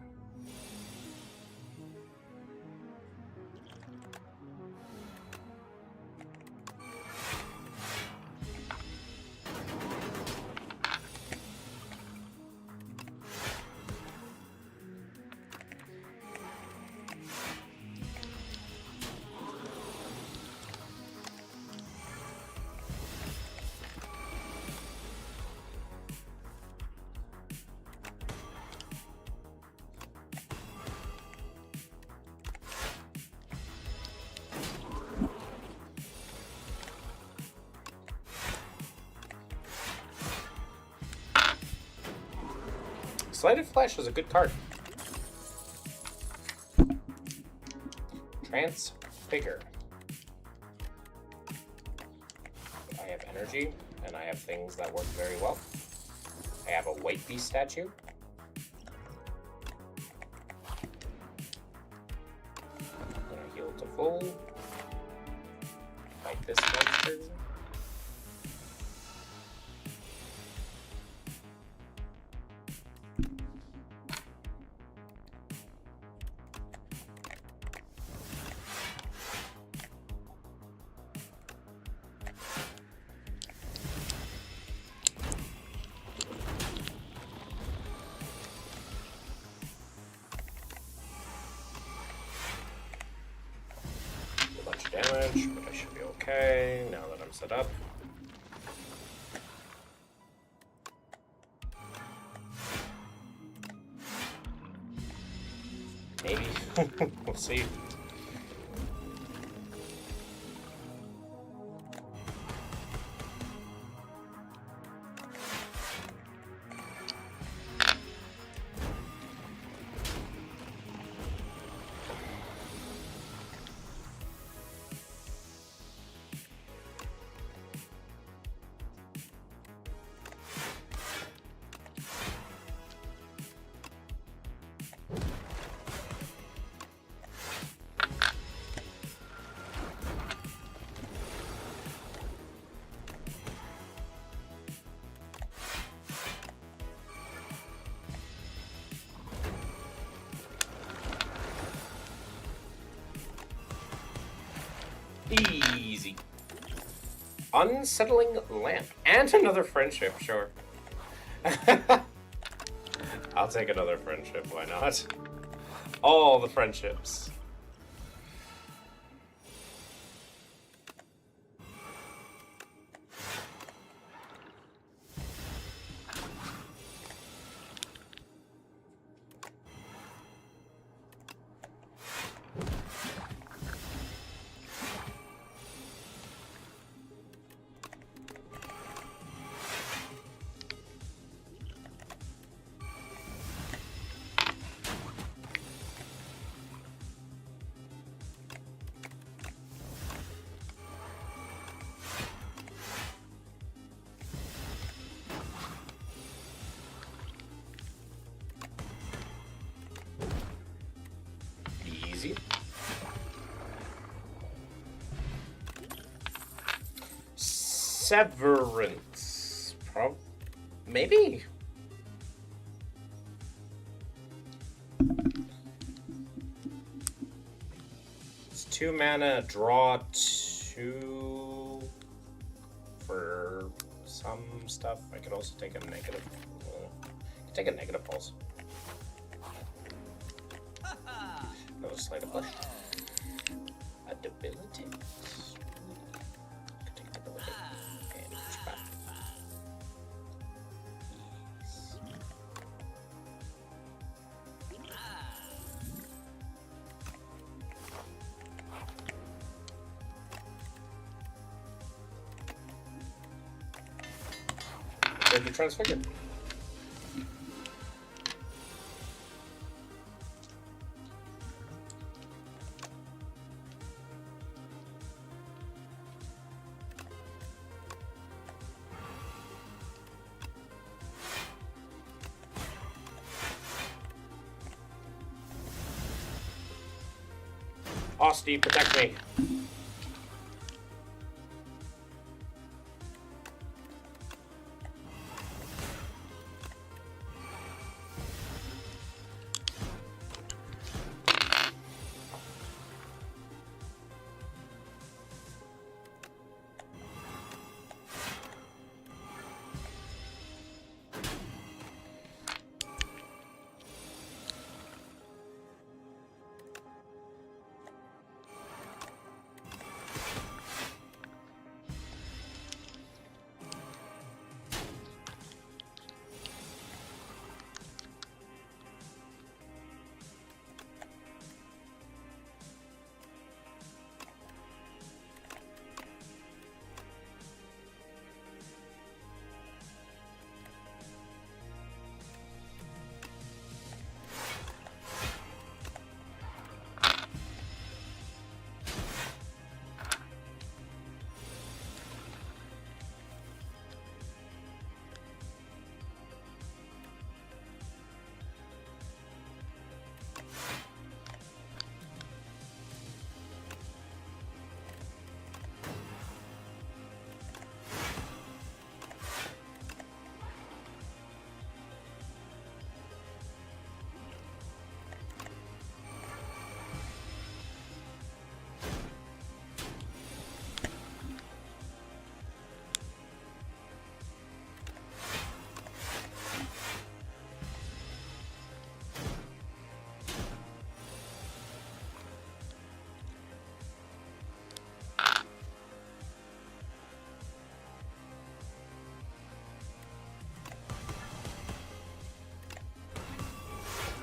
Slighted Flesh is a good card. Transfigure. I have energy, and I have things that work very well. I have a White Beast statue. I'm gonna heal to full. Fight this monster. Damage, but I should be okay now that I'm set up. Maybe. We'll see. Easy. Unsettling Lamp. And another friendship, sure. I'll take another friendship, why not? All the friendships. easy. Severance. Maybe? It's 2 mana, draw 2 for some stuff. I could also take a negative. Take a negative pulse. Another sleight of push. A debility. Could take debility. And push back. Did you transfigure? Austin, protect me.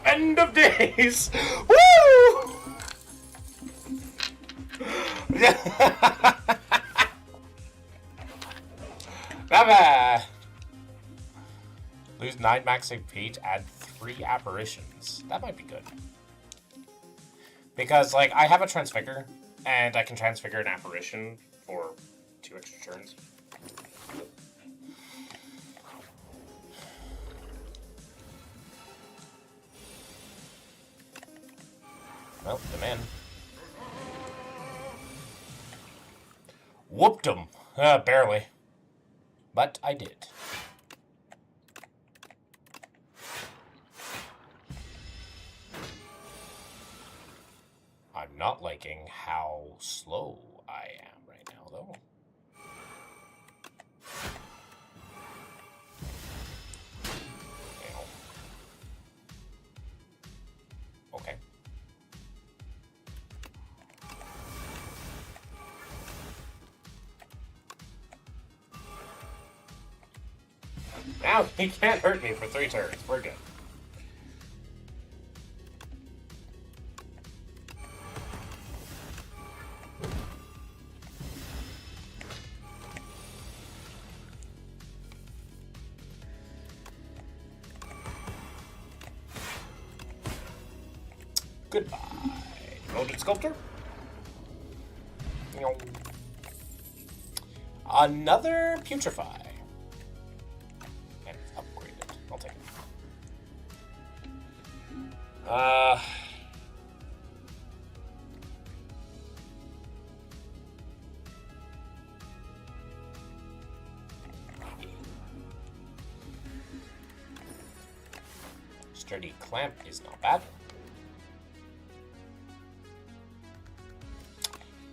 End of days! Woo! Bye-bye! Lose 9 max HP to add 3 apparitions. That might be good. Because, like, I have a transfigure, and I can transfigure an apparition for 2 extra turns. Well, the man. Whooped him. Barely. But I did. I'm not liking how slow I am right now, though. Okay. Now he can't hurt me for 3 turns. We're good. Goodbye. Molded Sculptor. Another Putrefy. And upgraded. I'll take it. Sturdy clamp is not bad.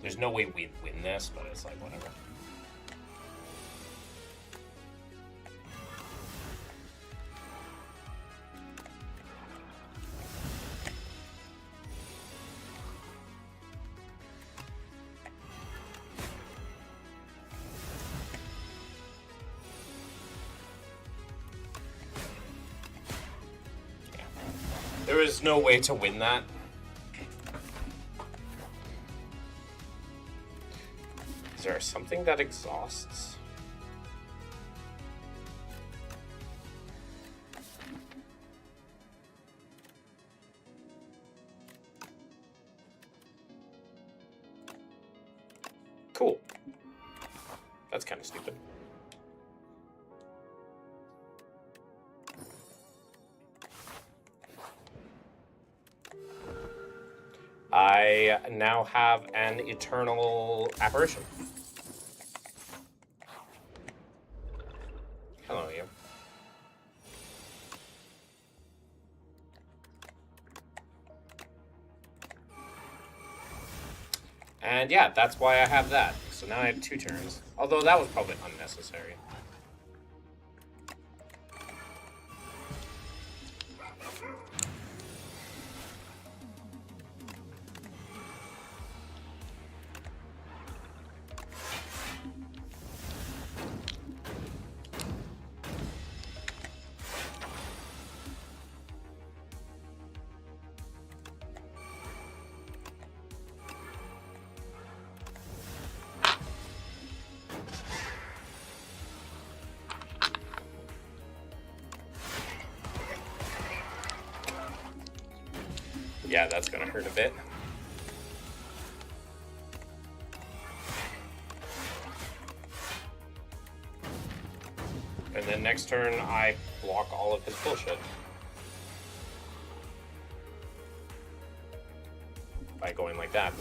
There's no way we'd win this, but it's like, whatever. Yeah. There is no way to win that. Is there something that exhausts? Cool. That's kind of stupid. I now have an eternal apparition. Hello, you. And yeah, that's why I have that. So now I have 2 turns. Although that was probably unnecessary. Yeah, that's gonna hurt a bit. And then next turn, I block all of his bullshit. By going like that.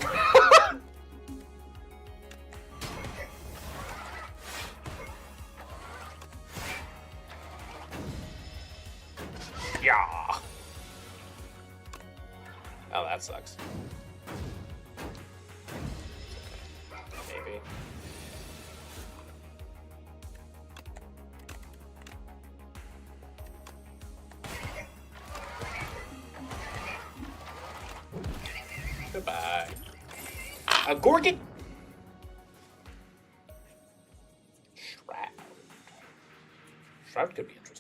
Yeah. Oh, that sucks. Maybe. Goodbye. A Gorgon? Shroud. Shroud could be interesting.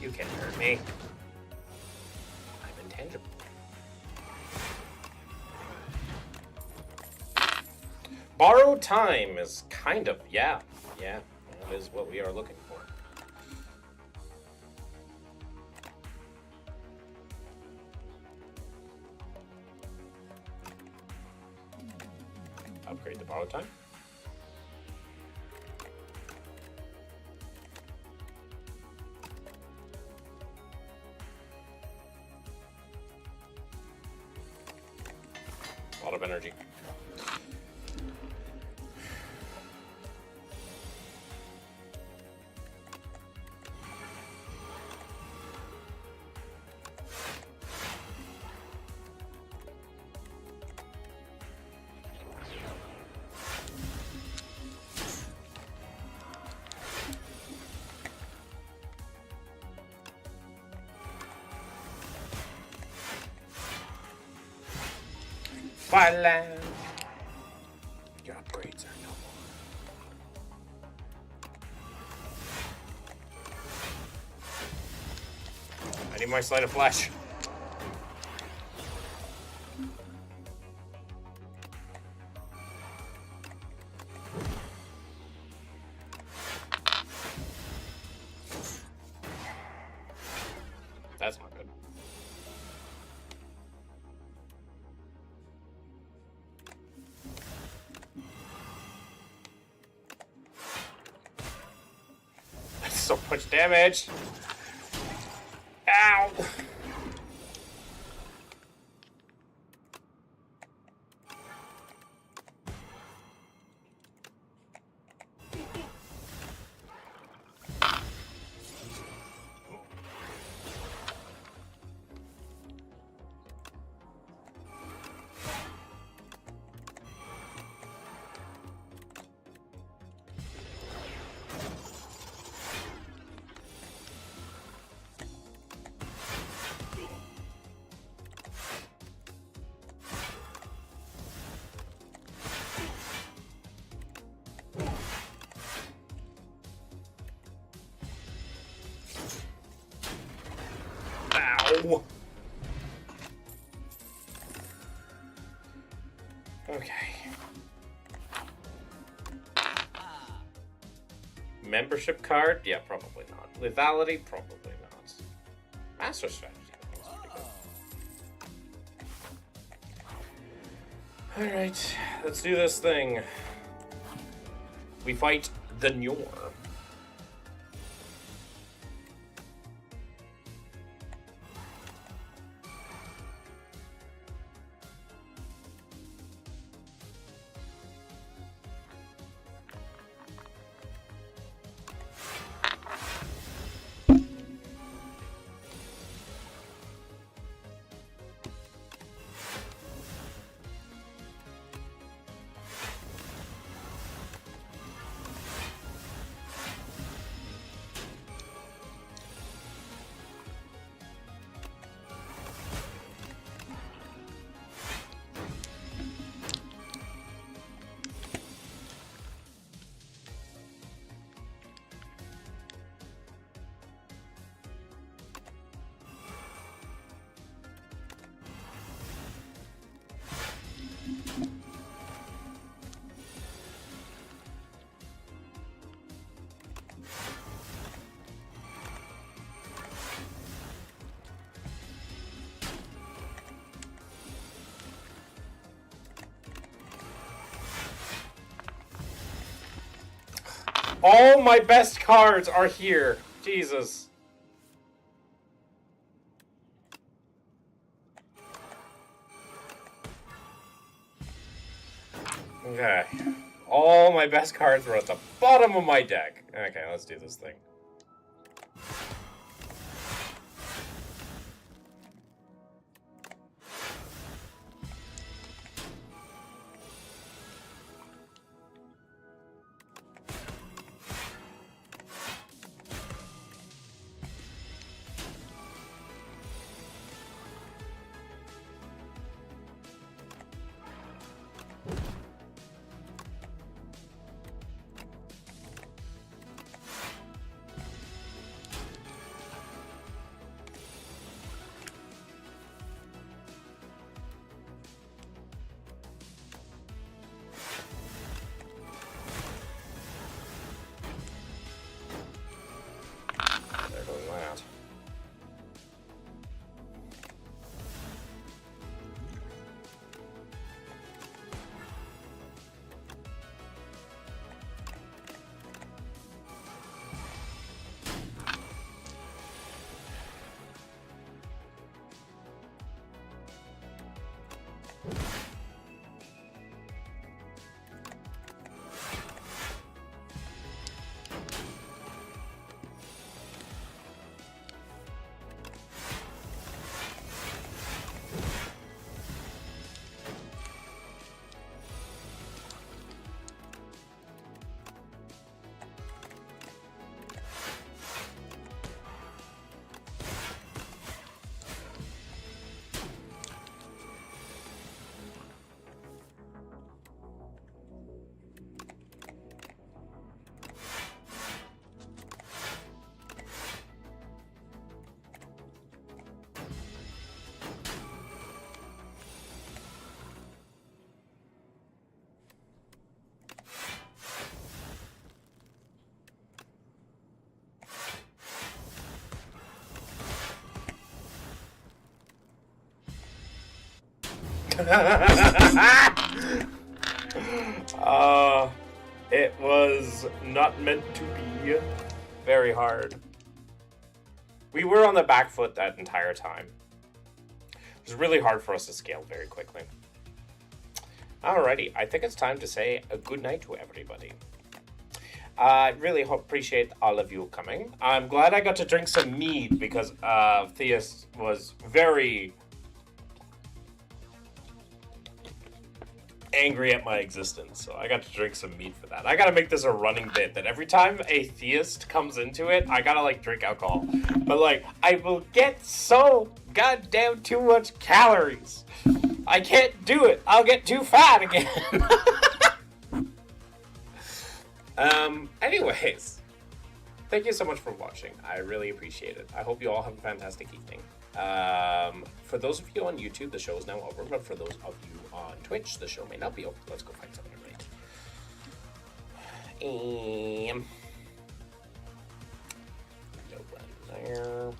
You can't hurt me. I'm intangible. Borrowed time is kind of, yeah, that is what we are looking for. Upgrade the borrowed time. A lot of energy. Fireland. Your upgrades are no more. I need my sleight of flash. Punch damage. Ow! Ow! Okay. Membership card? Yeah, probably not. Lethality? Probably not. Master strategy? That's pretty good. Alright, let's do this thing. We fight the Nyor. All my best cards are here. Jesus. Okay. All my best cards were at the bottom of my deck. Okay, let's do this thing. There goes that. It was not meant to be. Very hard. We were on the back foot that entire time. It was really hard for us to scale very quickly. Alrighty, I think it's time to say a good night to everybody. I really appreciate all of you coming. I'm glad I got to drink some mead because Atheist was very angry at my existence. So I got to drink some mead for that. I gotta make this a running bit that every time Atheist comes into it, I gotta like drink alcohol. But like, I will get so goddamn too much calories. I can't do it. I'll get too fat again. Anyways, thank you so much for watching. I really appreciate it. I hope you all have a fantastic evening. For those of you on YouTube, the show is now over, but for those of you on Twitch, the show may not be over. Let's go find something to rate. No one there.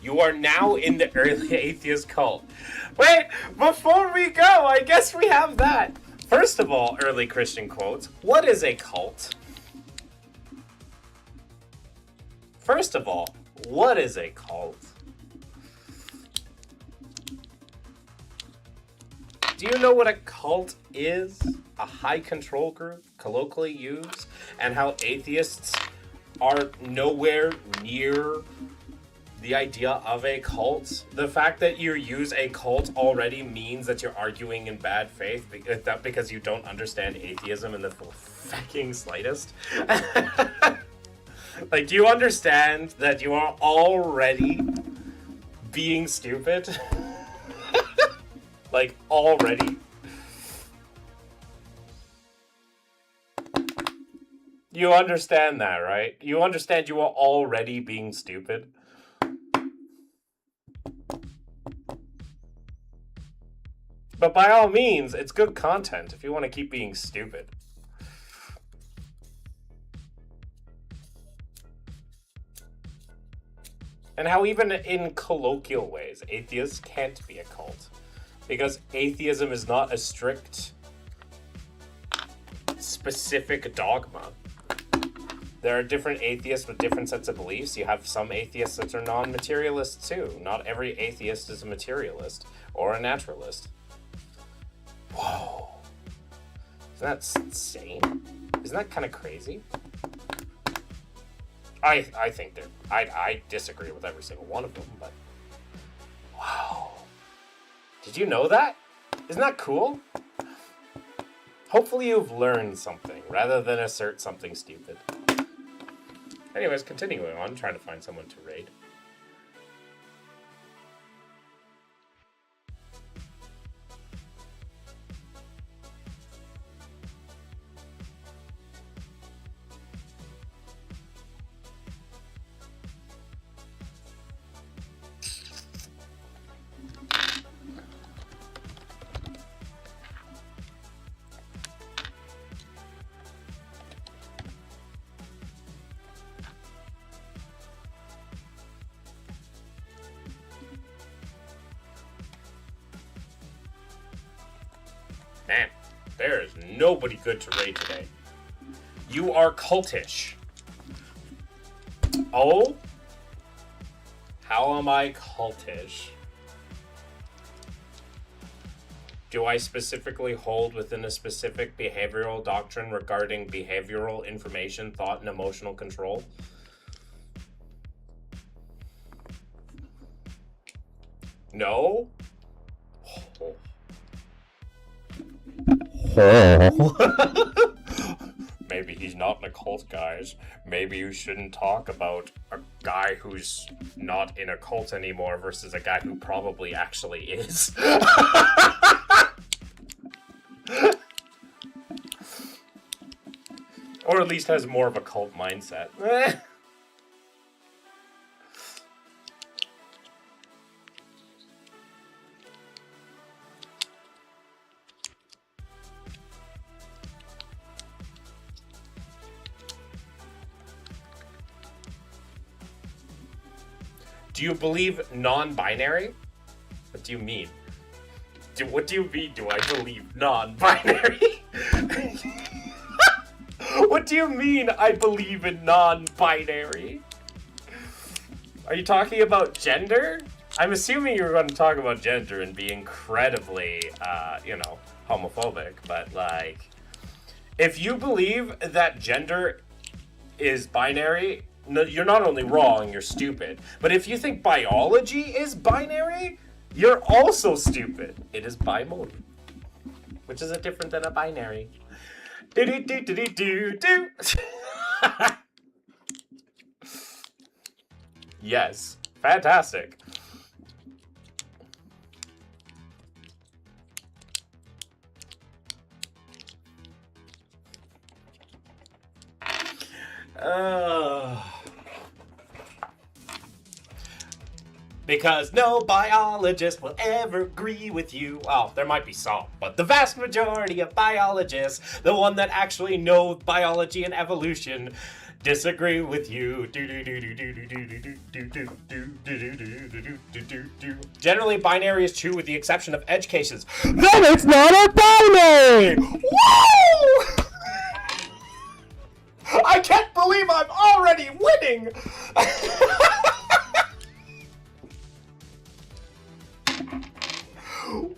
You are now in the early atheist cult. Wait, before we go, I guess we have that. First of all, early Christian quotes. What is a cult? First of all, what is a cult? Do you know what a cult is? A high control group, colloquially used, and how atheists are nowhere near the idea of a cult. The fact that you use a cult already means that you're arguing in bad faith because you don't understand atheism in the fucking slightest. Like, do you understand that you are already being stupid? Like, already. You understand that, right? You understand you are already being stupid? But by all means, it's good content if you want to keep being stupid. And how even in colloquial ways, atheists can't be a cult. Because atheism is not a strict, specific dogma. There are different atheists with different sets of beliefs. You have some atheists that are non-materialists too. Not every atheist is a materialist or a naturalist. Whoa. Isn't that insane? Isn't that kind of crazy? I think they're... I disagree with every single one of them, but... Wow. Did you know that? Isn't that cool? Hopefully you've learned something, rather than assert something stupid. Anyways, continuing on, trying to find someone to raid. Man, there is nobody good to raid today. You are cultish. Oh? How am I cultish? Do I specifically hold within a specific behavioral doctrine regarding behavioral information, thought, and emotional control? No? Maybe he's not in a cult, guys. Maybe you shouldn't talk about a guy who's not in a cult anymore versus a guy who probably actually is. Or at least has more of a cult mindset. Do you believe non-binary? What do you mean? What do you mean, do I believe non-binary? What do you mean I believe in non-binary? Are you talking about gender? I'm assuming you're going to talk about gender and be incredibly, homophobic, but, like, if you believe that gender is binary, no, you're not only wrong, you're stupid. But if you think biology is binary, you're also stupid. It is bimodal, which is different than a binary. Do-do-do-do-do-do. Yes, fantastic. Because no biologist will ever agree with you. Well, there might be some, but the vast majority of biologists, the one that actually know biology and evolution, disagree with you. Generally, binary is true with the exception of edge cases. Then it's not a binary! Woo! I can't believe I'm already winning! Woo!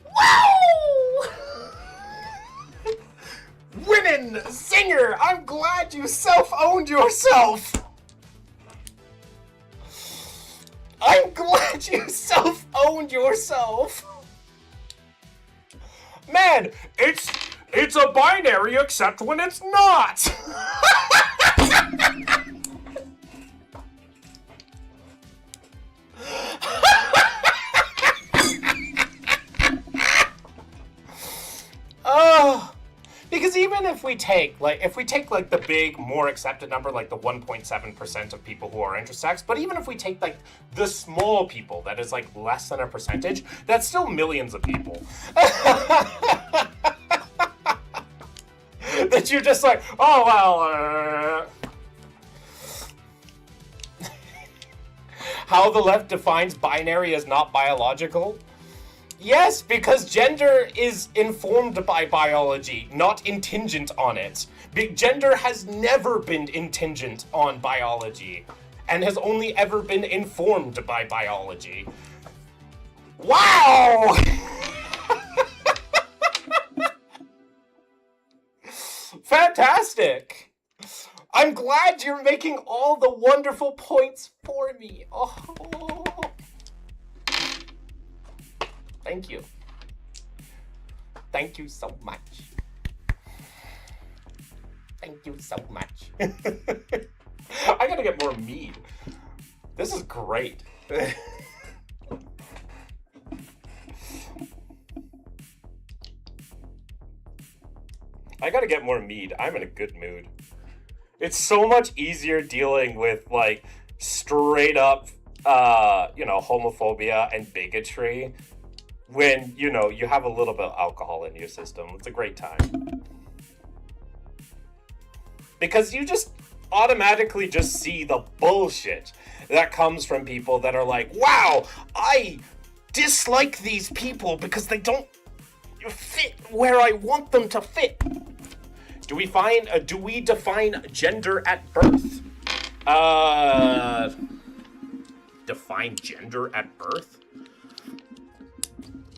Winning! Zinger! I'm glad you self-owned yourself! I'm glad you self-owned yourself! Man, it's a binary except when it's not! Oh, because even if we take the big, more accepted number, like the 1.7% of people who are intersex, but even if we take like the small people, that is like less than a percentage, that's still millions of people. That you're just like, oh, well, how the left defines binary as not biological? Yes, because gender is informed by biology, not contingent on it. Gender has never been contingent on biology, and has only ever been informed by biology. Wow! Fantastic! I'm glad you're making all the wonderful points for me. Oh. Thank you. Thank you so much. Thank you so much. I gotta get more mead. This is great. I gotta get more mead. I'm in a good mood. It's so much easier dealing with, like, straight up, homophobia and bigotry when, you have a little bit of alcohol in your system. It's a great time. Because you just automatically just see the bullshit that comes from people that are like, wow, I dislike these people because they don't fit where I want them to fit. Do we define gender at birth? Define gender at birth?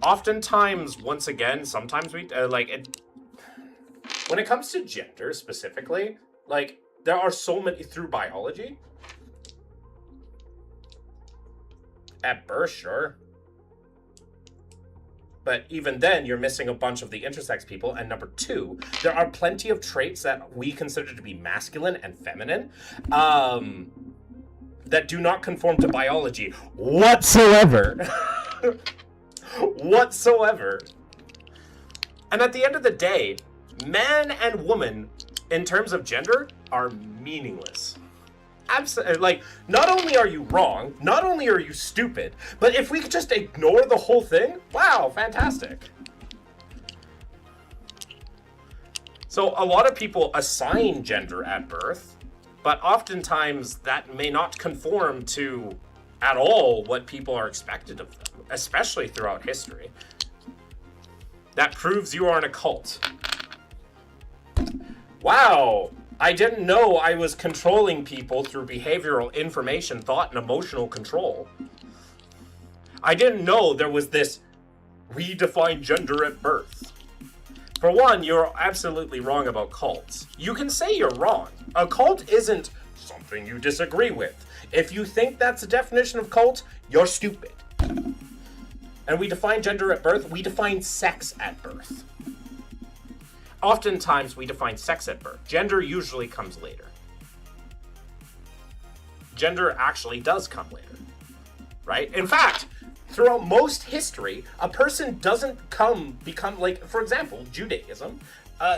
Oftentimes, once again, sometimes we, when it comes to gender specifically, like, there are so many, through biology. At birth, sure. But even then, you're missing a bunch of the intersex people. And number two, there are plenty of traits that we consider to be masculine and feminine, that do not conform to biology whatsoever. Whatsoever. And at the end of the day, man and woman, in terms of gender, are meaningless. Absolutely. Like, not only are you wrong, not only are you stupid, but if we could just ignore the whole thing, wow, fantastic. So a lot of people assign gender at birth, but oftentimes that may not conform to at all what people are expected of them, especially throughout history. That proves you are in a cult. Wow, I didn't know I was controlling people through behavioral information, thought, and emotional control. I didn't know there was this redefine gender at birth. For one, you're absolutely wrong about cults. You can say you're wrong. A cult isn't something you disagree with. If you think that's the definition of cult, you're stupid. And we define gender at birth, we define sex at birth. Oftentimes, we define sex at birth. Gender usually comes later. Gender actually does come later, right? In fact, throughout most history, a person doesn't become, like, for example, Judaism,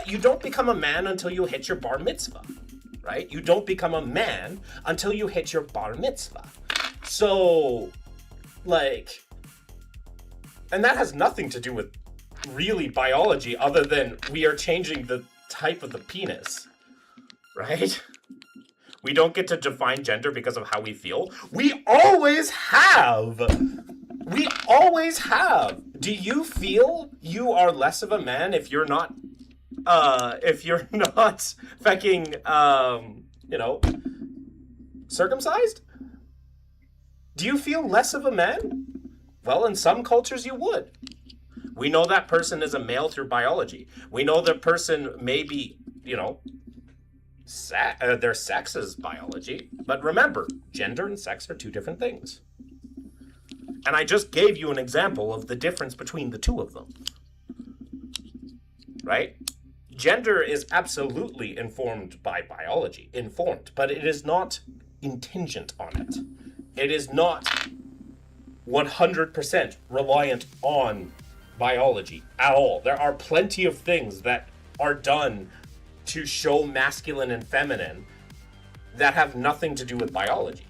you don't become a man until you hit your bar mitzvah, right? You don't become a man until you hit your bar mitzvah. So, like, and that has nothing to do with really biology other than we are changing the type of the penis, right? We don't get to define gender because of how we feel. We always have. We always have. Do you feel you are less of a man if you're not fucking, circumcised? Do you feel less of a man? Well, in some cultures you would. We know that person is a male through biology. We know the person may be, their sex is biology. But remember, gender and sex are two different things. And I just gave you an example of the difference between the two of them. Right? Gender is absolutely informed by biology. Informed. But it is not contingent on it. It is not 100% reliant on biology at all. There are plenty of things that are done to show masculine and feminine that have nothing to do with biology.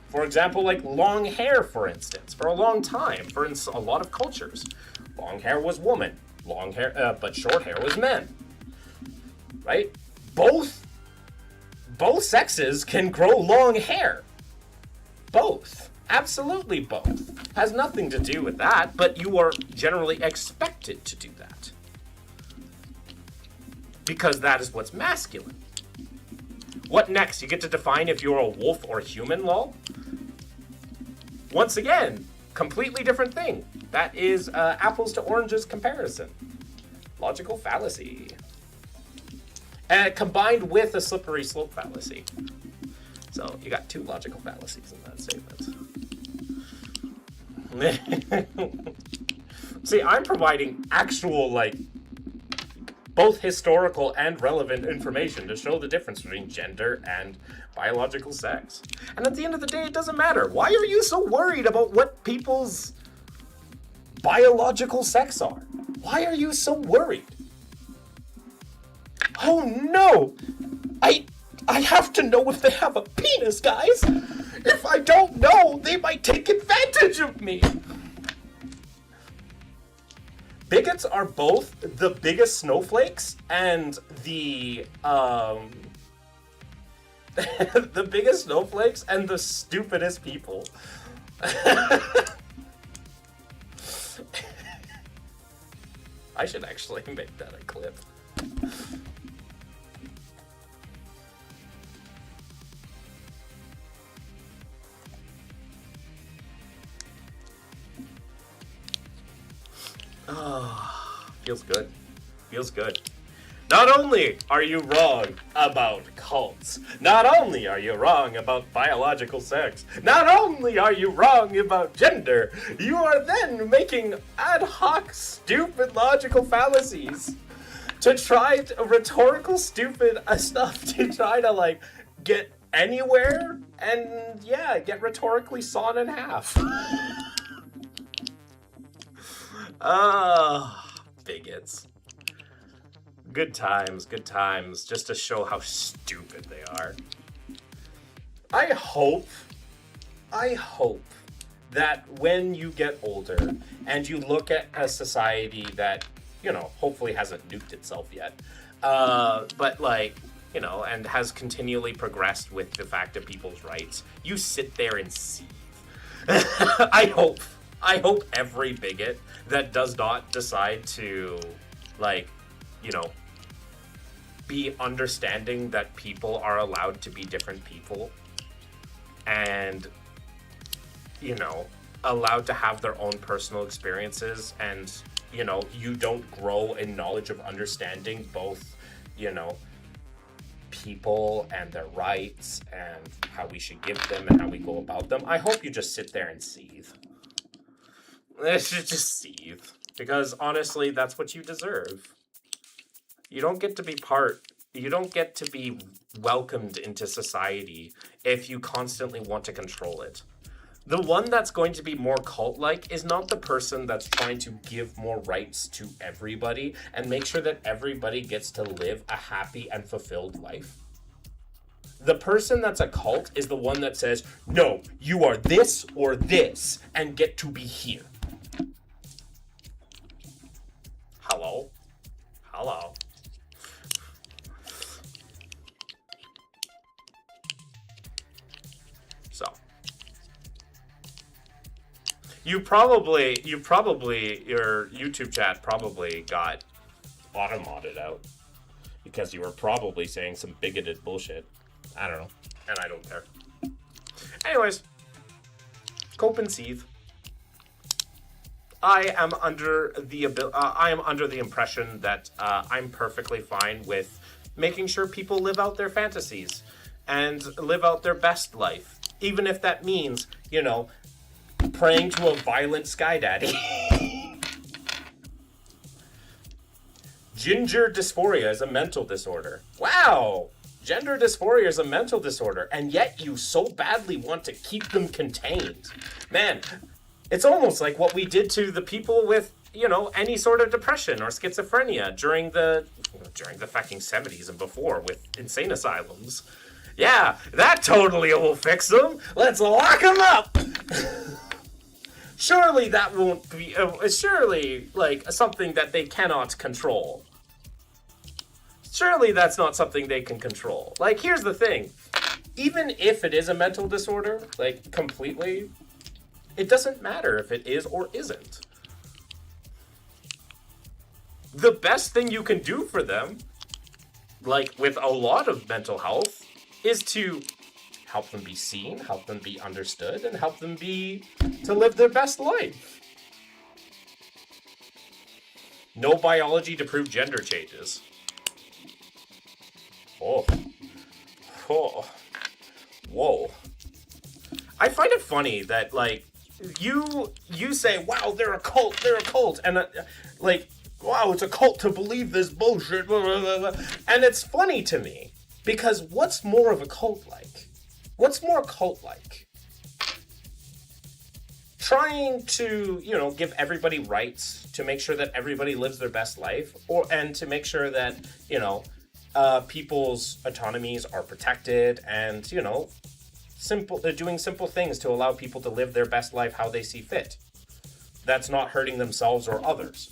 For example, like long hair, for instance. For a long time, for a lot of cultures, long hair was woman. Long hair, but short hair was men. Right? Both sexes can grow long hair. Both. Absolutely both. Has nothing to do with that, but you are generally expected to do that. Because that is what's masculine. What next? You get to define if you're a wolf or human, lol? Once again, completely different thing. That is apples to oranges comparison. Logical fallacy. Combined with a slippery slope fallacy. So you got two logical fallacies in that statement. See, I'm providing actual, both historical and relevant information to show the difference between gender and biological sex. And at the end of the day, it doesn't matter. Why are you so worried about what people's biological sex are? Why are you so worried? Oh no! I have to know if they have a penis, guys! If I don't know, they might take advantage of me! Bigots are both the biggest snowflakes and the the biggest snowflakes and the stupidest people. I should actually make that a clip. Oh, feels good. Feels good. Not only are you wrong about cults, not only are you wrong about biological sex, not only are you wrong about gender, you are then making ad hoc, stupid logical fallacies to try rhetorical stupid stuff to try to, get anywhere and, yeah, get rhetorically sawn in half. Bigots. Good times, just to show how stupid they are. I hope that when you get older and you look at a society that, hopefully hasn't nuked itself yet, but and has continually progressed with the fact of people's rights, you sit there and see I hope every bigot that does not decide to, like, you know, be understanding that people are allowed to be different people and, you know, allowed to have their own personal experiences, and, you know, you don't grow in knowledge of understanding both, you know, people and their rights and how we should give them and how we go about them. I hope you just sit there and seethe. Just seethe. Because honestly, that's what you deserve. You don't get to be welcomed into society if you constantly want to control it. The one that's going to be more cult-like is not the person that's trying to give more rights to everybody and make sure that everybody gets to live a happy and fulfilled life. The person that's a cult is the one that says, no, you are this or this and get to be here. Hello? Hello? So. Your YouTube chat probably got auto-modded out because you were probably saying some bigoted bullshit. I don't know, and I don't care. Anyways, cope and seethe. I am under the impression that I'm perfectly fine with making sure people live out their fantasies and live out their best life, even if that means, you know, praying to a violent sky daddy. Gender dysphoria is a mental disorder. Wow! Gender dysphoria is a mental disorder, and yet you so badly want to keep them contained. Man, it's almost like what we did to the people with, you know, any sort of depression or schizophrenia during the fucking 70s and before with insane asylums. Yeah, that totally will fix them. Let's lock them up. Surely that won't be, surely, like, something that they cannot control. Surely that's not something they can control. Like, here's the thing. Even if it is a mental disorder, like, completely, it doesn't matter if it is or isn't. The best thing you can do for them, like with a lot of mental health, is to help them be seen, help them be understood, and help them to live their best life. No biology to prove gender changes. Oh. Whoa. I find it funny that, like, you say, wow, they're a cult, and, like, wow, it's a cult to believe this bullshit, blah, blah, blah, blah. And it's funny to me, because what's more of a cult like? What's more cult-like? Trying to, you know, give everybody rights to make sure that everybody lives their best life, and to make sure that, you know, people's autonomies are protected, and, you know, doing simple things to allow people to live their best life how they see fit. That's not hurting themselves or others.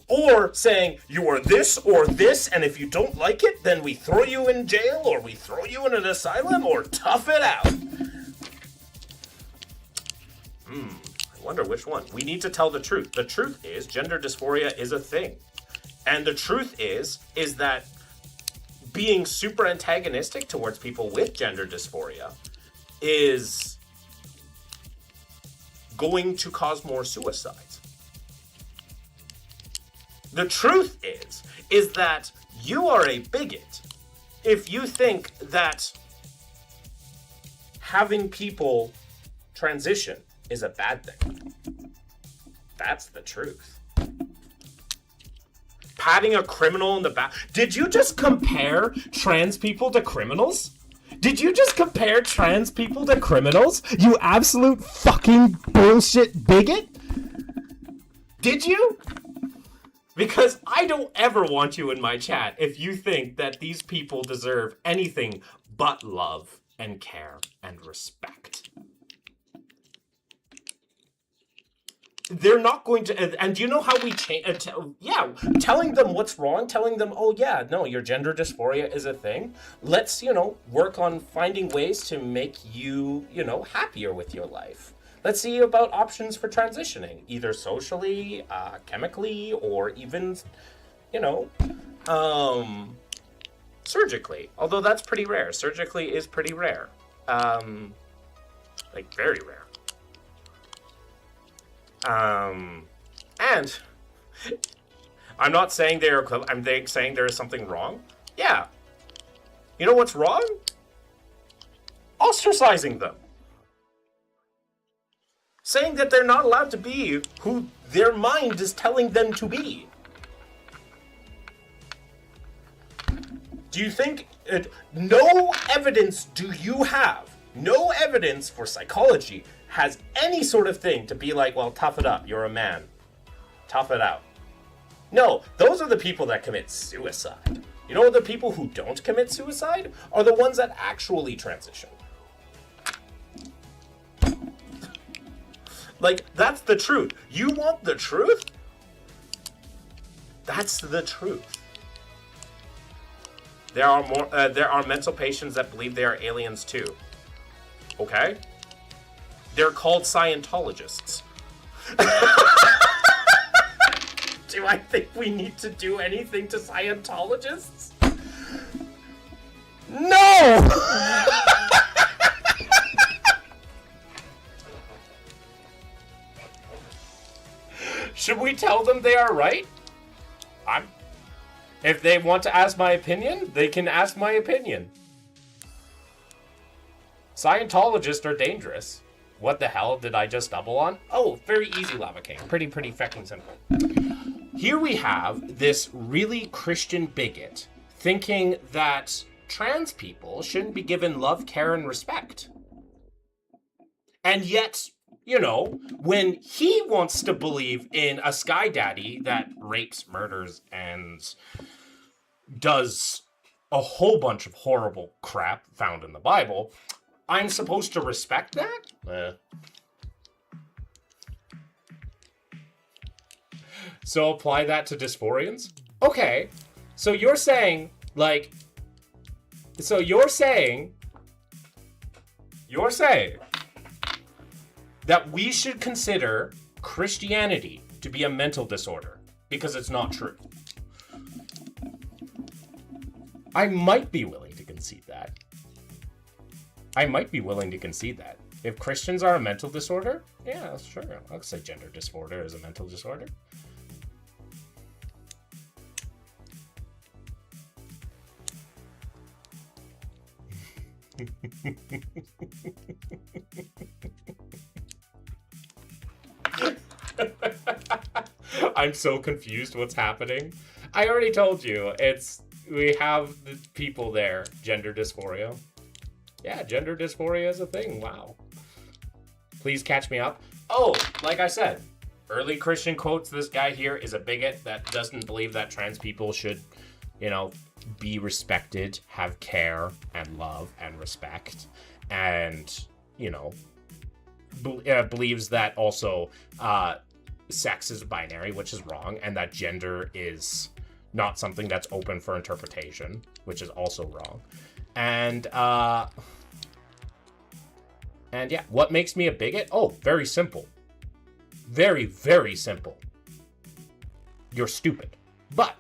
Or saying, you are this or this, and if you don't like it, then we throw you in jail, or we throw you in an asylum, or tough it out. I wonder which one. We need to tell the truth. The truth is, gender dysphoria is a thing. And the truth is that being super antagonistic towards people with gender dysphoria is going to cause more suicides. The truth is that you are a bigot if you think that having people transition is a bad thing. That's the truth. Patting a criminal in the back. Did you just compare trans people to criminals? Did you just compare trans people to criminals? You absolute fucking bullshit bigot? Did you? Because I don't ever want you in my chat if you think that these people deserve anything but love and care and respect. they're not going to, and do you know how we change? Telling them what's wrong, telling them, oh yeah, no, your gender dysphoria is a thing. Let's, work on finding ways to make you, happier with your life. Let's see about options for transitioning, either socially, chemically, or even, surgically. Although that's pretty rare. Surgically is pretty rare. Like very rare. And I'm not saying I'm saying there is something wrong. Yeah. You know what's wrong? Ostracizing them. Saying that they're not allowed to be who their mind is telling them to be. Do you think, no evidence do you have, no evidence for psychology has any sort of thing to be like, well, tough it up, you're a man. Tough it out. No, those are the people that commit suicide. You know the people who don't commit suicide are the ones that actually transition. Like, that's the truth. You want the truth? That's the truth. There are mental patients that believe they are aliens too. Okay? They're called Scientologists. Do I think we need to do anything to Scientologists? No! Should we tell them they are right? If they want to ask my opinion, they can ask my opinion. Scientologists are dangerous. What the hell did I just double on? Oh, very easy, Lava King. Pretty fucking simple. Here we have this really Christian bigot thinking that trans people shouldn't be given love, care, and respect. And yet, when he wants to believe in a sky daddy that rapes, murders, and does a whole bunch of horrible crap found in the Bible, I'm supposed to respect that? So apply that to dysphorians? Okay, so you're saying, that we should consider Christianity to be a mental disorder because it's not true. I might be willing to concede that. If Christians are a mental disorder, yeah, sure. I'll say gender dysphoria is a mental disorder. I'm so confused what's happening. I already told you, we have the people there, gender dysphoria. Yeah, gender dysphoria is a thing, wow. Please catch me up. Oh, like I said, early Christian quotes, this guy here is a bigot that doesn't believe that trans people should, be respected, have care and love and respect, and, believes that also sex is binary, which is wrong, and that gender is not something that's open for interpretation, which is also wrong. And yeah, what makes me a bigot? Oh, very simple. Very, very simple. You're stupid. But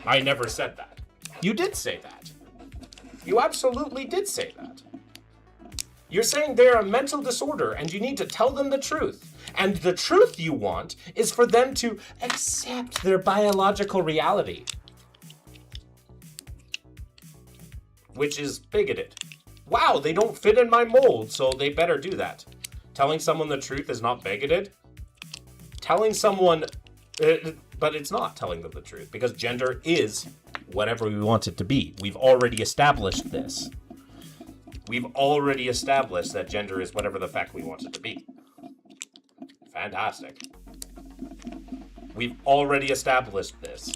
I never said that. You did say that. You absolutely did say that. You're saying they're a mental disorder and you need to tell them the truth. And the truth you want is for them to accept their biological reality. Which is bigoted. Wow, they don't fit in my mold, so they better do that. Telling someone the truth is not bigoted. Telling someone, but it's not telling them the truth, because gender is whatever we want it to be. We've already established this. We've already established that gender is whatever the fuck we want it to be. Fantastic. We've already established this.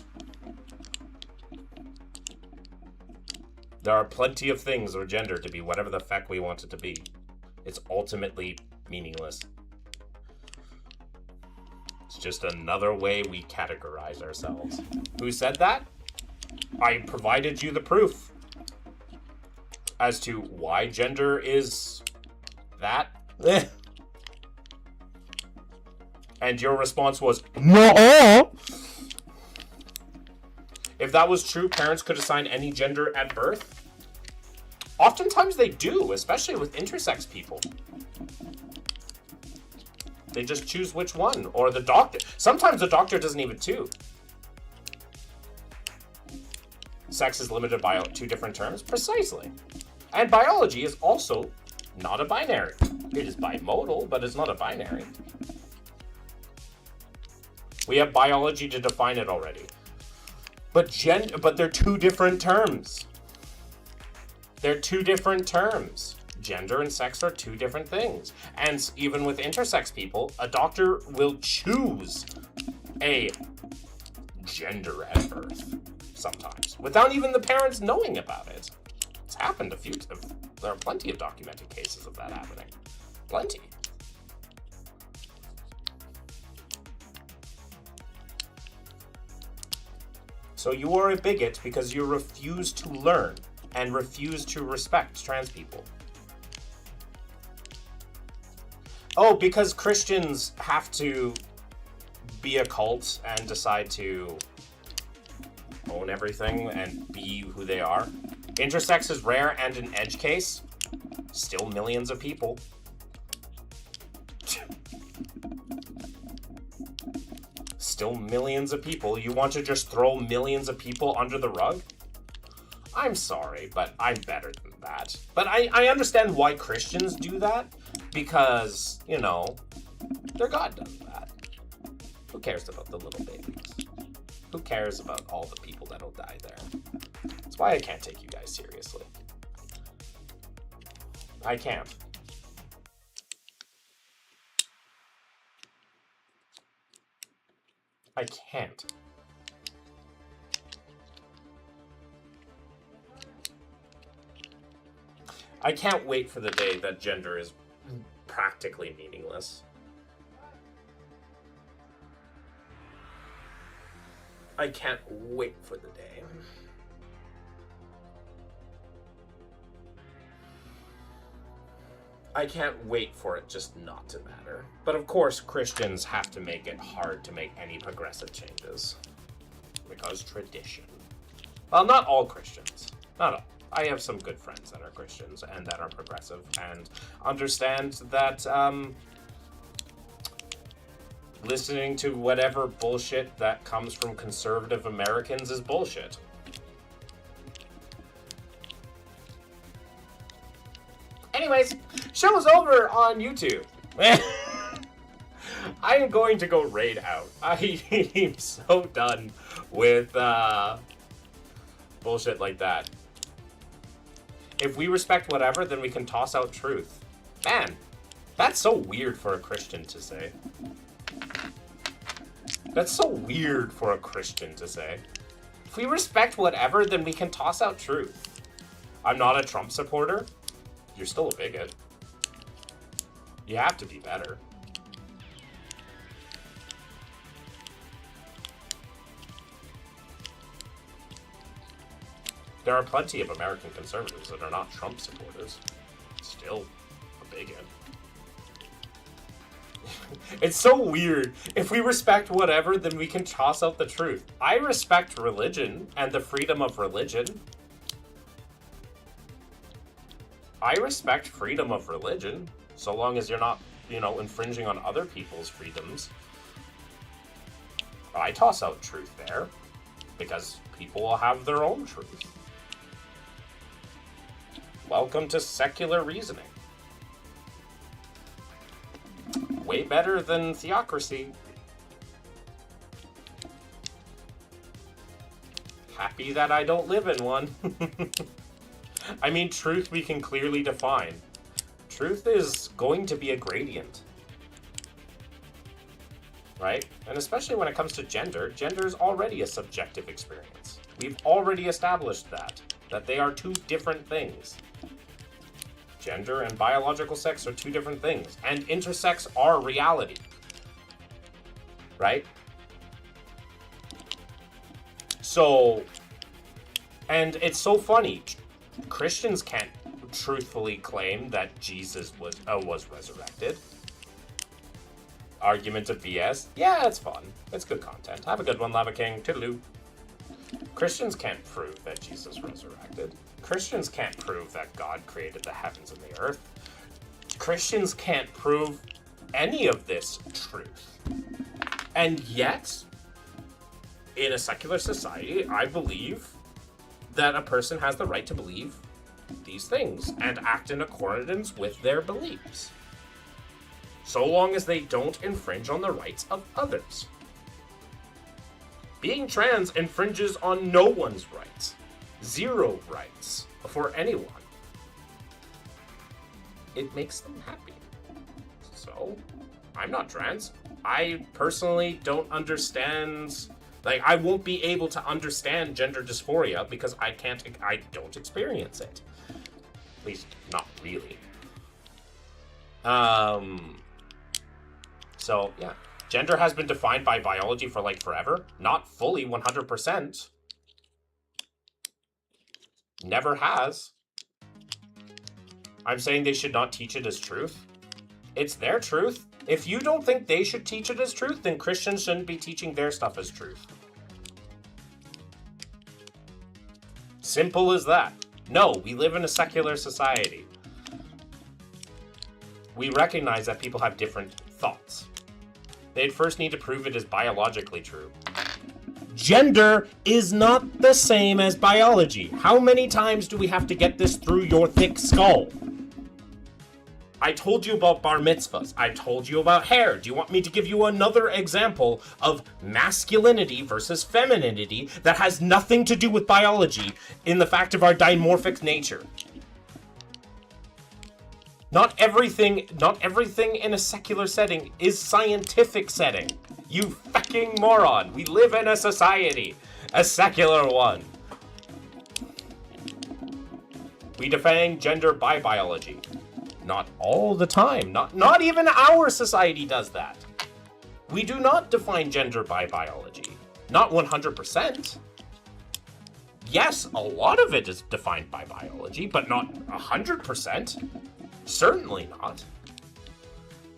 There are plenty of things for gender to be whatever the fuck we want it to be. It's ultimately meaningless. It's just another way we categorize ourselves. Who said that? I provided you the proof as to why gender is that. And your response was, no. If that was true, parents could assign any gender at birth. Oftentimes they do, especially with intersex people. They just choose which one, or the doctor. Sometimes the doctor doesn't even choose. Sex is limited by 2 different terms? Precisely. And biology is also not a binary. It is bimodal, but it's not a binary. We have biology to define it already. But they're 2 different terms. They're 2 different terms. Gender and sex are 2 different things. And even with intersex people, a doctor will choose a gender at birth sometimes, without even the parents knowing about it. It's happened a few times. There are plenty of documented cases of that happening. Plenty. So you are a bigot because you refuse to learn and refuse to respect trans people. Oh, because Christians have to be a cult and decide to own everything and be who they are. Intersex is rare and an edge case. Still millions of people. Still millions of people. You want to just throw millions of people under the rug? I'm sorry, but I'm better than that. But I understand why Christians do that, because, you know, their God does that. Who cares about the little babies? Who cares about all the people that'll die there? That's why I can't take you guys seriously. I can't. I can't. I can't wait for the day that gender is practically meaningless. I can't wait for the day. I can't wait for it just not to matter. But of course, Christians have to make it hard to make any progressive changes. Because tradition. Well, not all Christians. Not all. I have some good friends that are Christians and that are progressive and understand that listening to whatever bullshit that comes from conservative Americans is bullshit. Anyways, show's over on YouTube. I am going to go raid out. I am so done with bullshit like that. If we respect whatever, then we can toss out truth. Man, that's so weird for a Christian to say. That's so weird for a Christian to say. If we respect whatever, then we can toss out truth. I'm not a Trump supporter. You're still a bigot. You have to be better. There are plenty of American conservatives that are not Trump supporters. Still a bigot. It's so weird. If we respect whatever, then we can toss out the truth. I respect religion and the freedom of religion. I respect freedom of religion, so long as you're not, you know, infringing on other people's freedoms. I toss out truth there, because people will have their own truth. Welcome to secular reasoning. Way better than theocracy. Happy that I don't live in one. I mean, truth we can clearly define. Truth is going to be a gradient. Right? And especially when it comes to gender, gender is already a subjective experience. We've already established that they are 2 different things. Gender and biological sex are 2 different things, and intersex are reality. right? So, and it's so funny. Christians can't truthfully claim that Jesus was resurrected. Argument of BS. Yeah, it's fun. It's good content. Have a good one, Lava King. Toodaloo. Christians can't prove that Jesus resurrected. Christians can't prove that God created the heavens and the earth. Christians can't prove any of this truth. And yet, in a secular society, I believe that a person has the right to believe these things and act in accordance with their beliefs, so long as they don't infringe on the rights of others. Being trans infringes on no one's rights. Zero rights for anyone. It makes them happy. So, I'm not trans. I personally don't understand. Like, I won't be able to understand gender dysphoria because I don't experience it. At least, not really. So, yeah. Gender has been defined by biology for, like, forever. Not fully 100%. Never has. I'm saying they should not teach it as truth. It's their truth. If you don't think they should teach it as truth, then Christians shouldn't be teaching their stuff as truth. Simple as that. No, we live in a secular society. We recognize that people have different thoughts. They'd first need to prove it is biologically true. Gender is not the same as biology. How many times do we have to get this through your thick skull? I told you about bar mitzvahs. I told you about hair. Do you want me to give you another example of masculinity versus femininity that has nothing to do with biology in the fact of our dimorphic nature? Not everything in a secular setting is scientific setting. You fucking moron. We live in a society, a secular one. We define gender by biology. Not all the time. Not even our society does that. We do not define gender by biology. Not 100%. Yes, a lot of it is defined by biology, but not 100%. Certainly not.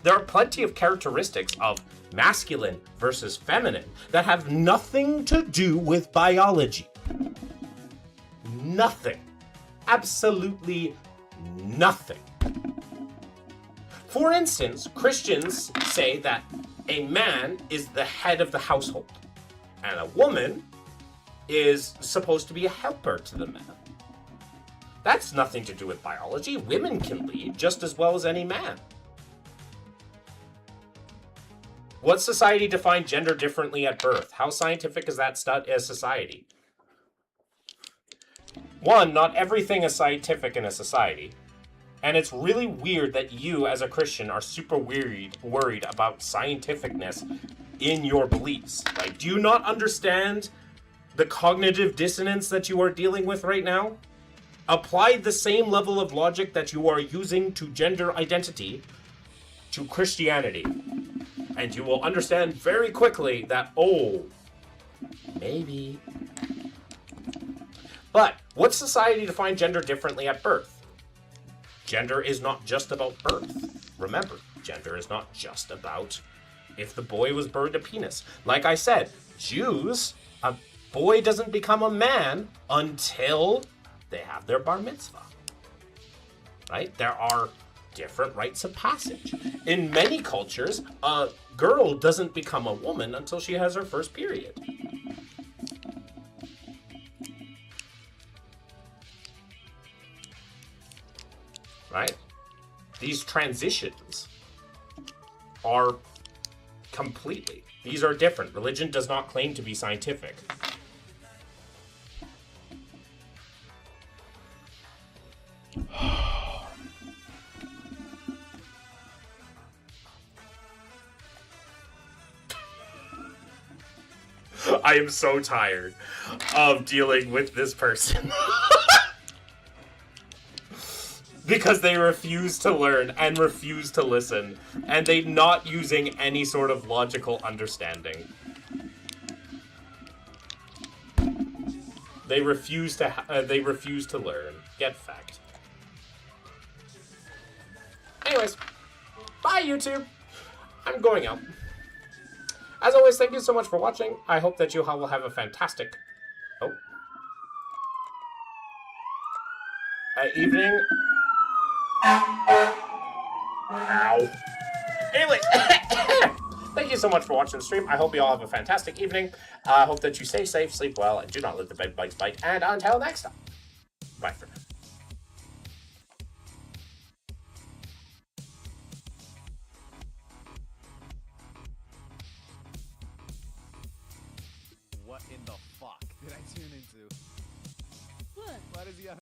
There are plenty of characteristics of masculine versus feminine that have nothing to do with biology. Nothing. Absolutely nothing. For instance, Christians say that a man is the head of the household, and a woman is supposed to be a helper to the man. That's nothing to do with biology. Women can lead just as well as any man. What society defined gender differently at birth? How scientific is that as society? One, not everything is scientific in a society. And it's really weird that you, as a Christian, are super worried about scientificness in your beliefs. Like, do you not understand the cognitive dissonance that you are dealing with right now? Apply the same level of logic that you are using to gender identity to Christianity. And you will understand very quickly that, oh, maybe. But what society defined gender differently at birth? Gender is not just about birth. Remember, gender is not just about if the boy was burned a penis. Like I said, Jews, a boy doesn't become a man until they have their bar mitzvah. Right? There are different rites of passage. In many cultures, a girl doesn't become a woman until she has her first period. Right? These transitions are completely. These are different. Religion does not claim to be scientific. I am so tired of dealing with this person. Because because they refuse to learn and refuse to listen, and they not using any sort of logical understanding. They refuse to learn. Get fact. Anyways, bye YouTube. I'm going out. As always, thank you so much for watching. I hope that you all will have a fantastic evening. Ow. Anyways, thank you so much for watching the stream. I hope you all have a fantastic evening. I hope that you stay safe, sleep well, and do not let the bed bugs bite. And until next time, bye for now. What in the fuck did I tune into? What? Why does he have